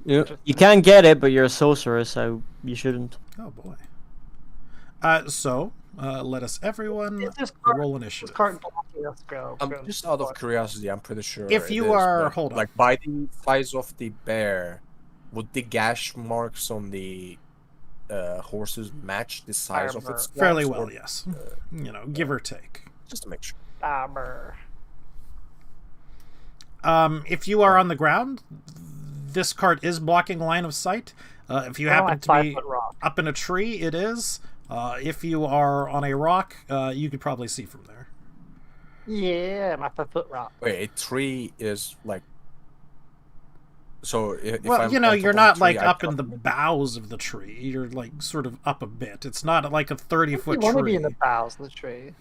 Yeah. You can get it, but you're a sorcerer, so you shouldn't. Oh boy. So let us everyone Is this roll This initiative. card blocking us go. Just out of curiosity, I'm pretty sure. If it you is, are- but, hold on. like by the size of the bear, would the gash marks on the horses match the size of its Fairly claws, well, or- yes. Give or take. Just to make sure. Armor. If you are on the ground, this card is blocking line of sight. If you I don't happen like to 5 be foot rock. up in a tree, it is. If you are on a rock, you could probably see from there. Yeah, my 5 foot rock. Wait, a tree is like. So if Well, I'm on top you're of not the like tree, I up in can't- the boughs of the tree. You're like sort of up a bit. It's not like a 30-foot You want to tree. be in the boughs of the tree.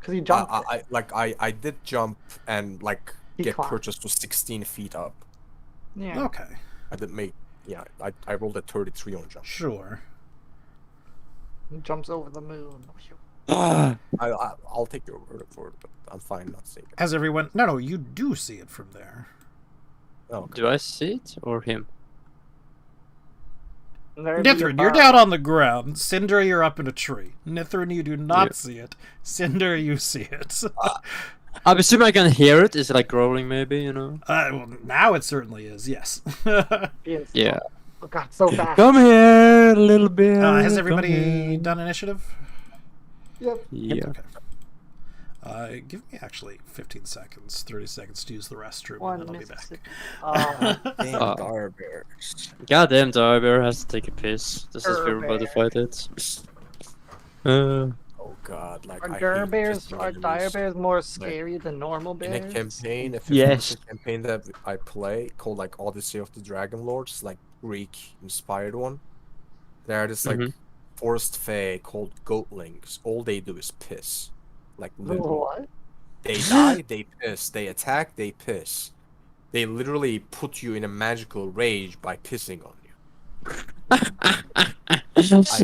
Because you jump. I did jump and like He get climbed. purchased to 16 feet up. Yeah. Okay, I did make. Yeah, I rolled a 33 on jump. sure. He jumps over the moon. I'll take your word for it, but I'm fine not seeing it. Has everyone? No, you do see it from there. Oh, okay. Do I see it or him? There'd be a Nithrin, you're bar. down on the ground. Cinder, you're up in a tree. Nithrin, you do not Yeah. see it. Cinder, you see it. I presume I can hear it. Is it like growling, maybe? Well, now it certainly is. Yes. Being Yeah. Oh god, so fast. Come here, little bit. Has everybody done initiative? Yep. Yeah. Okay. Give me actually 15 seconds, 30 seconds to use the restroom, One and then I'll be Mississippi. back. Dang, Oh. dire bears. Goddamn, Diver has to take a piss. This is Bear. we're about to fight it. Oh god, like Are I dire hate bears, just are enemies. dire bears more scary than normal In a bears? campaign, if Yes. a campaign that I play called like Odyssey of the Dragon Lords, like Greek inspired one. There are this like Mhm. forest fae called goatlings. All they do is piss. Like literally. What? They die, they piss. They attack, they piss. They literally put you in a magical rage by pissing on you.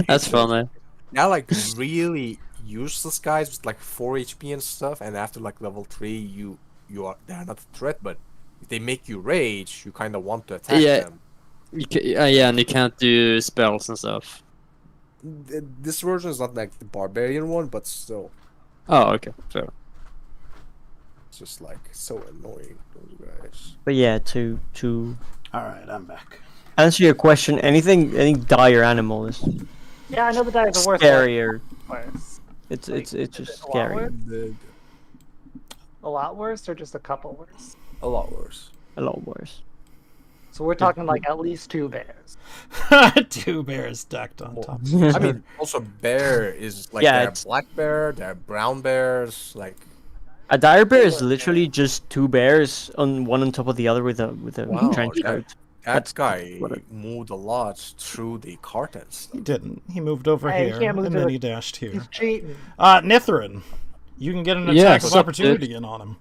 That's funny. Now like really useless guys with like 4 HP and stuff, and after like level 3 they're not a threat, but if they make you rage, you kinda want to attack Yeah. them. Yeah, and you can't do spells and stuff. This version is not like the barbarian one, but still. Oh, okay, fair. It's just like so annoying, those guys. But yeah, to All right, I'm back. answer your question, any dire animal is Yeah, I know the dire is the worst. scarier. Worse. It's Like, it's is just it a lot scary. worse? A lot worse, or just a couple worse? A lot worse. A lot worse. So we're talking like at least 2 bears. 2 bears stacked on top. I mean, also bear is like Yeah, there are it's- black bear, there are brown bears, like A dire bear is literally just 2 bears on one on top of the other with a Wow, trench that- coat. that That's guy what it- moved a lot through the cart and stuff. He didn't. He moved over Hey, you here, can't move and to then the- he dashed here. He's cheating. Nithrin, you can get an Yeah, attack of sup, opportunity in on him.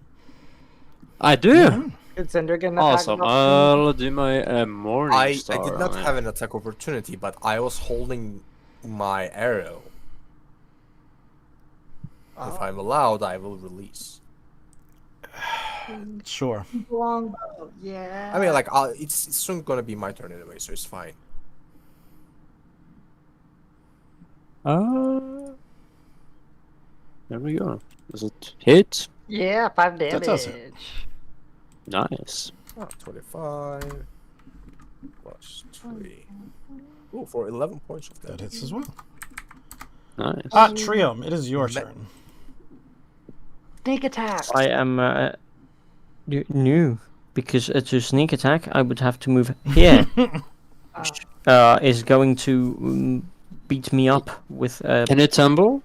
I do. Did Cinder get an attack Awesome. of opportunity? I'll do my morning I star did not on it. have an attack opportunity, but I was holding my arrow. If I'm allowed, I will release. Sure. Longbow, yeah. I mean, like, it's soon gonna be my turn anyway, so it's fine. There we go. Does it hit? Yeah, 5 damage. That does it. Nice. 25 plus 3. Ooh, for 11 points of That damage. hits as well. Nice. Trium, it is your Me- turn. Sneak attack. I am new because to sneak attack I would have to move here. is going to beat me up with. Can you tumble?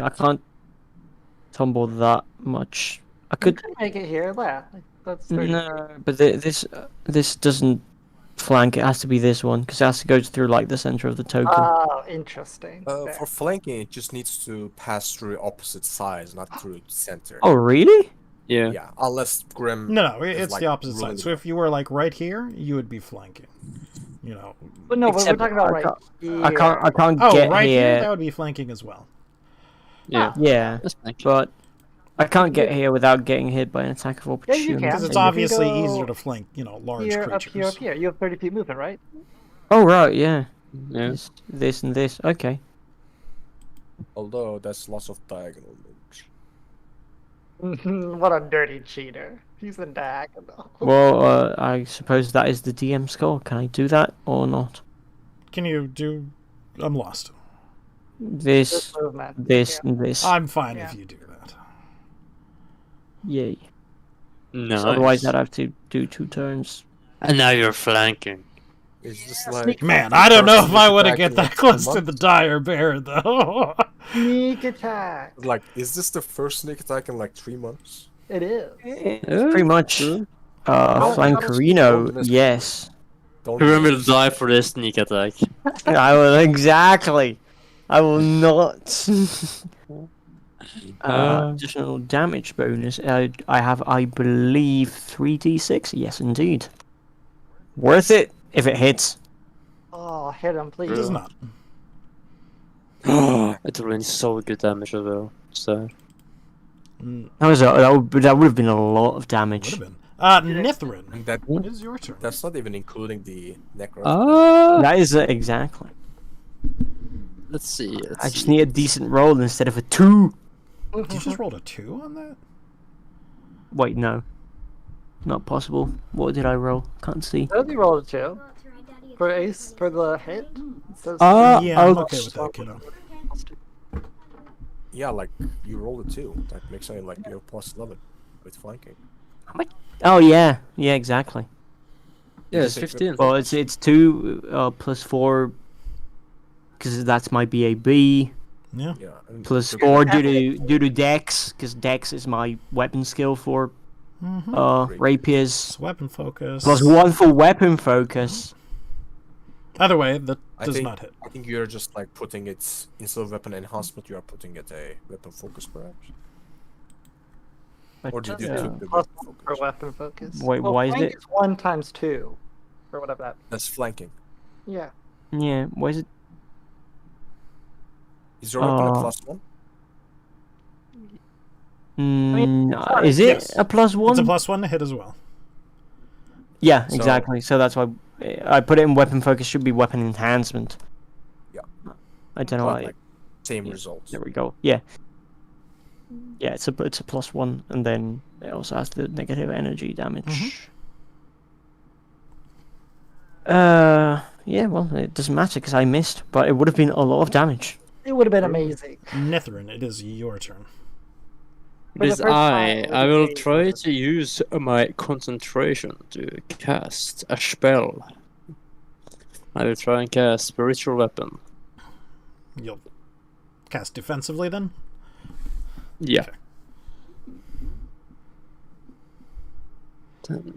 I can't tumble that much. I You could. could make it here. Yeah, that's 30 feet. No, but this doesn't flank. It has to be this one because it has to go through like the center of the token. Oh, interesting. Fair. For flanking, it just needs to pass through opposite sides, not through center. Oh, really? Yeah. Yeah, unless Grim. No, is, it's like, the opposite really side. So if you were like right here, you would be flanking. You know. But no, but we're Except talking about I right can't- here. I can't Oh, get right here, here. that would be flanking as well. Yeah. Yeah, That's fine. but I can't get here without getting hit by an attack of Yeah, you opportunity. can. Because So it's you can obviously go easier to flank, large Here, creatures. up here, up here. You have 30 feet movement, right? Oh right, yeah. Yeah. This and this. Okay. Although that's lots of diagonal moves. What a dirty cheater. He's a diagonal. Well, I suppose that is the DM score. Can I do that or not? Can you do? I'm lost. This, movement. this, Yeah. and this. I'm fine Yeah. if you do that. Yay. Nice. Otherwise, I'd have to do 2 turns. And now you're flanking. It's just like Man, I don't know if I want to attack get in, that like, close a to month. the dire bear, though. Sneak attack. Like, is this the first sneak attack in like 3 months? It is. Pretty much. True. Flankerino, yes. Don't Grim will die for this sneak attack. I will exactly. I will not. Additional damage bonus. I have, I believe, 3d6. Yes, indeed. Worth it if it hits. Oh, hit him, please. It is not. It's really so good damage as well. So That would have been a lot of Would damage. have been. Nithrin, And that it is your turn. that's not even including the necro. That is exactly. let's see. I just need a decent roll instead of a 2. You just rolled a 2 on that? Wait, no. Not possible. What did I roll? Can't see. Does he roll a 2? For ace, for the hit? It says Yeah, I'm I'll- okay with that, kiddo. Yeah, like you rolled a 2. That makes it like you're plus 11 with flanking. Oh yeah, yeah, exactly. Yeah, it's 15. Well, it's 2 plus 4 because that's my BAB Yeah. Yeah. And plus the- 4 due to Dex because Dex is my weapon skill for rapiers. It's weapon focus. Plus 1 for weapon focus. Either way, that I does think- not hit. I think you're just like putting it instead of weapon enhancement, you are putting it a weapon focus perhaps. Or did you Yeah. took the plus weapon 1 for focus? weapon focus. Wait, why is flank it- 1 times 2. Or whatever that. That's flanking. Yeah. Yeah, why is it? Is your weapon a Uh, plus 1? Is it Yes. a plus 1? It's a +1 to hit as well. Yeah, So- exactly. So that's why I put it in weapon focus. Should be weapon enhancement. Yeah. I don't know But, why. like, same results. There we go. Yeah. Yeah, it's a +1, and then it also has the negative energy damage. Yeah. Well, it doesn't matter because I missed, but it would have been a lot of damage. It would have been amazing. Nithrin, it is your turn. For the Because first time, it I would will be- try to use my concentration to cast a spell. I will try and cast spiritual weapon. You'll cast defensively then? Yeah. Okay.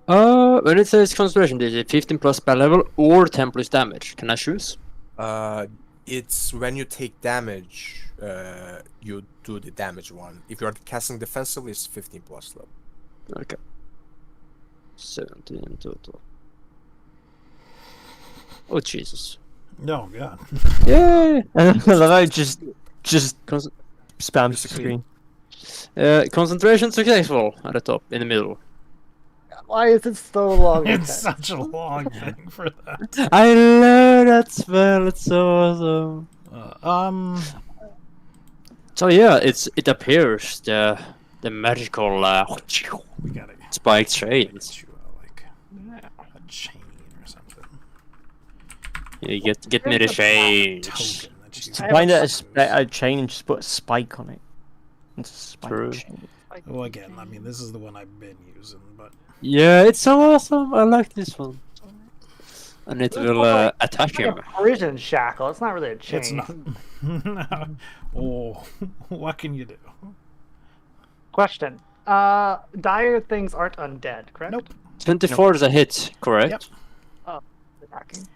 When it says concentration, is it 15 plus spell level or 10 plus damage? Can I choose? It's when you take damage, you do the damage one. If you're casting defensively, it's 15 plus level. Okay. 17 in total. Oh Jesus! No, God. Yeah. I just Con- spam Just a screen. concentration successful at the top, in the middle. Why is it so long? with It's that? such a long thing for that. I love that spell. It's so awesome. So yeah, it appears the magical We gotta spiked chains. get you a chain or something. You get me the chains. Token that you Find a chain and just put a spike on it. It's a spike True. chain. Well, again, I mean, this is the one I've been using, but Yeah, it's so awesome. I like this one. and it It's will like- attach It's like him. a prison shackle. It's not really a chain. It's not. Oh, what can you do? Question. Dire things aren't undead, correct? Nope. 24 is a hit, correct? Attacking.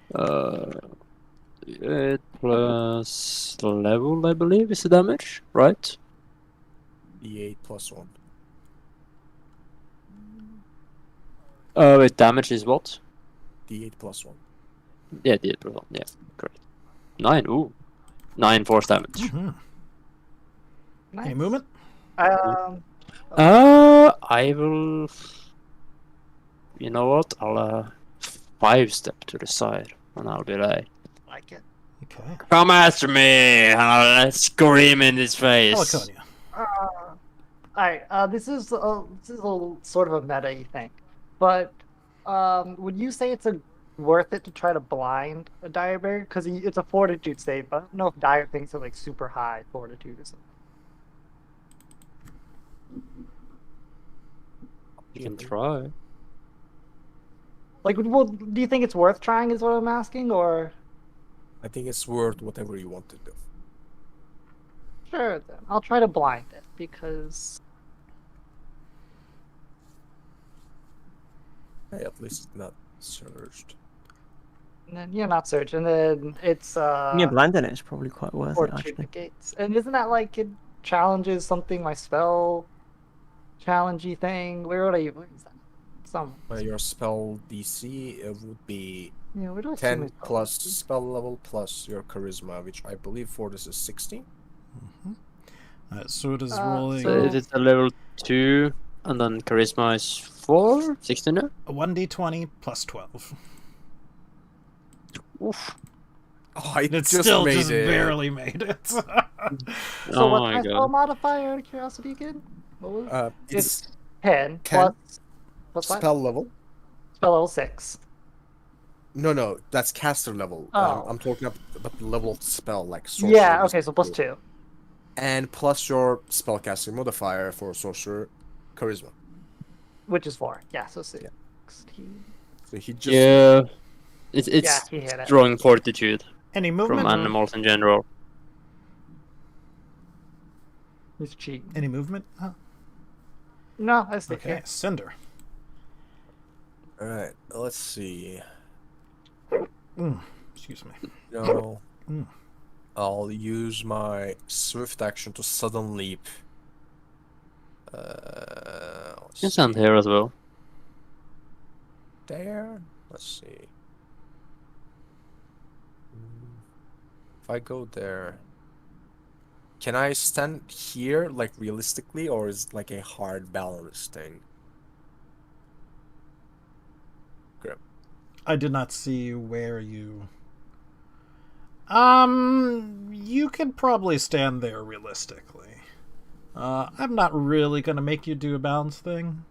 8 plus level, I believe, is the damage, right? D8 plus 1. Wait, damage is what? D8 plus 1. Yeah, the 8 plus 1, yeah, correct. 9, ooh. 9 force damage. Mhm. Nice. Any movement? I will... You know what? I'll 5-step to the side, and I'll be like, Like it. Okay. come after me! And I'll scream in his face. Heliconia. Alright, this is a sort of a meta thing, but would you say it's worth it to try to blind a dire bear? Because it's a fortitude save, but I don't know if dire things are like super high fortitude or something. You can try. Like, well, do you think it's worth trying? Is what I'm asking, or I think it's worth whatever you want to do. sure then I'll try to blind it because Hey, at least it's not surged. and then you're not searching. And then it's Yeah, blinding it is probably quite worth it, fortitude actually. negates. And isn't that like it challenges something my spell challengey thing? Where would what is that? Some Your spell DC would be yeah, where do I see my 10 spell plus DC? spell level plus your charisma, which I believe for this is 16. So it is Uh, rolling So it is a level 2, and then charisma is 4? 16 now? a 1d20 plus 12. Oof. Oh, I It just still made just it. barely made it. So Oh what's my my spell god. modifier out of curiosity again? What was it? It's 10 10. plus what? spell level. Spell level 6. No, that's caster level. Oh. I'm talking about the level of the spell, like sorcerer. Yeah, okay, so plus 2. And plus your spellcasting modifier for sorcerer, charisma. Which is 4. Yeah, so 16. So he just Yeah. It's Yeah, he hit it. drawing fortitude Any from movement? animals in general. He's cheating. Any movement? Huh? No, I stick Okay, here. Cinder. All right. Let's see. Excuse me. No. Mm. I'll use my swift action to sudden leap. Let's You can stand see. here as well. There. Let's see. If I go there, can I stand here like realistically, or is it like a hard balance thing? I did not see where you. You can probably stand there realistically. I'm not really gonna make you do a balance thing.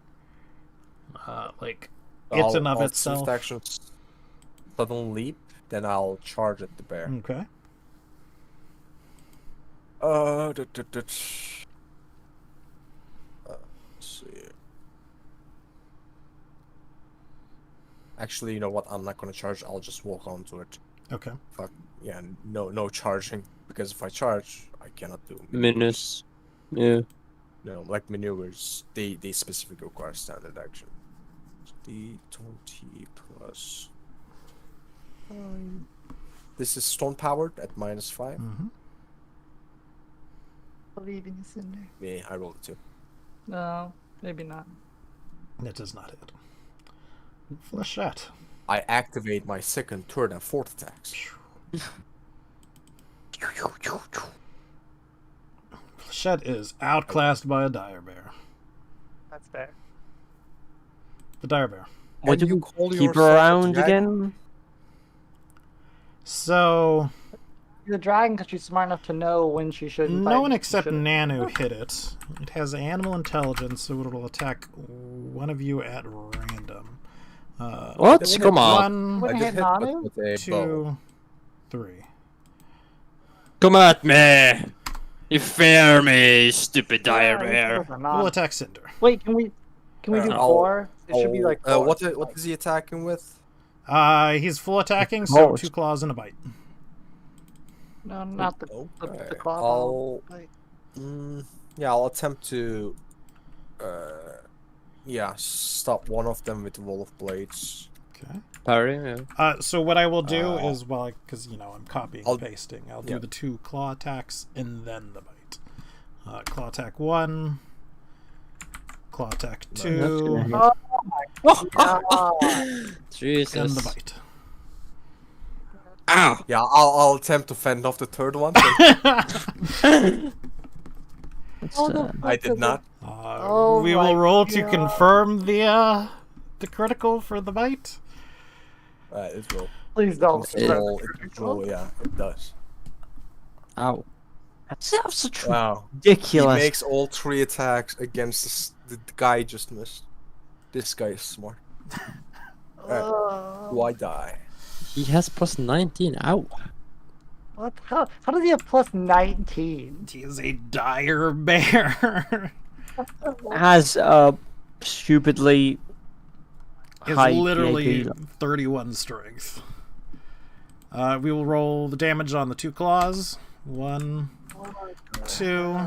Like it's and of I'll itself. Swift action sudden leap, then I'll charge at the bear. Okay. Let's see. Actually, you know what? I'm not gonna charge. I'll just walk onto it. Okay. Fuck yeah, no charging, because if I charge, I cannot do Minus. Yeah. No, like maneuvers, they specifically require standard action. D20 plus. This is stone powered at -5. Mm-hmm. Believe in you, Cinder. Yeah, I rolled a 2. No, maybe not. It does not hit. Flechette. I activate my second, third, and fourth attacks. Flechette is outclassed by a dire bear. That's fair. The dire bear. What And do you you call keep yourself her a around dragon? again? So You're a dragon because she's smart enough to know when she shouldn't. no fight, one when she except shouldn't. Nanu hit it. It has animal intelligence, so it will attack one of you at random. What? They Come on. One, What? I Hit just hit Nanu? with a bow. 2, 3. Come at me! You fear me, stupid dire Yeah, bear. those are not- We'll attack Cinder. Wait, can we do I'll- 4? It should be like 4. what is he attacking with? He's full attacking, so Oh, 2 claws and a bite. No, not the Okay. claw. I'll Like, I'll attempt to stop one of them with the wall of blades. Okay. Parry, yeah. So what I will do is, well, because I'm copying and I'll- pasting, I'll do yeah. the 2 claw attacks and then the bite. Claw attack 1, claw attack 2, Jesus. and the bite. Ow! Yeah, I'll attempt to fend off the third one. It's, I did not. We will roll to confirm the critical for the bite. It will. please don't. It will, yeah, it does. Ow. that's such Wow. ridiculous. He makes all 3 attacks against the guy just missed. This guy is smart. Alright. Do I die? He has plus 19. Ow. What? How does he have plus 19? He is a dire bear. Has stupidly Is high literally PAP. 31 strength. We will roll the damage on the 2 claws. 1, 2,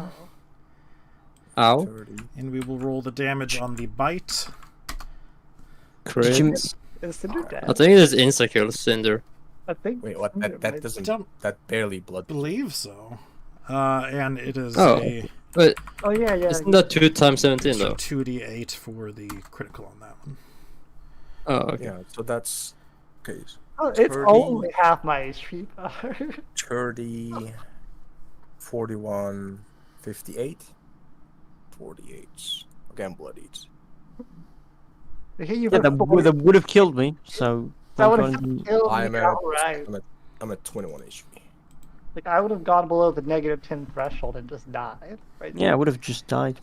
Ow. 30. and we will roll the damage on the bite. Crit. you- Is Cinder dead? I think it is insta-kill, Cinder. I think. Wait, what? Cinder That might- doesn't. Don't That barely blood. believe so. And it is Oh. a But Oh yeah. isn't that 2 times 17 though? 2d8 for the critical on that one. Oh, okay. Yeah, so that's okay. Oh, it's 30. only half my HP bar. 30, 41, 58, 48. Again, blood eats. They hit you Yeah, for that 40. would have killed me. So That would thank have God- killed I'm me at, outright. I'm at 21 HP. Like I would have gone below the -10 threshold and just died. Right yeah, I would have just died.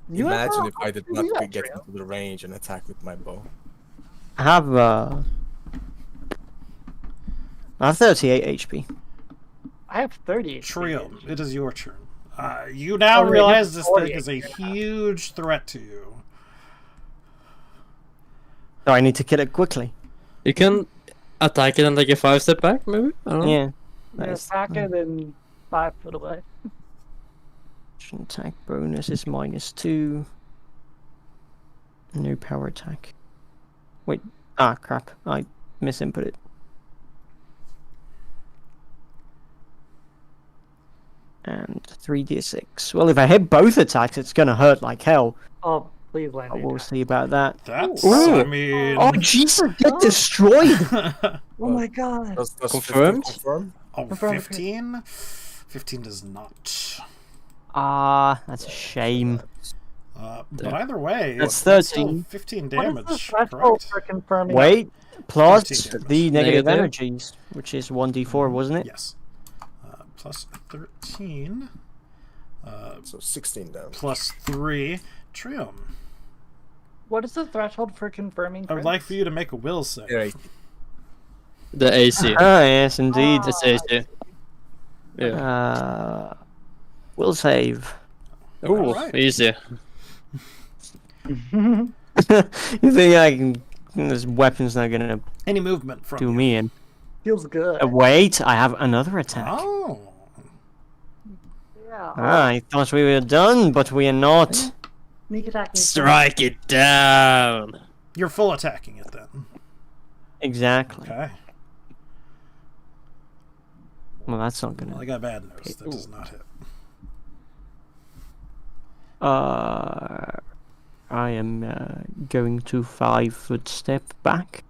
You have Imagine a- if I did you not have get trail. into the range and attack with my bow. I have 38 HP. I have 30. Trio, it is your turn. You now Oh, wait, realize that's this thing 40. is a huge threat to you. So I need to kill it quickly. You can attack it and take a 5-step back, maybe? I don't know. Yeah. You're Nice. attacker than 5 foot away. Attack bonus is -2. No power attack. Wait. Ah, crap. I misinput it. And 3d6. Well, if I hit both attacks, it's gonna hurt like hell. Oh, please land. But your we'll attack. see about that. That's, Ooh. I mean... Oh, Jesus! Get destroyed! Oh my god. Does 15 Confirmed? confirm? Oh, Confirm. 15? 15 does not. Ah, that's a shame. But either way, That's it's still 13. 15 What is the damage, threshold correct? for confirming? Wait, plus 13 damage. the negative Negative. energies, which is 1d4, wasn't it? Yes. Plus 13. So 16 damage. Plus 3. Trium. What is the threshold for confirming? I would like for you to make a will save. Yeah, The AC. Ah, yes, indeed. It's AC. Yeah. Will save. Ooh, Alright. easy. You think I can? This weapon's not gonna Any movement from do you. me in. Feels good. Wait, I have another attack. Oh. Yeah. I thought we were done, but we are not. Sneak attack. Strike it down. You're full attacking it then. Exactly. Okay. Well, that's not Well, I gonna. got bad news. That does not hit. I am going to 5-foot step back,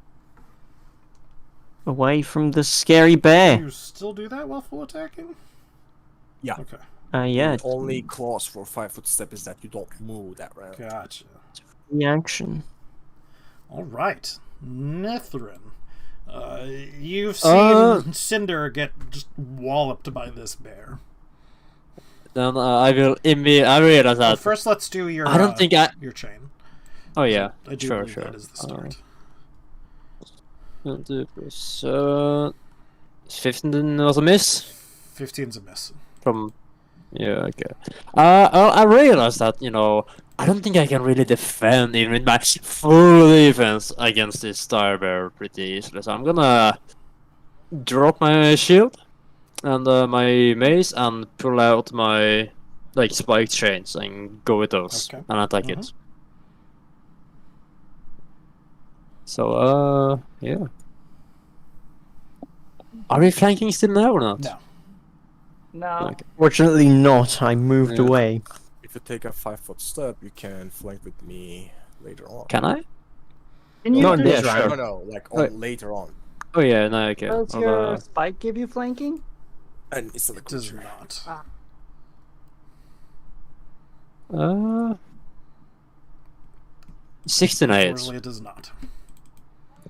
away from the scary bear. You still do that while full attacking? Yeah. Okay. Yeah, The only clause for 5-foot step is that you don't move that round. Gotcha. reaction. All right. Nithrin. You've seen Cinder get just walloped by this bear. Then I will realize Well, that. first, let's do your. I don't think I. Your chain. Oh yeah, I do sure, believe sure. that is the start. 15 was a miss 15's a miss. from. Yeah, okay. I realized that, I don't think I can really defend even with my full defense against this Dire Bear pretty easily. So I'm gonna drop my shield and my mace and pull out my spike chains and go with those Okay. and attack it. So yeah. Are we flanking still now or not? No. No. Okay. Fortunately not. I moved Yeah. away. If you take a 5-foot step, you can flank with me later on. Can I? Can you Not do in this? this round. No, like Wait. later on. Oh yeah, no, okay. Does your spike give you flanking? And it's not a It does creature. not. uh 16 hits. Unfortunately, it does not.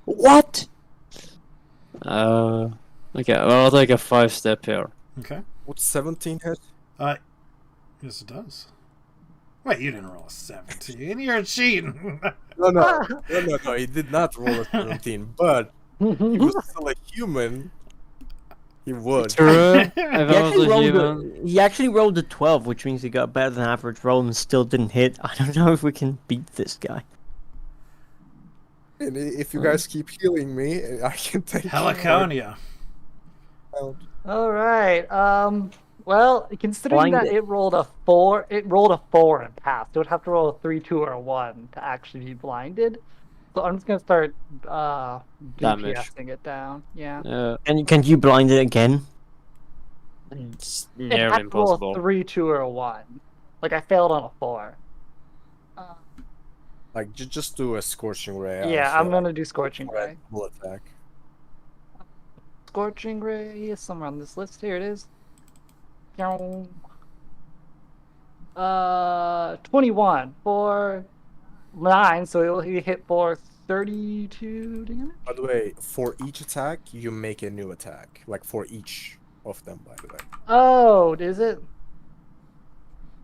What? Okay, well, I'll take a 5-step here. Okay. Would 17 hit? Yes, it does. Wait, you didn't roll a 17. You're cheating. No, he did not roll a 17, but he was still a human. He would. True. If I was a human. He actually rolled a 12, which means he got a better than average roll and still didn't hit. I don't know if we can beat this guy. And if you guys keep healing me, I can take Heliconia. out. All right. Well, considering that Blinded. it rolled a 4 and passed. It would have to roll a 3, 2, or a 1 to actually be blinded. So I'm just gonna start Damage. DPSing it down. Yeah. Yeah, Can you blind it again? it's It nearly has to roll a impossible. 3, 2, or a 1. Like I failed on a 4. Like, just do a Scorching Ray. Yeah, I'm gonna do Scorching Ray. Full attack. Scorching Ray is somewhere on this list. Here it is. 21 for 9, so he hit for 32 damage. By the way, for each attack, you make a new attack. Like, for each of them, by the way. Oh, is it?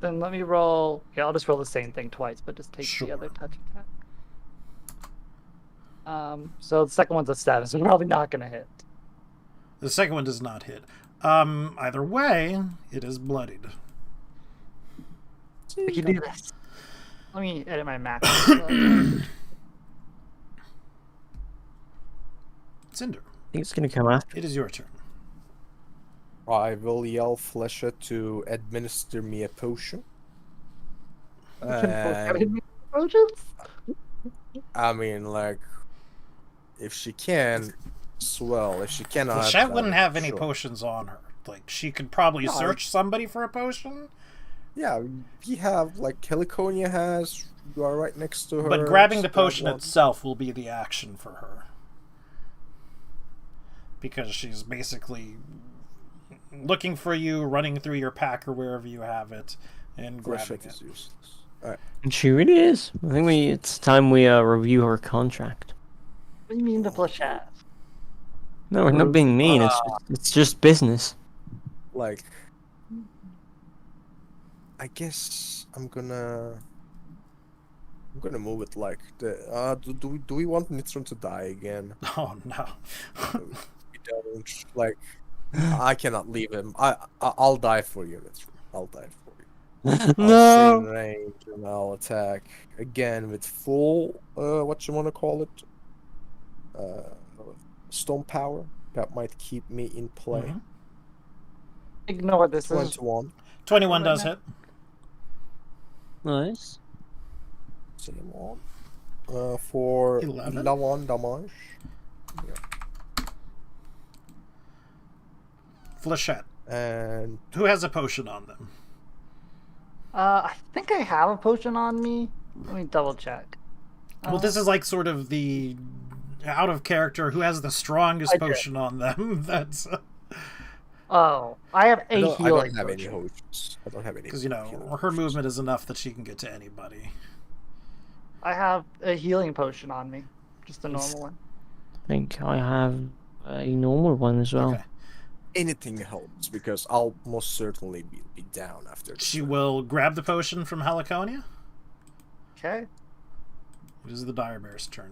Then let me roll. Yeah, I'll just roll the same thing twice, but just take Sure. the other touch attack. So the second one's a 7, so probably not gonna hit. The second one does not hit. Either way, it is bloodied. We can do this. Let me edit my map. Cinder, I think it's gonna come after. it is your turn. I will yell Flesha to administer me a potion. And, I mean, like, if she can, swell. If she cannot, Flechette wouldn't have any sure. potions on her. Like, she could probably No, search somebody for a potion, Yeah, we have, like, Heliconia has. You are right next to her. but grabbing the just grab potion one. itself will be the action for her. Because she's basically looking for you, running through your pack or wherever you have it, and grabbing Flechette it. is useless. Alright. And she really is. I think it's time we review her contract. What do you mean the Flechette? No, we're not being mean. It's just business. Like, I guess I'm gonna move it like the. Do we want Nitron to die again? Oh no. We don't. Like, I cannot leave him. I'll die for you, Nitron. I'll die for you. I'll No. stay in range and I'll attack again with full. What you wanna call it? Storm power. That might keep me in play. Mhm. Ignore this. This is 21. 21 does hit. Nice. Same one. For 11. 11 damage. Flechette, And who has a potion on them? I think I have a potion on me. Let me double check. Well, this is like sort of the out of character who has the strongest I did. potion on them. That's Oh, I have I a don't healing have any potion. potions. I don't have any. because healing her potions. movement is enough that she can get to anybody. I have a healing potion on me, just a normal one. I think I have a normal one as well. Okay. Anything helps because I'll most certainly be down after this. She will grab the potion from Heliconia. Okay. It is the Dire Bear's turn.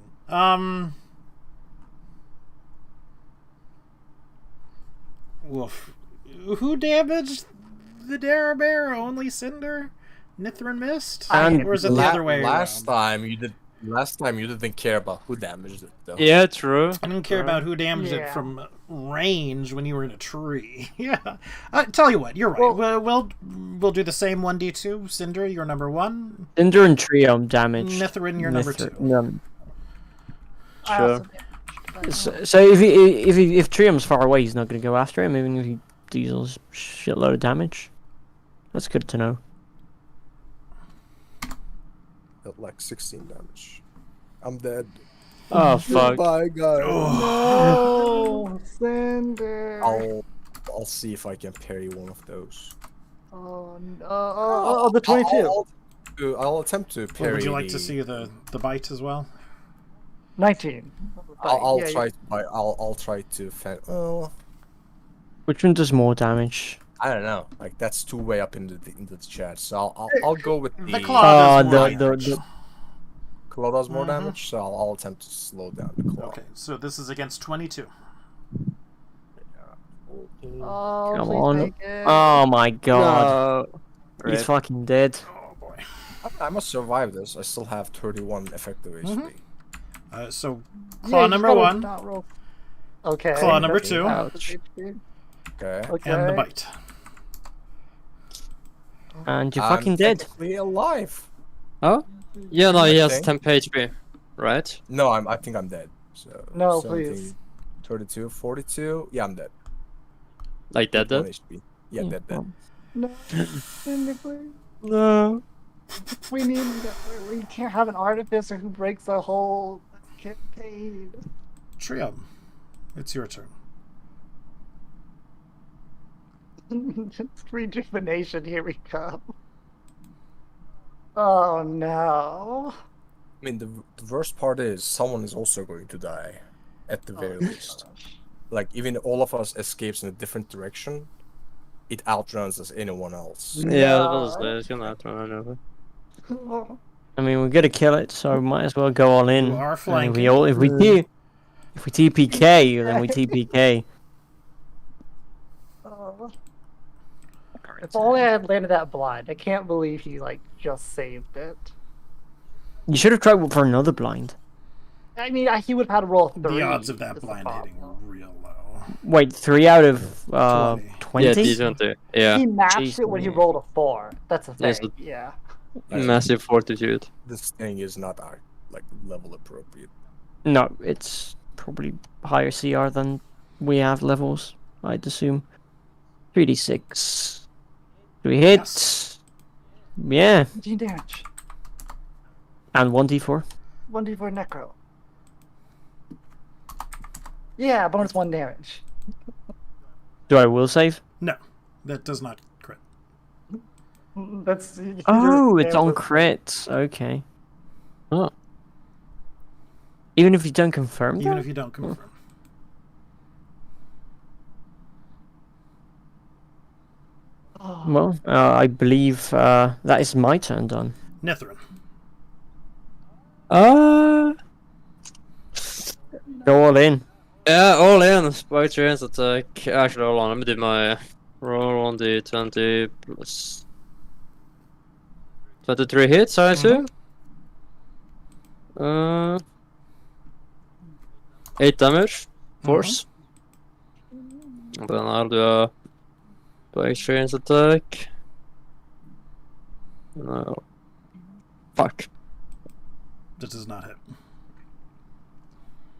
Woof. Who damaged the Dare Bear, only Cinder, Nithrin missed? And Or is it the other way Last around? time you didn't care about who damaged it though. Yeah, true. I didn't care True. about who damaged it Yeah. from range when you were in a tree. Yeah. Tell you what, you're right. We'll do the same 1d2. Cinder, you're number 1. Cinder and Trio damage. Nithrin, you're number 2. I Sure. also damaged. So if Trium's far away, he's not going to go after him, even if he deals a shitload of damage. That's good to know. Dealt like 16 damage. I'm dead. Oh fuck. Bye guys. No, Cinder. I'll see if I can parry one of those. Oh no! Oh, the 22. I'll attempt to parry. Would you like to see the bite as well? 19. I'll Yeah, try. I'll try to. Oh, Which one does more damage? I don't know. Like that's too way up into the chat. So I'll go with the. The claw does more the damage. Claw does more damage, so I'll attempt to slow down the claw. Okay, so this is against 22. Oh, Come please on. make it. Oh my god. No. He's Rip. fucking dead. Oh boy. I must survive this. I still have 31 effective HP. So Yeah, claw you number gotta 1, not roll. Okay. Claw number that's 2. ouch. Okay. Okay. and the bite. And you're I'm fucking dead. technically alive. Oh? Yeah, no, he has Okay. 10 HP, right? No, I think I'm dead. So No, 17, please. 32, 42. Yeah, I'm dead. Like that, 1 dead? HP. Yeah, dead. No, Cinder, please. No. We can't have an artificer who breaks a whole campaign. Trio, it's your turn. Rejuvenation, here we come. Oh no. I mean, the worst part is someone is also going to die, at the very least. Like, even all of us escapes in a different direction, it outruns us anyone else. Yeah, No. it's gonna have to run over. I mean, we're gonna kill it, so might as well go all in. You are And flanking. if we TPK, then we TPK. Oh. If only I had landed that blind. I can't believe he just saved it. You should have tried for another blind. I mean, he would have had to roll 3. The odds of that is the blind hitting problem. are real low. Wait, 3 out of 20. Yeah, 20? D20. Yeah. He matched Jeez, it when he man. rolled a 4. That's a Yes, thing. Yeah. Massive fortitude. This thing is not level appropriate. No, it's probably higher CR than we have levels, I'd assume. 3d6. Do we hit? Yes. Yeah. 15 damage. And 1d4. 1d4 necro. Yeah, bonus 1 damage. Do I will save? No, that does not crit. That's. Oh, it's on Yeah, crit. Okay. Oh. Even if you don't confirm Even that? if you don't confirm. Oh, Well, I believe that is my turn done. Nithrin. Go all in. Yeah, all in. Spike chance attack. Actually, hold on. Let me do my roll on the 20 plus 23 hits, I assume. 8 damage. Force. And then I'll do a spike chance attack. No. Fuck. That does not hit.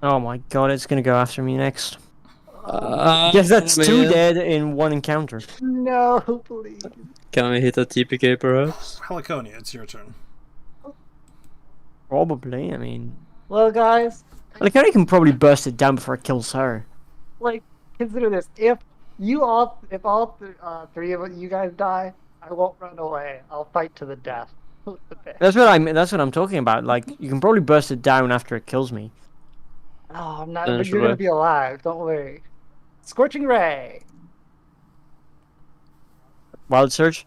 Oh my god, it's gonna go after me next. Yes, that's two man. dead in one encounter. no, please. Can we hit a TPK perhaps? Heliconia, it's your turn. Probably, I mean... Well, guys, Like, I can probably burst it down before it kills her. consider this: if all 3 of you guys die, I won't run away. I'll fight to the death. with the bear. That's what I'm talking about. Like, you can probably burst it down after it kills me. Oh, I'm not. Then But should you're gonna I? be alive. Don't worry. Scorching Ray. Wild Surge?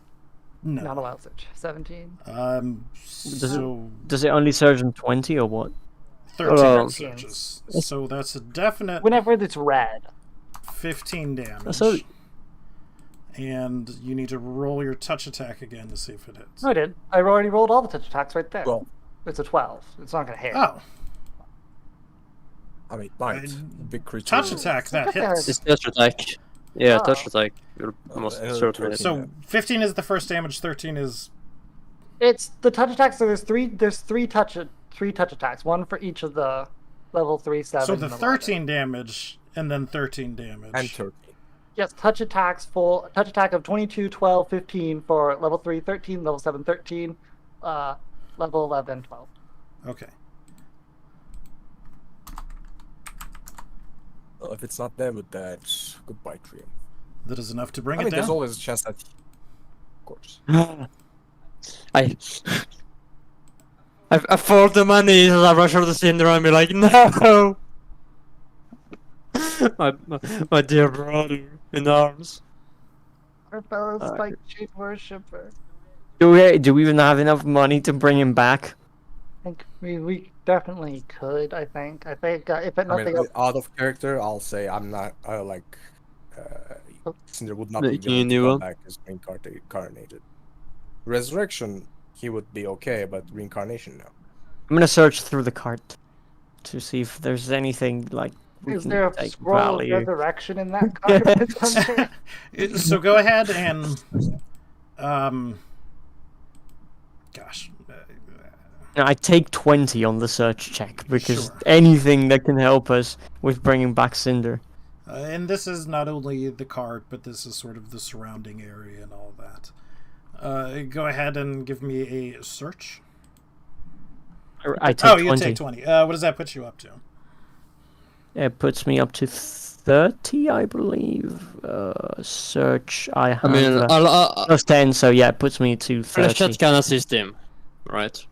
Not No. a wild search. 17. So Does it only surge on 20 or what? 13 Oh. surges. So that's a definite Whenever it's red. 15 damage. So- And you need to roll your touch attack again to see if it hits. I did. I already rolled all the touch attacks right there. Well, It's a 12. It's not gonna hit. Oh, I mean, might. Big creature. touch attack, that hits. It's touch attack. Yeah, Oh. touch attack. You're most another certainly. 13. So 15 is the first damage, 13 is... It's the touch attacks. So there's three touch attacks. One for each of the level 3, 7. So the and 11. 13 damage, and then 13 damage. And 13. Yes, touch attacks full touch attack of 22, 12, 15 for level 3, 13, level 7, 13, level 11, 12. Okay. Well, if it's not there with that, goodbye, Trium. That is enough to bring I it mean, there's down. always a chance that. Of course. I fall to my knees as I rush over the cinder and be like, no! my dear brother in arms. Our fellow spike chief worshipper. Do we even have enough money to bring him back? I think we definitely could. I think if it I nothing mean, else. out of character, I'll say I'm not Cinder would not be Making a willing to new come one? back as reincarnated. Resurrection, he would be okay, but reincarnation, no. I'm gonna search through the cart to see if there's anything like we Is can there a take scroll of value. resurrection in that card or something? So go ahead and... Gosh. I take 20 on the search check because Sure. anything that can help us with bringing back Cinder. And this is not only the cart, but this is sort of the surrounding area and all that. Go ahead and give me a search. I take 20. You take 20. What does that put you up to? It puts me up to 30, I believe. Search, I have I mean, plus 10, so yeah, it puts me to Flash 30. chat can assist him, right?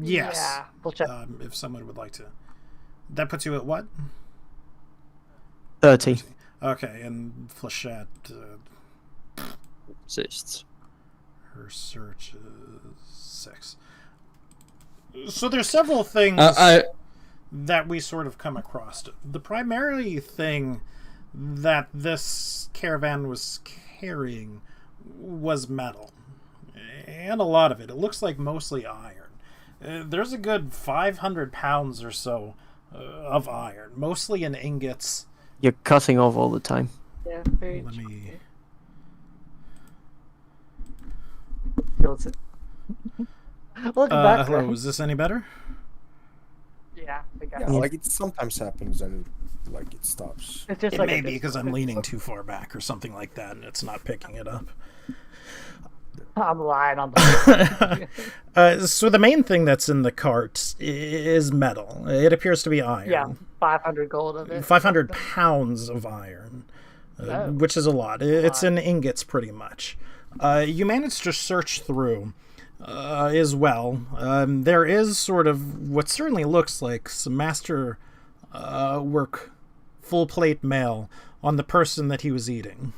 Yes. Yeah, we'll check. If someone would like to. That puts you at what? 30. Okay, and Flechette, Assists. her search is 6. So there's several things that we sort of come across. The primary thing that this caravan was carrying was metal. And a lot of it. It looks like mostly iron. There's a good 500 pounds or so of iron, mostly in ingots. You're cutting off all the time. Yeah, very Let me... feels it. Welcome back. hello, Graham. is this any better? Yeah, I guess. Yeah, like it sometimes happens and like it stops. It's just It like may a be because I'm distance. leaning too far back or something like that, and it's not picking it up. I'm lying on the. So the main thing that's in the cart is metal. It appears to be iron. Yeah, 500 gold of it. 500 pounds of iron, Oh. which is a lot. It's in ingots pretty much. You managed to search through as well. There is sort of what certainly looks like some master work full plate mail on the person that he was eating.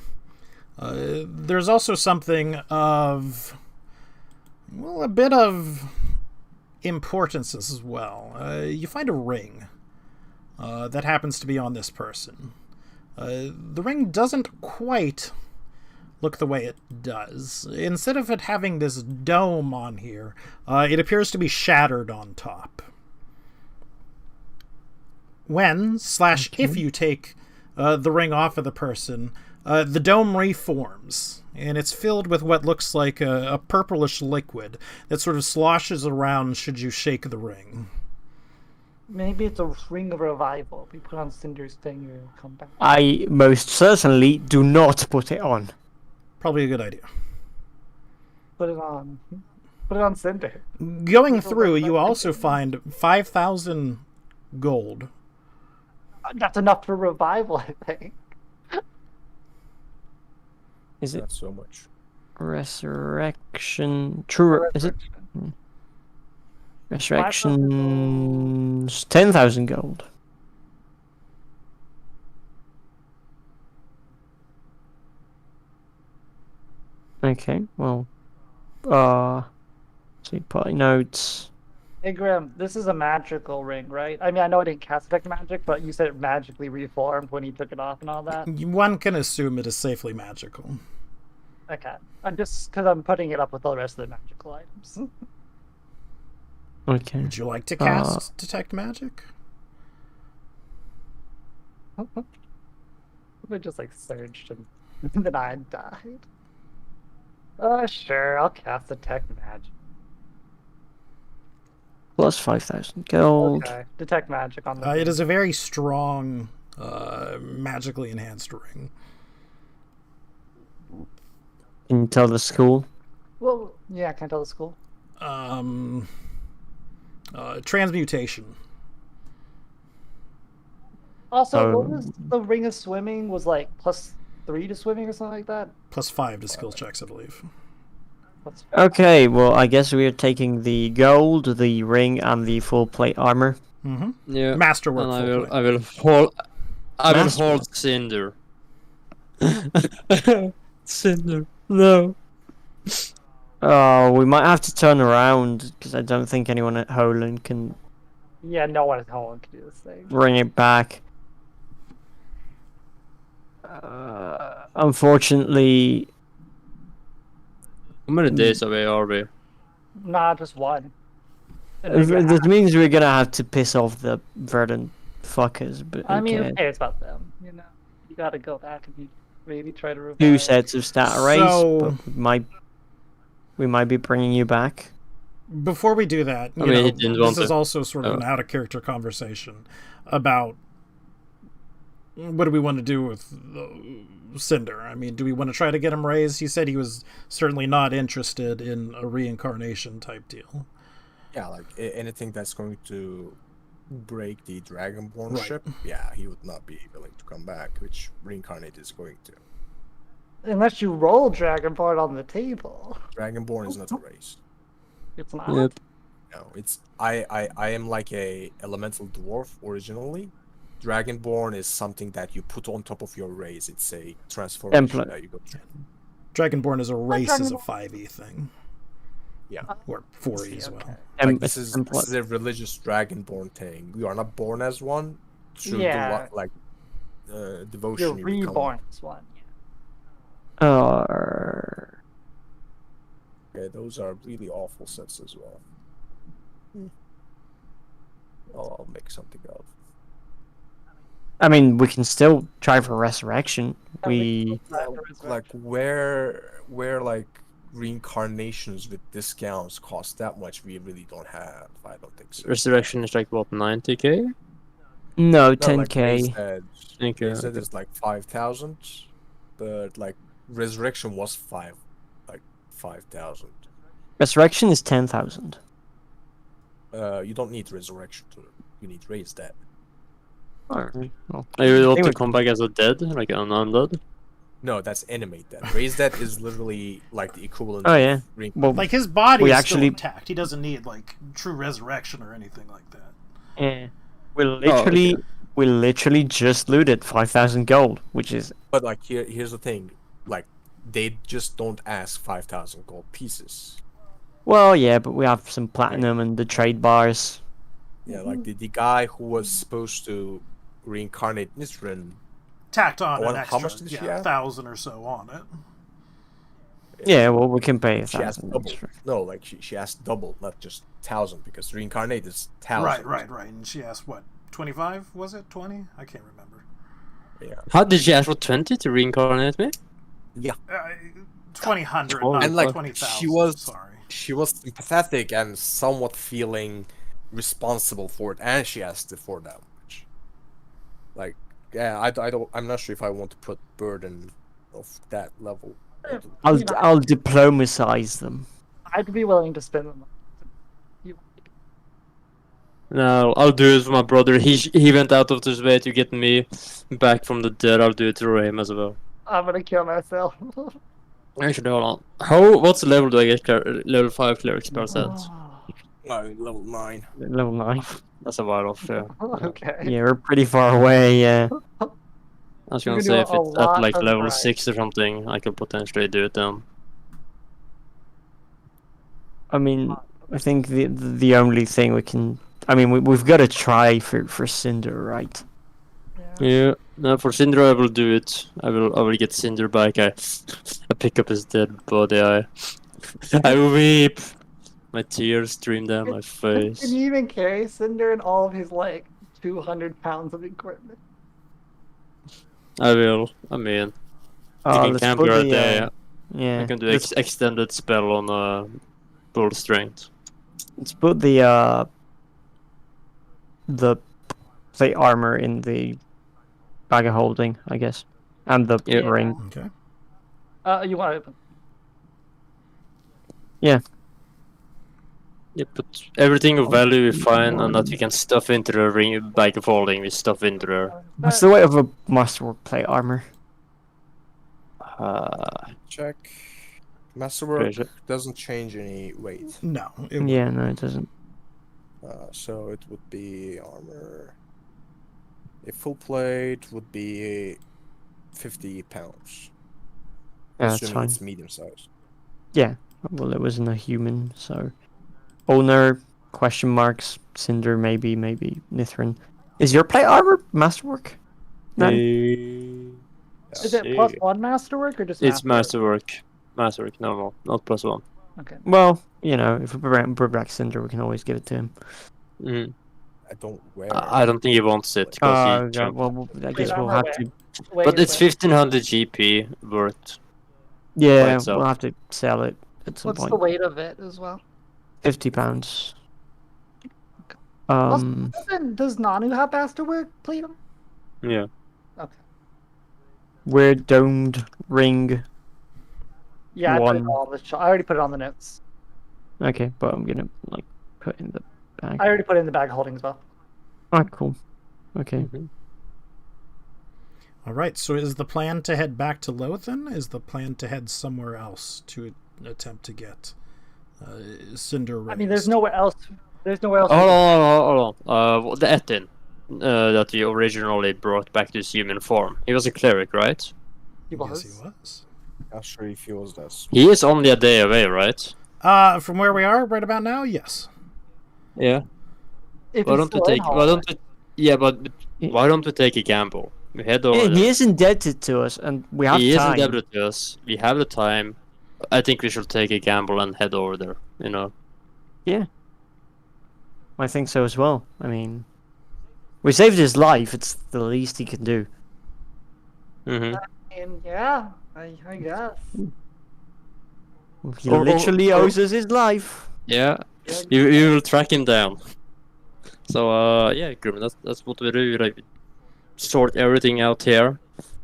There's also something of, well, a bit of importance as well. You find a ring that happens to be on this person. The ring doesn't quite look the way it does. Instead of it having this dome on here, it appears to be shattered on top. If you take the ring off of the person, the dome reforms, and it's filled with what looks like a purplish liquid that sort of sloshes around should you shake the ring. Maybe it's a ring of revival. We put on Cinder's thing and it'll come back. I most certainly do not put it on. Probably a good idea. Put it on. Put it on Cinder. Going through, you also find 5,000 gold. That's enough for revival, I think. Is it Not so much. resurrection? True. Is it Resurrection. resurrection's 10,000 gold? Okay. Well. See party notes. Hey Grim, this is a magical ring, right? I mean, I know it didn't cast detect magic, but you said it magically reformed when he took it off and all that. One can assume it is safely magical. Okay, I'm just because I'm putting it up with all the rest of the magical items. Okay. Would you like to cast detect magic? I just like surged and then I died. Sure, I'll cast detect magic. Plus 5,000 gold. Okay, detect magic on the. It is a very strong, magically enhanced ring. Can you tell the school? Well, yeah, can I tell the school? Transmutation. Also, what was the ring of swimming? Was like +3 to swimming or something like that? +5 to skill checks, I believe. Okay, well, I guess we are taking the gold, the ring, and the full plate armor. Mm-hmm. Yeah. Masterwork. And full plate. I will hold. I will Masterwork. hold Cinder. Cinder. No. Oh, we might have to turn around because I don't think anyone at Holand can Yeah, no one at home can do this thing. bring it back. Unfortunately, How many days away are we? Nah, just one. And maybe that means we're gonna have to piss off the verdant fuckers. But I mean, okay. who cares about them? You know, you gotta go back and maybe try to revive. 2 sets of stat arrays, So- but we might be bringing you back. Before we do that, I mean, he didn't want this is to. also sort of an out of character conversation about what do we want to do with Cinder. I mean, do we want to try to get him raised? He said he was certainly not interested in a reincarnation type deal. Yeah, like anything that's going to break the Dragonborn Right. ship, yeah, he would not be willing to come back, which Reincarnate is going to. Unless you roll Dragonborn on the table. Dragonborn is not a race. It's not. Yep. No, it's I am like a elemental dwarf originally. Dragonborn is something that you put on top of your race. It's a transformation Template. that you go through. Dragonborn as a race is a Dragonborn- 5e thing. Yeah. Or 4e as well. Okay. Like this is a religious Dragonborn thing. You are not born as one through Yeah. devotion. You're you become one. reborn as one. Yeah, those are really awful sets as well. I'll make something up. I mean, we can still try for resurrection. We Like where like reincarnations with discounts cost that much, we really don't have. I don't think so. Resurrection is like what, 90k? no No, 10k. Okay, They said okay. it's like 5,000, but like resurrection was 5,000. Resurrection is 10,000. You don't need resurrection you need raise that. Alright, well, Are you able They to would- come back as a dead, like an undead? No, that's animate that. Raise that is literally like the equivalent. Oh of yeah. Well, Like, his body We is actually- still intact. He doesn't need, like, true resurrection or anything like that. yeah. We literally just looted 5,000 gold, which is But like here's the thing, like they just don't ask 5,000 gold pieces. well, yeah, but we have some platinum and the trade bars. Yeah, like the guy who was supposed to reincarnate Nisrin. Tacked on Well, an how extra, much did she yeah, have? 1,000 or so on it. Yeah, well, we can pay She asked 1,000. double. extra. No, like she asked double, not just 1,000, because reincarnate is 1,000. Right. And she asked, what, 25, was it? 20? I can't remember. Yeah. How did she ask for 20 to reincarnate me? 2,000, Oh, not and like 20,000. she was Sorry. she was sympathetic and somewhat feeling responsible for it, and she asked for that much. Like, yeah, I'm not sure if I want to put burden of that level. I'll diplomatize them. I'd be willing to spend them. No, I'll do it for my brother. He went out of his way to get me back from the dead. I'll do it to him as well. I'm gonna kill myself. Actually, hold on. What's the level do I get level 5 cleric spell sets? Level 9. Level 9. That's a while off, yeah. Okay. Yeah, we're pretty far away, yeah. I was You gonna can say do if a it's at lot like of level grind. 6 or something, I could potentially do it then. I mean, I think the only thing we can, I mean, we've got to try for Cinder, right? Yeah. No, for Cinder I will do it. I will get Cinder back. I pick up his dead body. I weep. My tears stream down my face. Can you even carry Cinder and all of his like 200 pounds of equipment? I will. I mean, you can Let's camp put here a the, day. yeah. I can do let's, extended spell on full strength. let's put the plate armor in the bag of holding, I guess, and the Yeah. ring. Okay. You want to open? Yeah, but everything of value we find and that we can stuff into the ring bag of holding, we stuff into there. What's the weight of a masterwork plate armor? Check. Masterwork Pleasure. doesn't change any weight. No. It Yeah, no, it doesn't. So it would be armor. A full plate would be 50 pounds. Yeah, that's Assuming fine. it's medium size. Yeah, well, it wasn't a human, so owner question marks Cinder maybe Nithrin. Is your plate armor masterwork? Then? Is it +1 masterwork or just It's masterwork? Masterwork, normal, not +1. Okay. Well, you know, if we bring back Cinder, we can always give it to him. Mm. I don't wear. I don't think he wants it. 'Cause he Yeah, jumped. well, I guess Wait, we'll armor have where? to. Wait, But it's wait. 1500 GP worth. Yeah, itself. we'll have to sell it at some What's point. the weight of it as well? £50. Does Nanu have masterwork, please? Yeah. Okay. We're domed ring. Yeah, I put it One. all on the I already put it on the notes. Okay, but I'm gonna like put in the bag. I already put it in the bag of holding as well. Alright, cool. Okay. All right. So is the plan to head back to Lothan? Is the plan to head somewhere else to attempt to get Cinder raised? I mean, there's nowhere else. There's nowhere else. Hold on. The Etin that we originally brought back to his human form. He was a cleric, right? He Yes, he was. was. Not sure if he was that. He is only a day away, right? From where we are right about now, yes. Yeah. If Why he's don't we still in take? Hall- Why don't we? Yeah, but why don't we take a gamble? We head over. Yeah, he there. is indebted to us, and we have He is time. indebted to us. We have the time. I think we should take a gamble and head over there. You know. I think so as well. I mean, we saved his life. It's the least he can do. Mm-hmm. And yeah, I guess. He Or- literally or- owes us his life. Yeah. Yeah, You will track him down. So yeah, Grim, that's what we do. Like, sort everything out here,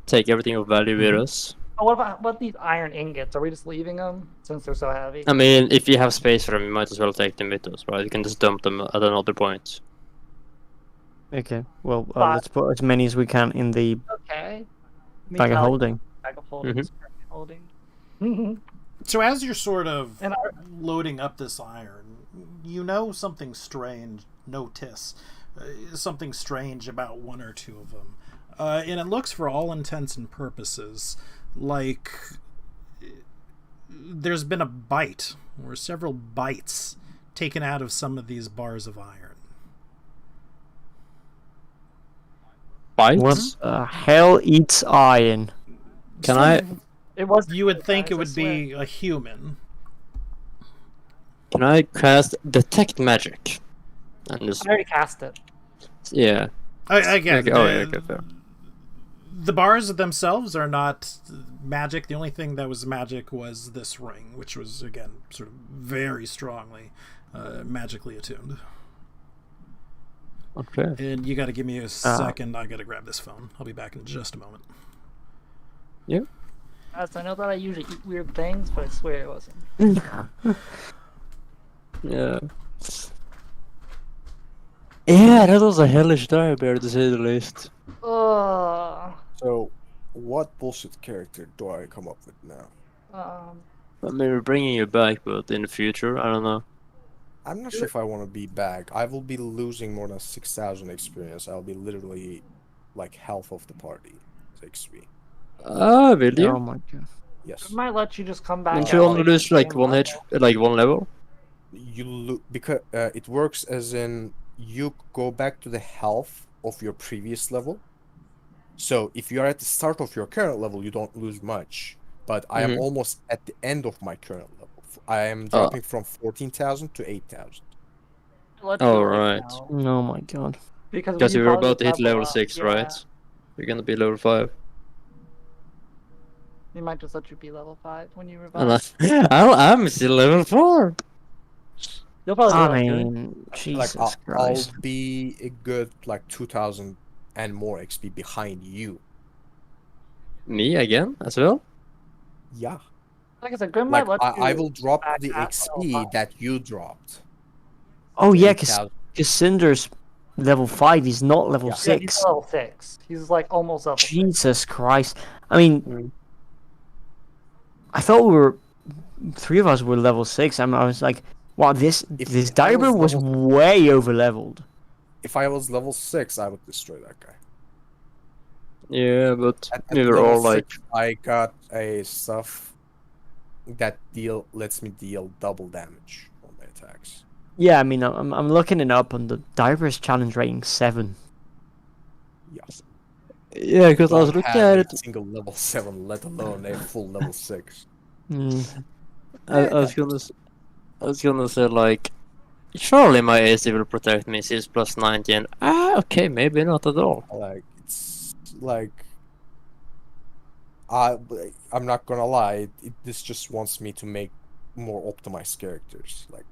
take everything of value with us. Oh, what these iron ingots? Are we just leaving them since they're so heavy? I mean, if you have space for them, you might as well take them with us, right? You can just dump them at another point. Okay, well, But- let's put as many as we can in the Okay. bag of holding. Bag of holding. Mhm. Holding. So as you're sort of And loading up this iron, you know something strange. Notice something strange about one or two of them, and it looks, for all intents and purposes, like there's been a bite or several bites taken out of some of these bars of iron. Bites? What the hell eats iron? Can Sort I? of- it was. You would think it guys, I would swear. be a human. Can I cast detect magic? And just I already cast it. yeah. Again, Okay, oh, yeah, okay, fair. the bars themselves are not magic. The only thing that was magic was this ring, which was, again, sort of very strongly magically attuned. Okay. And you got to give me a second. I got to grab this phone. I'll be back in just a moment. Yeah. As I know that I usually eat weird things, but I swear it wasn't. Yeah. Yeah, that was a hellish direbear to say the least. Ugh. So, what bullshit character do I come up with now? I mean, we're bringing you back, but in the future, I don't know. I'm not sure if I want to be back. I will be losing more than 6,000 experience. I'll be literally like half of the party. 6v. Will you? Oh my god. Yes. I might let you just come back. Didn't at, you only like, lose like same one level. like one level? because it works as in you go back to the health of your previous level. So if you are at the start of your current level, you don't lose much. But I am almost at the end of my current level. I am dropping from 14,000 to 8,000. Let's Oh, do it right. now. Oh my god. Because Because you we were probably about to hit level up. 6, Yeah. right? You're gonna be level 5. He might just let you be level 5 when you And revive. I'm still level 4. You'll probably be I like, mean, Jesus I'll Christ. be a good 2,000 and more XP behind you. Me again as well? Yeah. like I said, Grim might let you. I will drop back the at level XP 5. that you dropped. Oh to yeah, 8,000. because Cinder's level 5. He's not level Yeah. Yeah, he's 6. level 6. He's like almost level 6. Jesus Christ. I mean, I thought we were 3 of us were level 6. I was like, wow, this If I diaper was level- way over leveled. If I was level 6, I would destroy that guy. Yeah, but At we were level all like, 6, I got a stuff that lets me deal double damage on my attacks. Yeah, I mean, I'm looking it up on the diaper's challenge rating 7. Yes. yeah, because I was Don't looking have at a it. single level 7, let alone a full level 6. I was gonna say like, surely my AC will protect me since plus 19. Okay, maybe not at all. It's like I'm not gonna lie. This just wants me to make more optimized characters. Like,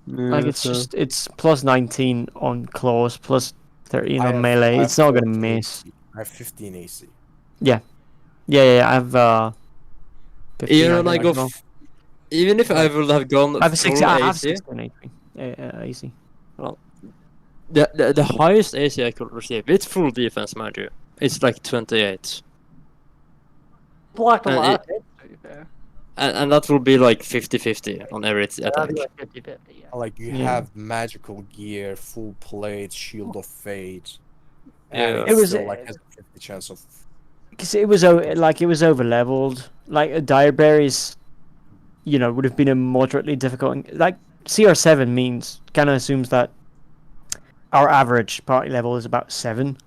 it's plus 19 on claws, plus 13 on I melee. have It's not gonna 14 miss. AC. I have 15 AC. Yeah, I have 15, You know, I think, like as well. even if I would have gone I have full I have AC, 16 AC. the highest AC I could receive, it's full defense, mind you. It's like 28. Blocked a And lot of hits, to be fair. And that will be like 50-50 on every attack. That'd be like 50-50, yeah. You Yeah. have magical gear, full plate, shield of fate, Yeah. and It was- still has a 50 chance of. Because it was over leveled. Like, a Direberry's, would have been a moderately difficult. Like, CR7 means kind of assumes that our average party level is about 7.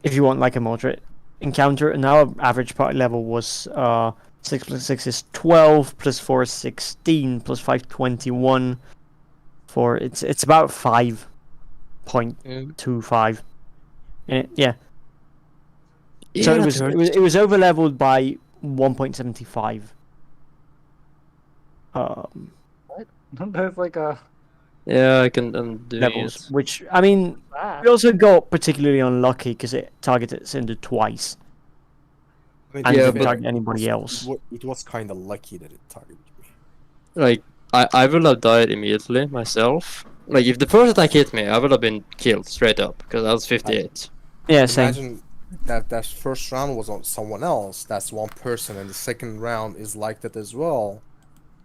If you want like a moderate encounter, and our average party level was 6 plus 6 is 12, plus 4 is 16, plus 5 21. It's about 5.25. Yeah. So it was over leveled by 1.75. There's like a Yeah, I'm doing Levels, it. which, I mean, that. we also got particularly unlucky because it targeted Cinder twice. And Yeah, didn't but- target anybody else. It was kind of lucky that it targeted me. Like, I will have died immediately myself. Like, if the first attack hit me, I would have been killed straight up because I was 58. Yeah, same. Imagine that first round was on someone else. That's one person, and the second round is like that as well.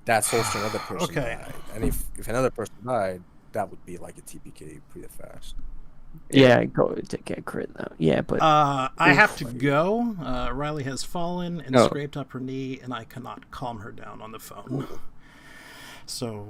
That's also another person Okay. died. And if another person died, that would be like a TPK pretty fast. Yeah, got to get crit though. Yeah, but I have to go. Riley has fallen and No. scraped up her knee, and I cannot calm her down on the phone. So